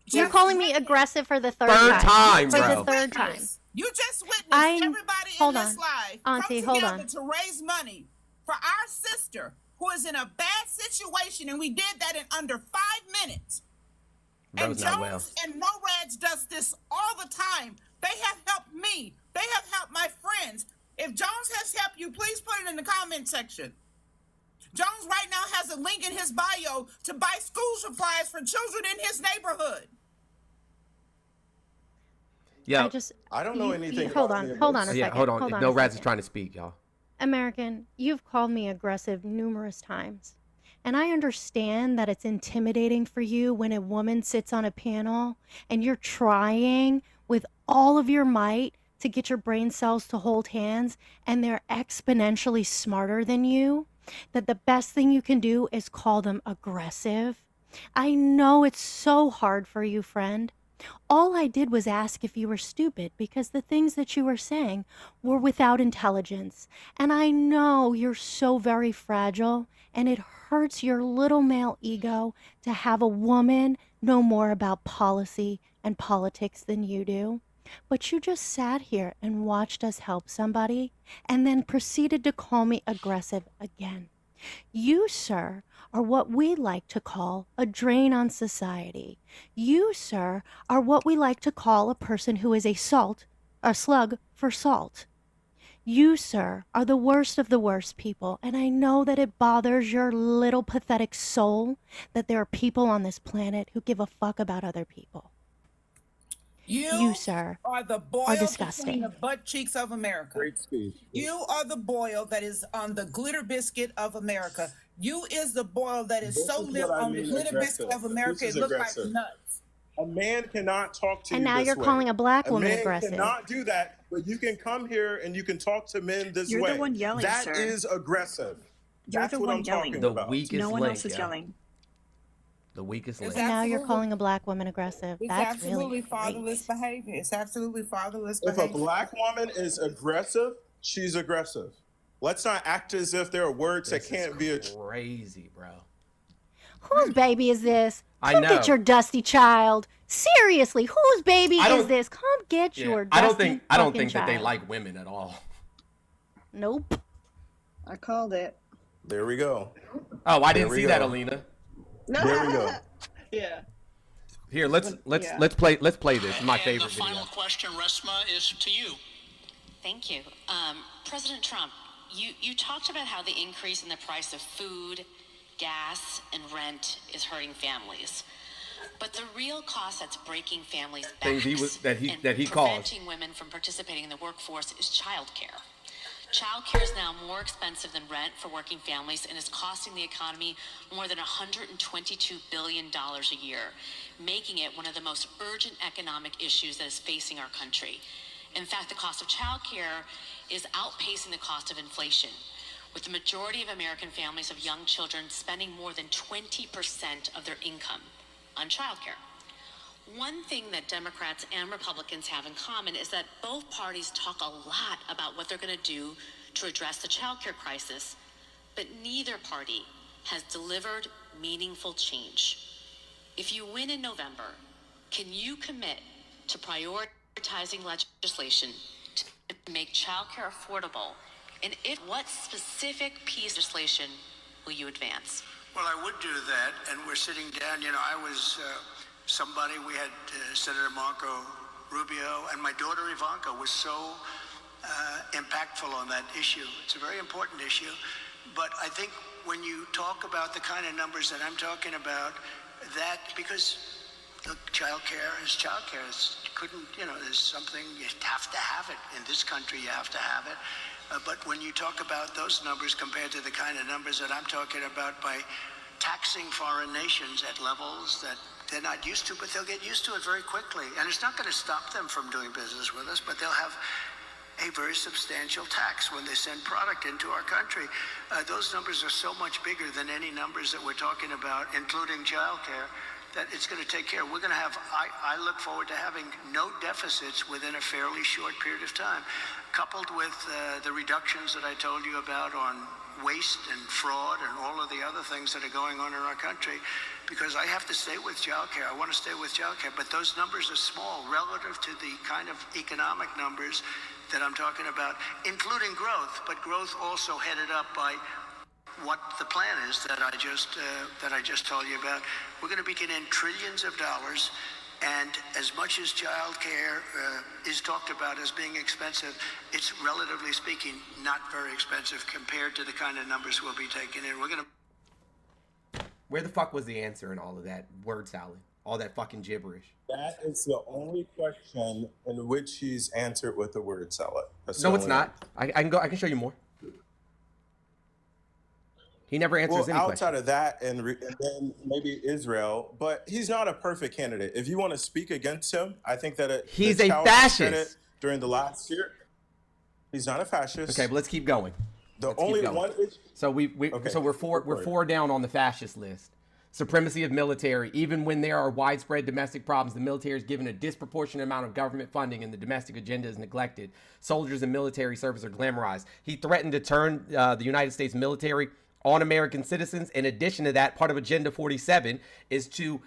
You're calling me aggressive for the third time, for bro. the third time. You just witnessed everybody in this live Auntie, come together to raise money for our sister who is in a bad situation, and we did that in under 5 minutes. And Jones and Morads does this all the time. They have helped me. They have helped my friends. If Jones has helped you, please put it in the comment section. Jones right now has a link in his bio to buy school supplies for children in his neighborhood. Yeah. I don't know anything. Hold on a second. Yeah, hold on. No, Raz is trying to speak, y'all. American, you've called me aggressive numerous times. And I understand that it's intimidating for you when a woman sits on a panel and you're trying with all of your might to get your brain cells to hold hands and they're exponentially smarter than you, that the best thing you can do is call them aggressive. I know it's so hard for you, friend. All I did was ask if you were stupid because the things that you were saying were without intelligence. And I know you're so very fragile and it hurts your little male ego to have a woman know more about policy and politics than you do. But you just sat here and watched us help somebody and then proceeded to call me aggressive again. You, sir, are what we like to call a drain on society. You, sir, are what we like to call a person who is a slug for salt. You, sir, are the worst of the worst people, and I know that it bothers your little pathetic soul that there are people on this planet who give a fuck about other people. You, sir, are the boil are disgusting. between the butt cheeks of America. Great speech. You are the boil that is on the glitter biscuit of America. You is the boil that is so lit on the glitter biscuit of America. It looks like nuts. A man cannot talk to you And now this you're way. calling a black woman man aggressive. cannot do that, but you can come here and you can talk to men this way. You're the one yelling, That sir. is aggressive. You're That's the what one I'm yelling. talking The about. weakest No one link, else is yeah. yelling. The weakest link. And now you're calling a black woman aggressive. It's That's absolutely really fatherless behavior. It's absolutely fatherless If a behavior. black woman is aggressive, she's aggressive. Let's not act as if there are words that can't be crazy, bro. Whose baby is this? I Come know. get your dusty child. Seriously, whose baby I don't- is this? Come get Yeah, your dusty I don't fucking think that they child. like women at all. Nope. I called it. There we go. Oh, I didn't There we see that, go. Alina. There we go. Yeah. Here, let's Yeah. play this. My favorite The final video. question, Resma, is to you. Thank you. President Trump, you talked about how the increase in the price of food, gas, and rent is hurting families. But the real cost that's breaking families' backs that he and caused. preventing women from participating in the workforce is childcare. Childcare is now more expensive than rent for working families and is costing the economy more than $122 billion a year, making it one of the most urgent economic issues that is facing our country. In fact, the cost of childcare is outpacing the cost of inflation, with the majority of American families of young children spending more than 20% of their income on childcare. One thing that Democrats and Republicans have in common is that both parties talk a lot about what they're going to do to address the childcare crisis, but neither party has delivered meaningful change. If you win in November, can you commit to prioritizing legislation to make childcare affordable? And what specific piece of legislation will you advance? Well, I would do that, and we're sitting down. You know, I was we had Senator Marco Rubio, and my daughter Ivanka was so impactful on that issue. It's a very important issue, but I think when you talk about the kind of numbers that I'm talking about, that because look, childcare is childcare. There's something, you have to have it. In this country, you have to have it. But when you talk about those numbers compared to the kind of numbers that I'm talking about by taxing foreign nations at levels that they're not used to, but they'll get used to it very quickly. And it's not going to stop them from doing business with us, but they'll have a very substantial tax when they send product into our country. Those numbers are so much bigger than any numbers that we're talking about, including childcare, that it's going to take care. We're going to have, I look forward to having no deficits within a fairly short period of time, coupled with the reductions that I told you about on waste and fraud and all of the other things that are going on in our country, because I have to stay with childcare. I want to stay with childcare, but those numbers are small relative to the kind of economic numbers that I'm talking about, including growth, but growth also headed up by what the plan is that I just told you about. We're going to be getting in trillions of dollars, And as much as childcare is talked about as being expensive, it's relatively speaking not very expensive compared to the kind of numbers we'll be taking in. We're going to. Where the fuck was the answer in all of that word salad? All that fucking gibberish. That is the only question in which he's answered with the word salad. No, it's not. I can go. I can show you more. He never answers any outside questions. of that, and then maybe Israel, but he's not a perfect candidate. If you want to speak against him, I think that he's a fascist. During the last year, he's not a fascist. Okay, but let's keep going. The only one. So we're four down on the fascist list. Supremacy of military. Even when there are widespread domestic problems, the military is given a disproportionate amount of government funding and the domestic agenda is neglected. Soldiers and military service are glamorized. He threatened to turn the United States military on American citizens. In addition to that, part of Agenda 47 is to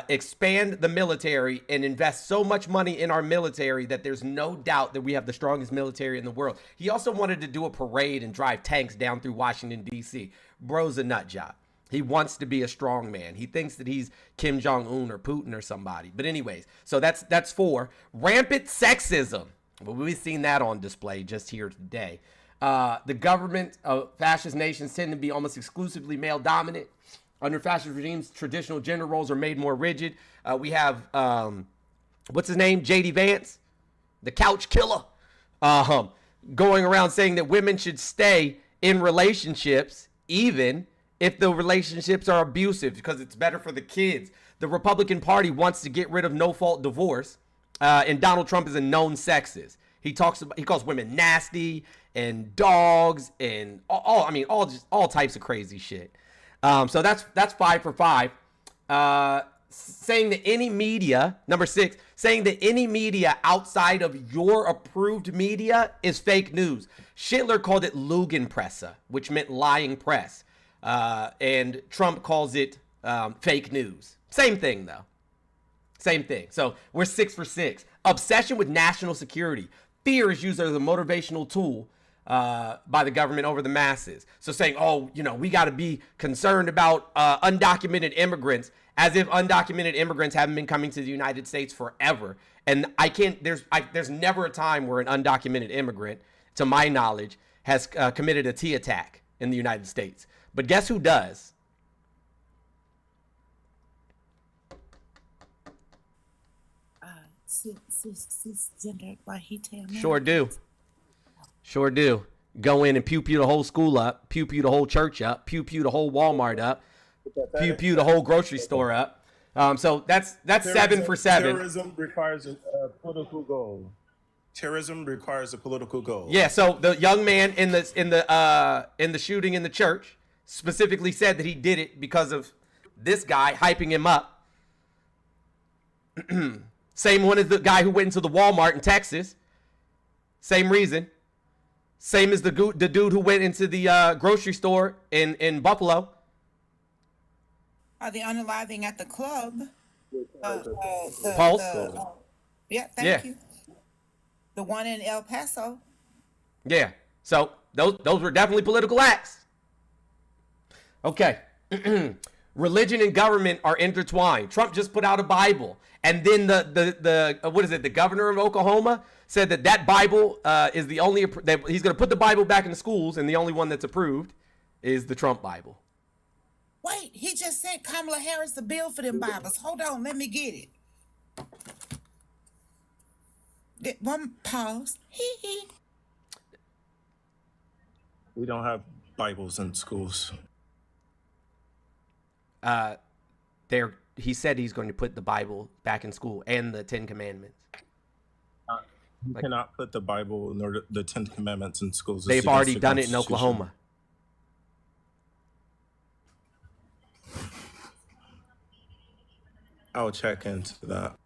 expand the military and invest so much money in our military that there's no doubt that we have the strongest military in the world. He also wanted to do a parade and drive tanks down through Washington, D.C. Bro's a nut job. He wants to be a strong man. He thinks that he's Kim Jong-un or Putin or somebody. But anyways, so that's 4. Rampant sexism. Well, we've seen that on display just here today. The government of fascist nations tend to be almost exclusively male dominant. Under fascist regimes, traditional gender roles are made more rigid. We have, what's his name? J.D. Vance, the couch killer, going around saying that women should stay in relationships even if the relationships are abusive because it's better for the kids. The Republican Party wants to get rid of no-fault divorce, and Donald Trump is a known sexist. He calls women nasty and dogs and all types of crazy shit. So that's 5 for 5. Saying that any media, number 6, saying that any media outside of your approved media is fake news. Schindler called it Lügenpresse, which meant lying press. And Trump calls it fake news. Same thing, though. Same thing. So we're 6 for 6. Obsession with national security. Fear is used as a motivational tool by the government over the masses. So saying, we got to be concerned about undocumented immigrants, as if undocumented immigrants haven't been coming to the United States forever. And there's never a time where an undocumented immigrant, to my knowledge, has committed a T attack in the United States. But guess who does? Sure do. Go in and pew-pew the whole school up, pew-pew the whole church up, pew-pew the whole Walmart up, pew-pew the whole grocery store up. So that's 7 for 7. Terrorism requires a political goal. Terrorism requires a political goal. Yeah, so the young man in the shooting in the church specifically said that he did it because of this guy hyping him up. Same one as the guy who went into the Walmart in Texas. Same reason. Same as the dude who went into the grocery store in Buffalo. The unaliving at the club. Pulse. Thank you. The one in El Paso. Yeah. So those were definitely political acts. Okay. Religion and government are intertwined. Trump just put out a Bible. And then the governor of Oklahoma said that Bible is the only, that he's going to put the Bible back in the schools, and the only one that's approved is the Trump Bible. Wait, he just sent Kamala Harris the bill for them Bibles. Hold on, let me get it. One pause. We don't have Bibles in schools. He said he's going to put the Bible back in school and the 10 Commandments. You cannot put the Bible nor the 10 Commandments in schools. They've already done it in Oklahoma. I'll check into that.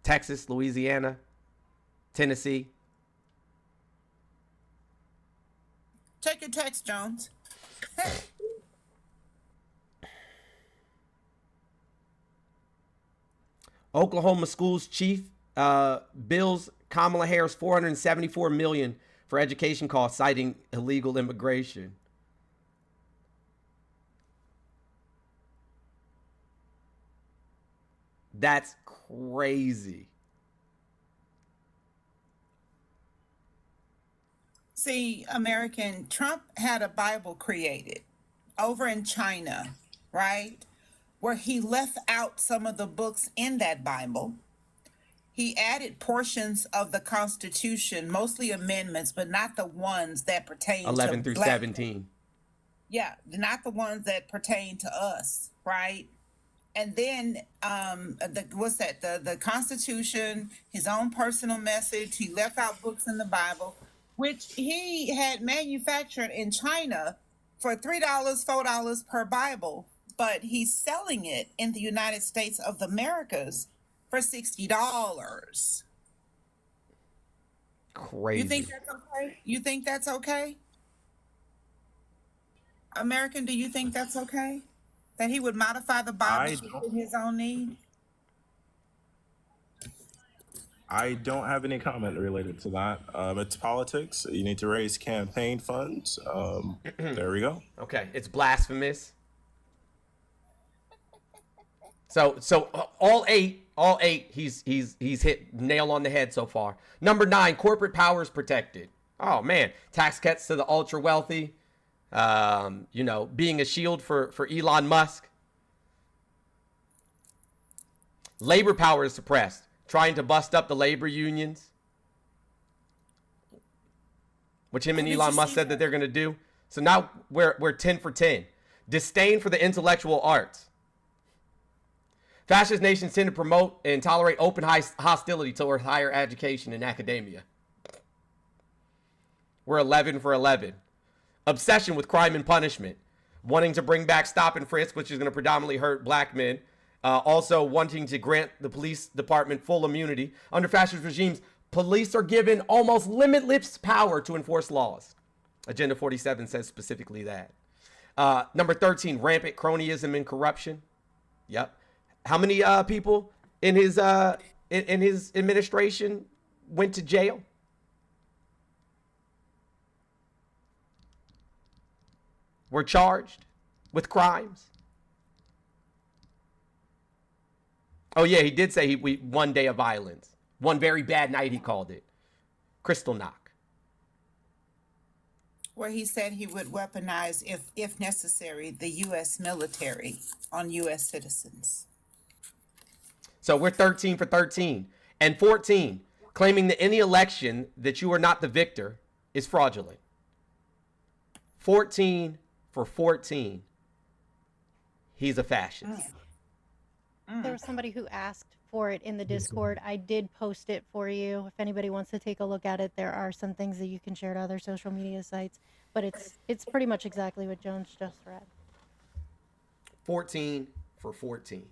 Texas, Louisiana, Tennessee. Check your text, Jones. Oklahoma schools chief bills Kamala Harris $474 million for education costs, citing illegal immigration. That's crazy. See, American, Trump had a Bible created over in China, right? Where he left out some of the books in that Bible. He added portions of the Constitution, mostly amendments, but not the ones that pertain 11 to through black. 17. Yeah, not the ones that pertain to us, right? And then the Constitution, his own personal message. He left out books in the Bible, which he had manufactured in China for $3, $4 per Bible, but he's selling it in the United States of the Americas for $60. Crazy. You think that's okay? You think that's okay? American, do you think that's okay? That he would modify the Bible to fit his own need? I don't have any comment related to that. It's politics. You need to raise campaign funds. There we go. Okay, it's blasphemous. So all eight, he's hit nail on the head so far. Number 9, corporate power is protected. Oh man, tax cuts to the ultra wealthy. Being a shield for Elon Musk. Labor power is suppressed, trying to bust up the labor unions, which him and Elon Musk said that they're going to do. So now we're 10 for 10. Disdain for the intellectual arts. Fascist nations tend to promote and tolerate open hostility toward higher education and academia. We're 11 for 11. Obsession with crime and punishment. Wanting to bring back stop and frisk, which is going to predominantly hurt black men. Also wanting to grant the police department full immunity. Under fascist regimes, police are given almost limitless power to enforce laws. Agenda 47 says specifically that. Number 13, rampant cronyism and corruption. Yep. How many people in his administration went to jail? Were charged with crimes? Oh yeah, he did say we 1 day of violence. One very bad night, he called it. Crystal knock. Where he said he would weaponize, if necessary, the U.S. military on U.S. citizens. So we're 13 for 13. And 14, claiming that any election that you are not the victor is fraudulent. 14 for 14. He's a fascist. There was somebody who asked for it in the Discord. I did post it for you. If anybody wants to take a look at it, there are some things that you can share to other social media sites. But it's pretty much exactly what Jones just read. 14 for 14.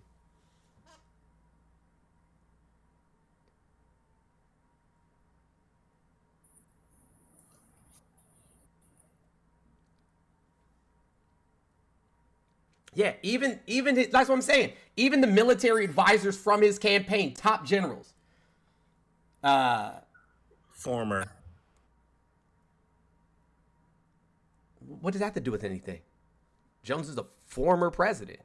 Yeah, even that's what I'm saying. Even the military advisors from his campaign, top generals. Former. What does that have to do with anything? Jones is a former president.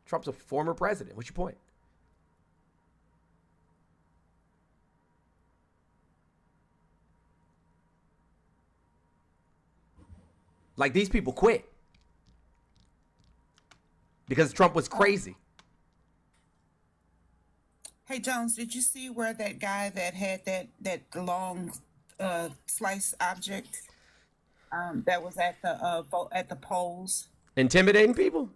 Trump's a former president. What's your point? Like, these people quit because Trump was crazy. Hey Jones, did you see where that guy that had that long slice object that was at the polls intimidating people?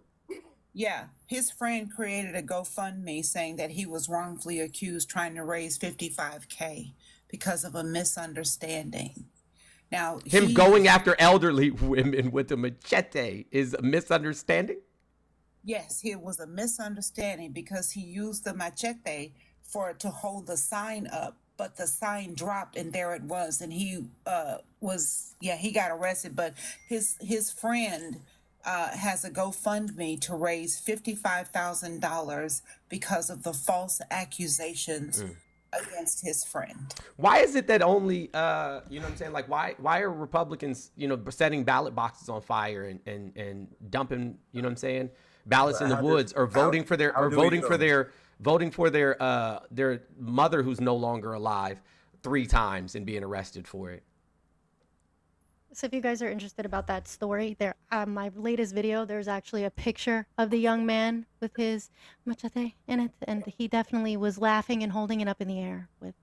Yeah, his friend created a GoFundMe saying that he was wrongfully accused trying to raise $55K because of a misunderstanding. Now, him going after elderly women with a machete is a misunderstanding? Yes, it was a misunderstanding because he used the machete to hold the sign up, but the sign dropped and there it was, and he he got arrested. But his friend has a GoFundMe to raise $55,000 because of the false accusations against his friend. Why is it that only you know what I'm saying? Like, why are Republicans, setting ballot boxes on fire and dumping, you know what I'm saying, ballots in the woods, or voting for their their mother who's no longer alive 3 times and being arrested for it. So if you guys are interested about that story, there, my latest video, there's actually a picture of the young man with his machete in it, and he definitely was laughing and holding it up in the air with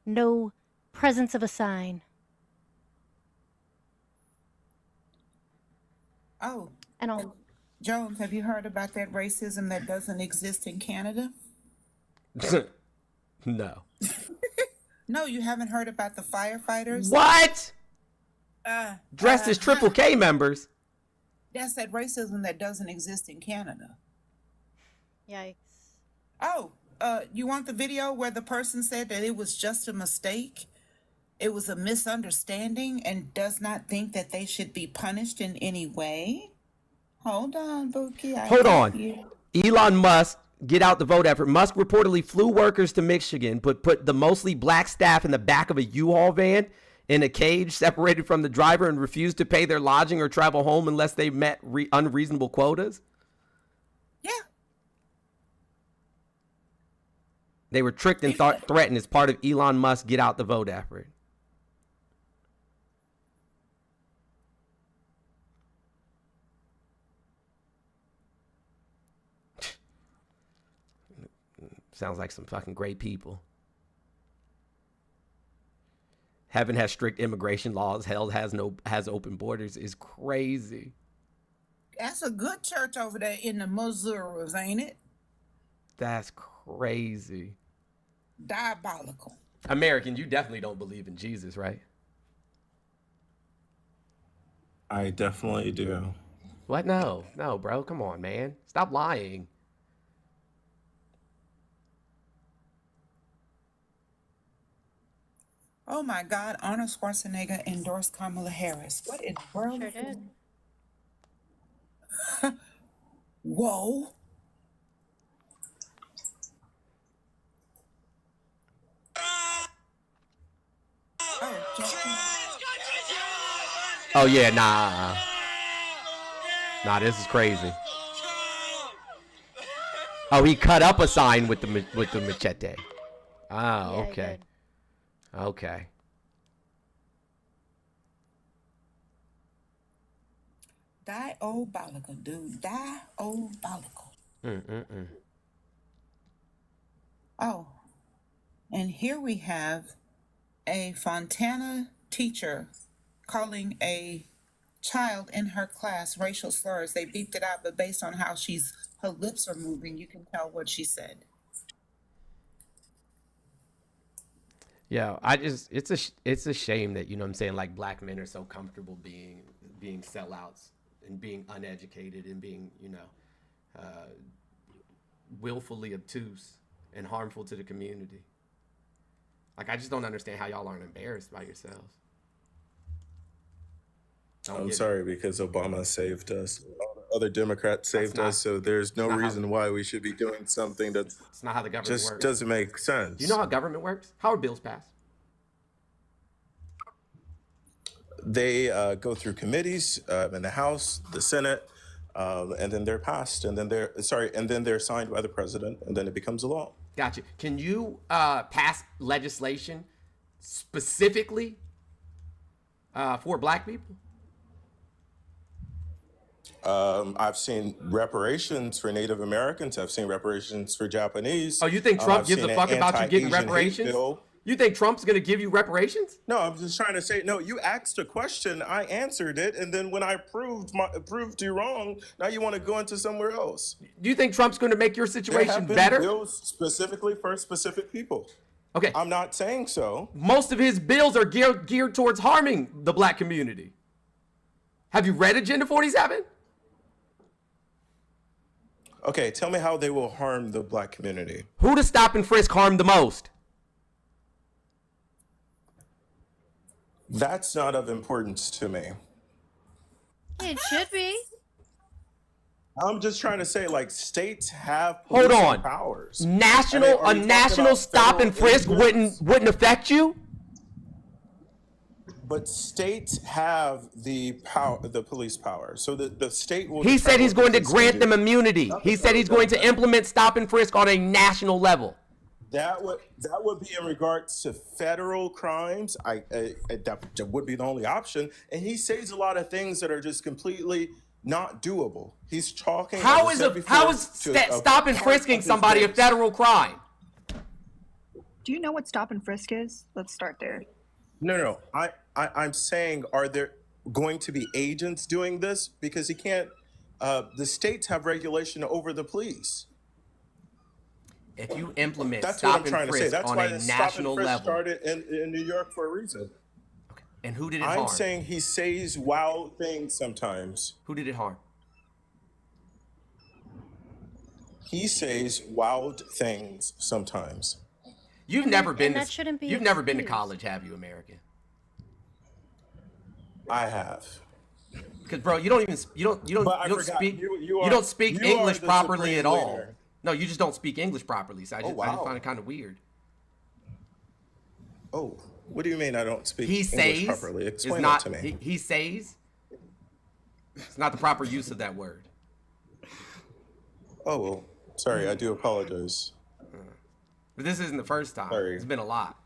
no presence of a sign. Oh, and all. Jones, have you heard about that racism that doesn't exist in Canada? No. No, you haven't heard about the firefighters? What? Dressed as Triple K members. That's that racism that doesn't exist in Canada. Yikes. Oh, you want the video where the person said that it was just a mistake? It was a misunderstanding and does not think that they should be punished in any way? Hold on, Bookie. Hold on. Elon Musk, get out the vote effort. Musk reportedly flew workers to Michigan, but put the mostly black staff in the back of a U-Haul van in a cage separated from the driver and refused to pay their lodging or travel home unless they met unreasonable quotas? Yeah. They were tricked and threatened as part of Elon Musk's get out the vote effort. Sounds like some fucking great people. Heaven has strict immigration laws. Hell has open borders is crazy. That's a good church over there in the Missouri, ain't it? That's crazy. Diabolical. American, you definitely don't believe in Jesus, right? I definitely do. What? No, bro. Come on, man. Stop lying. Oh my God, Arnold Schwarzenegger endorsed Kamala Harris. What in the world? Sure did. Whoa. Oh yeah, nah. Nah, this is crazy. Oh, he cut up a sign with the machete. Oh, okay. Okay. Diabolical, dude. Diabolical. Oh, and here we have a Fontana teacher calling a child in her class racial slurs. They beeped it out, but based on how her lips are moving, you can tell what she said. Yeah, it's a shame that, you know what I'm saying, like black men are so comfortable being sellouts and being uneducated and being, you know, willfully obtuse and harmful to the community. Like, I just don't understand how y'all aren't embarrassed by yourselves. I'm sorry, because Obama saved us. All the other Democrats saved us, so there's no reason why we should be doing something that's not how the government just works. Doesn't make sense. Do you know how government works? How are bills passed? They go through committees in the House, the Senate, and then they're passed, and then they're signed by the president, and then it becomes a law. Gotcha. Can you pass legislation specifically for black people? I've seen reparations for Native Americans. I've seen reparations for Japanese. Oh, you think Trump gives a fuck about you getting reparations? You think Trump's going to give you reparations? No, I'm just trying to say, no, you asked a question, I answered it, and then when I proved you wrong, now you want to go into somewhere else. Do you think Trump's going to make your situation better? Bills specifically for specific people. Okay. I'm not saying so. Most of his bills are geared towards harming the black community. Have you read Agenda 47? Okay, tell me how they will harm the black community. Who does stop and frisk harm the most? That's not of importance to me. It should be. I'm just trying to say, like, states have Hold on. powers. A national stop and frisk wouldn't affect you? But states have the power, the police power. So the state will. He said he's going to grant them immunity. Nothing He said he's going to implement stop and frisk on a national level. That would be in regards to federal crimes. That would be the only option. And he says a lot of things that are just completely not doable. He's talking. How is stop and frisking somebody a federal crime? Do you know what stop and frisk is? Let's start there. No. I'm saying, are there going to be agents doing this? Because he can't. The states have regulation over the police. If you implement That's stop what I'm and trying to say. frisk That's on why a the national stop and frisk level, started in New York for a reason. and who did it I'm harm? saying he says wild things sometimes. Who did it harm? He says wild things sometimes. You've never been that shouldn't be You've never been to excused. college, have you, American? I have. Because bro, you don't speak English properly at all. No, you just don't speak English properly. So I just find it kind of weird. Oh, what do you mean I don't speak He English says properly? Explain not, that to me. He says it's not the proper use of that word. Oh, well, sorry, I do apologize. But this isn't the first time. Sorry. It's been a lot.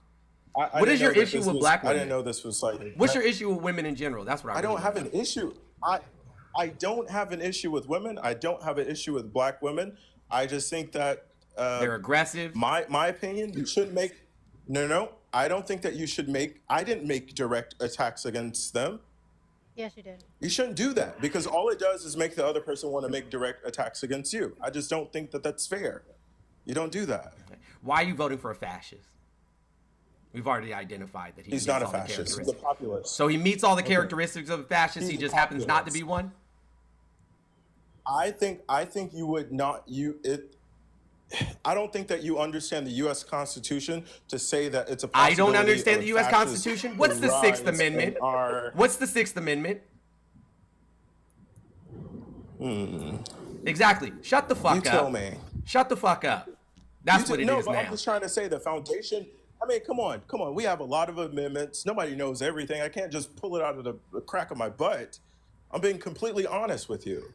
I What is didn't your know that issue this with was- black I women? didn't know this was like. What's your issue with women in general? That's what I don't have an issue. I don't have an issue with women. I don't have an issue with black women. I just think that they're aggressive. My opinion, you shouldn't make. No. I don't think that you should make. I didn't make direct attacks against them. Yes, you did. You shouldn't do that because all it does is make the other person want to make direct attacks against you. I just don't think that that's fair. You don't do that. Why are you voting for a fascist? We've already identified that He's not a fascist. He's a populist. So he meets all the characteristics of a fascist. He just happens not to be one. I think you would not. I don't think that you understand the U.S. Constitution to say that it's a I possibility. don't understand the of U.S. fascists Constitution. What's the rise Sixth in Amendment? our- What's the Sixth Amendment? Exactly. Shut the fuck up. You tell me. Shut the fuck up. That's what it is but now. I'm just trying to say the foundation. I mean, come on. We have a lot of amendments. Nobody knows everything. I can't just pull it out of the crack of my butt. I'm being completely honest with you.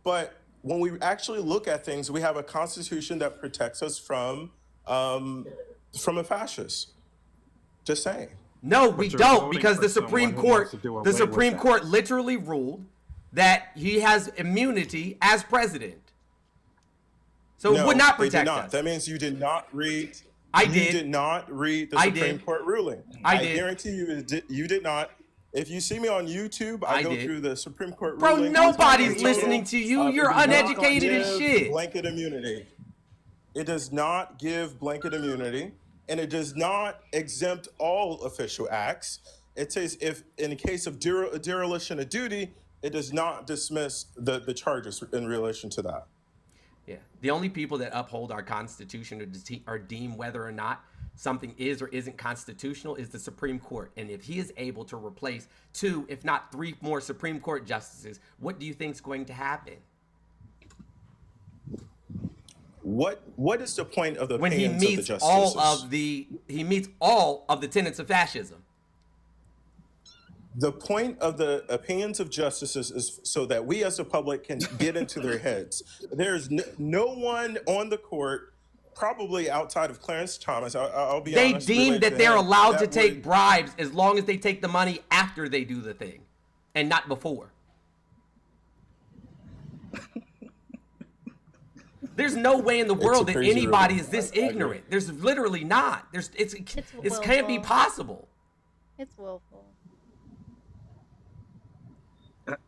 But when we actually look at things, we have a constitution that protects us from a fascist. Just saying. No, we don't, because the Supreme Court literally ruled that he has immunity as president. So it would not protect us. That means you did not read. I You did. did not read the Supreme Court ruling. I did. guarantee you did not. If you see me on YouTube, I go did. through the Supreme Court Bro, ruling. nobody's listening to you. You're It does not uneducated as give shit. Blanket immunity. It does not give blanket immunity, and it does not exempt all official acts. It says if in the case of dereliction of duty, it does not dismiss the charges in relation to that. Yeah. The only people that uphold our Constitution or deem whether or not something is or isn't constitutional is the Supreme Court. And if he is able to replace 2, if not 3 more Supreme Court justices, what do you think is going to happen? What is the point of the When he opinions of the meets justices? he meets all of the tenets of fascism. The point of the opinions of justices is so that we as the public can get into their heads. There's no one on the court, probably outside of Clarence Thomas, I'll be honest. They deem related that to they're him, allowed to that take would- bribes as long as they take the money after they do the thing and not before. There's no way in the world that crazy anybody rule. is this I agree. ignorant. There's literally not. It can't be possible. It's willful.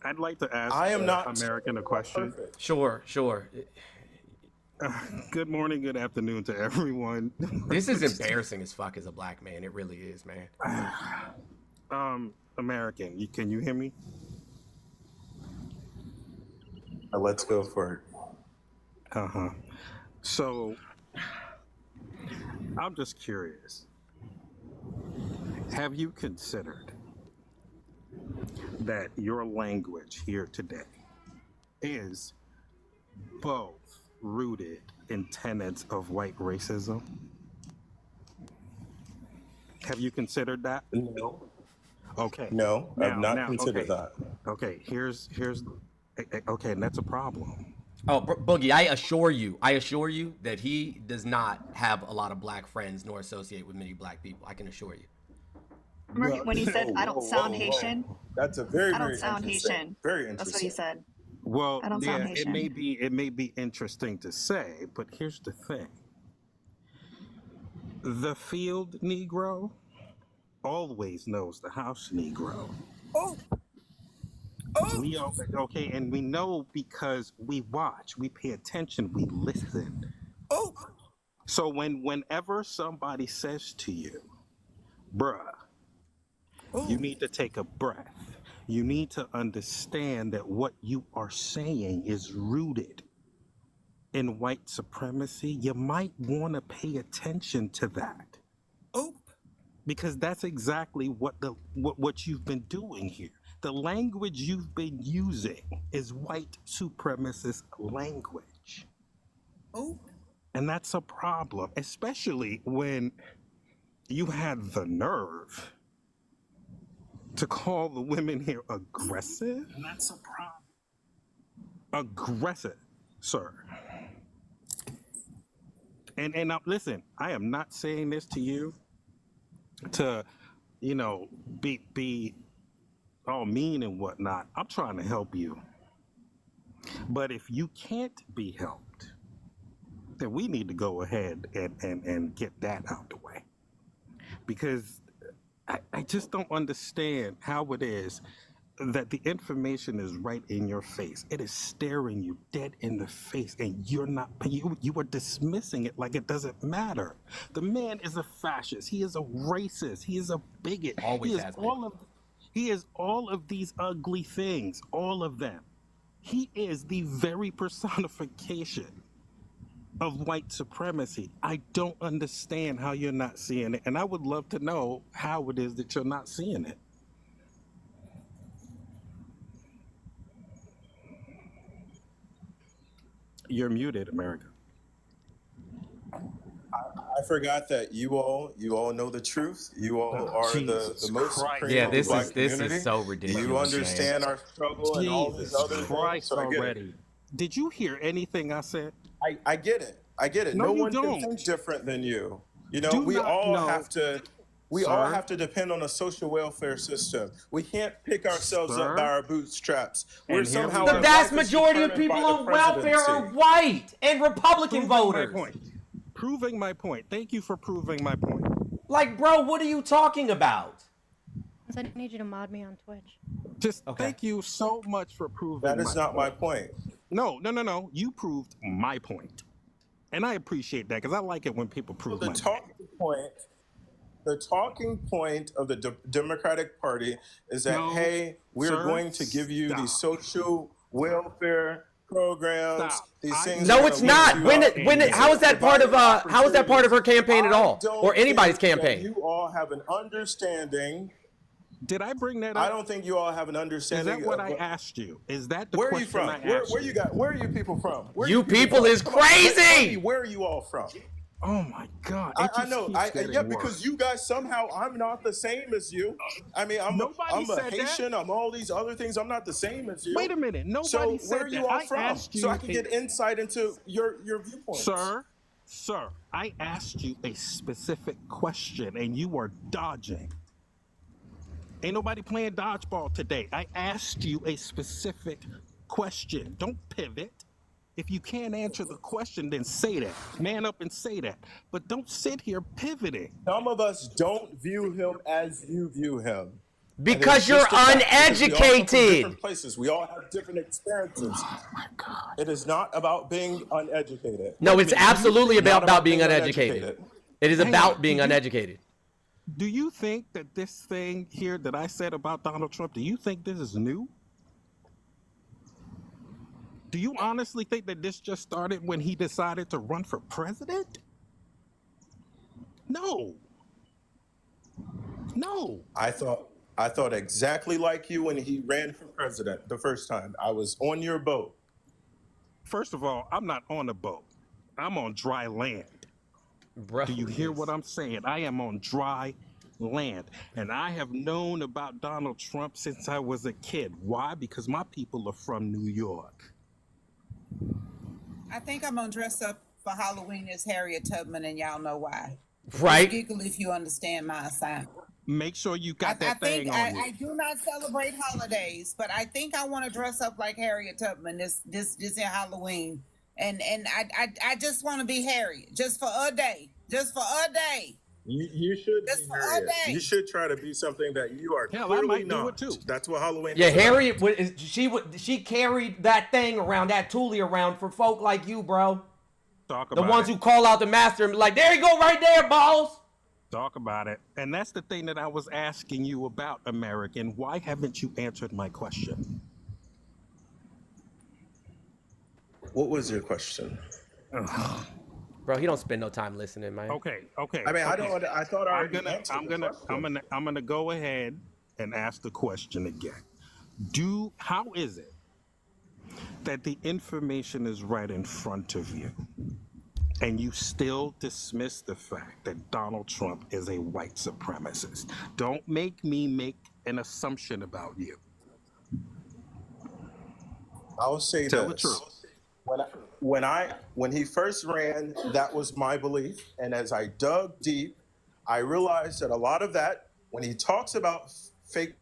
I'd like to ask I am not American a question. Sure. Good morning, good afternoon to everyone. This is embarrassing as fuck as a black man. It really is, man. American, can you hear me? Let's go for it. So, I'm just curious. Have you considered that your language here today is both rooted in tenets of white racism? Have you considered that? No. Okay. No, I've not considered that. Okay, here's okay, and that's a problem. Oh, Boogie, I assure you that he does not have a lot of black friends nor associate with many black people. I can assure you. Remember when he said, "I don't sound Haitian"? That's a very, I don't very sound interesting. Haitian. Very interesting. That's what he said. Well, I don't sound yeah, Haitian. it may be interesting to say, but here's the thing. The field Negro always knows the house Negro. Oh. We all, okay, and we know because we watch, we pay attention, we listen. Oh. So whenever somebody says to you, bruh, you need to take a breath. You need to understand that what you are saying is rooted in white supremacy. You might want to pay attention to that. Oh. Because that's exactly what you've been doing here. The language you've been using is white supremacist language. Oh. And that's a problem, especially when you had the nerve to call the women here aggressive. And that's a problem. Aggressive, sir. And now listen, I am not saying this to you to, you know, be all mean and whatnot. I'm trying to help you. But if you can't be helped, then we need to go ahead and get that out the way. Because I just don't understand how it is that the information is right in your face. It is staring you dead in the face, and you are dismissing it like it doesn't matter. The man is a fascist. He is a racist. He is a bigot. Always has been. He is all of these ugly things, all of them. He is the very personification of white supremacy. I don't understand how you're not seeing it, and I would love to know how it is that you're not seeing it. You're muted, America. I forgot that you all know the truth. You all are the most supreme Yeah, of the black this community. is so ridiculous. You understand our struggle and all these other Christ things. So I get already. it. Did you hear anything I said? I get it. I get it. No, No you one don't. can think different than you. You know, Do we not all know. have to. We Sir? all have to depend on a social welfare system. We can't pick ourselves Sir? up by our bootstraps. And We're here somehow we The go. vast majority of people on welfare are white and Republican voters. Proving my point. Thank you for proving my point. Like, bro, what are you talking about? I need you to mod me on Twitch. Just thank you so much for proving That is not my point. No. You proved my point. And I appreciate that because I like it when people prove my point. The talking point of the Democratic Party is that, hey, we're going to give you these social welfare programs. These things. No, it's not. How is that part of her campaign at all, or anybody's campaign? You all have an understanding. Did I bring that up? I don't think you all have an understanding. Is that what I asked you? Is that the where are you question from? I asked Where are you people from? You people is crazy. Where are you all from? Oh my God! I know. Because you guys somehow I'm not the same as you. I mean, I'm a Haitian. I'm all these other things. I'm not the same as you. Wait a minute. Nobody so said where are you that. all I from? asked you so I can get insight into your viewpoints. Sir, I asked you a specific question and you are dodging. Ain't nobody playing dodgeball today. I asked you a specific question. Don't pivot. If you can't answer the question, then say that. Man up and say that. But don't sit here pivoting. Some of us don't view him as you view him. Because you're uneducated. We all come from different places. We all have different experiences. Oh my God. It is not about being uneducated. No, it's absolutely about being uneducated. It is about being uneducated. Do you think that this thing here that I said about Donald Trump, do you think this is new? Do you honestly think that this just started when he decided to run for president? No. I thought exactly like you when he ran for president the first time. I was on your boat. First of all, I'm not on a boat. I'm on dry land. Bro, do you hear what I'm saying? I am on dry land. And I have known about Donald Trump since I was a kid. Why? Because my people are from New York. I think I'm gonna dress up for Halloween as Harriet Tubman, and y'all know why. Right. Just giggle if you understand my assignment. Make sure you got that thing on you. I do not celebrate holidays, but I think I want to dress up like Harriet Tubman this in Halloween, and I just want to be Harriet just for a day, You should just be for Harriet. a day. You should try to be something that you are Hell, clearly I might not. do it too. That's what Halloween Yeah, is about. Harriet she carried that thing around, that toolie around for folk like you, bro. Talk The about ones it. who call out the master and be like, there you go right there, boss. Talk about it. And that's the thing that I was asking you about, American. Why haven't you answered my question? What was your question? Bro, he don't spend no time listening, man. Okay. I mean, I don't. I thought I already answered I'm the question. gonna go ahead and ask the question again. How is it that the information is right in front of you, and you still dismiss the fact that Donald Trump is a white supremacist? Don't make me make an assumption about you. I'll say Tell this. the truth. When he first ran, that was my belief. And as I dug deep, I realized that a lot of that, when he talks about fake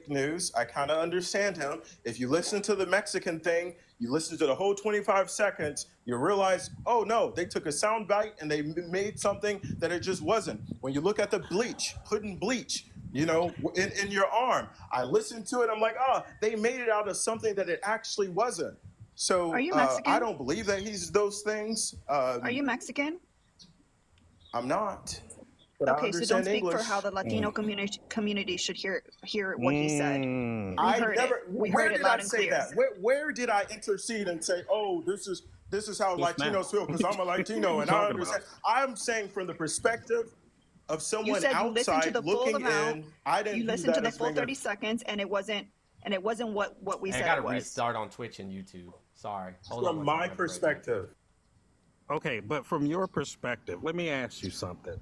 news, I kind of understand him. If you listen to the Mexican thing, you listen to the whole 25 seconds, you realize, oh no, they took a sound bite and they made something that it just wasn't. When you look at the bleach, putting bleach, you know, in your arm, I listened to it, I'm like, they made it out of something that it actually wasn't. So Are you Mexican? I don't believe that he's those things. Are you Mexican? I'm not. But I Okay, so understand don't speak English. for how the Latino community should hear what he said. We heard it loud and clear. Where did I intercede and say, oh, this is how Latinos feel because I'm a Latino and I understand. I'm saying from the perspective of someone outside looking in. I didn't. You listened to the full 30 seconds, and it wasn't what we said it was. I gotta restart on Twitch and YouTube. Sorry. Hold on. From my perspective. Okay, but from your perspective, let me ask you something.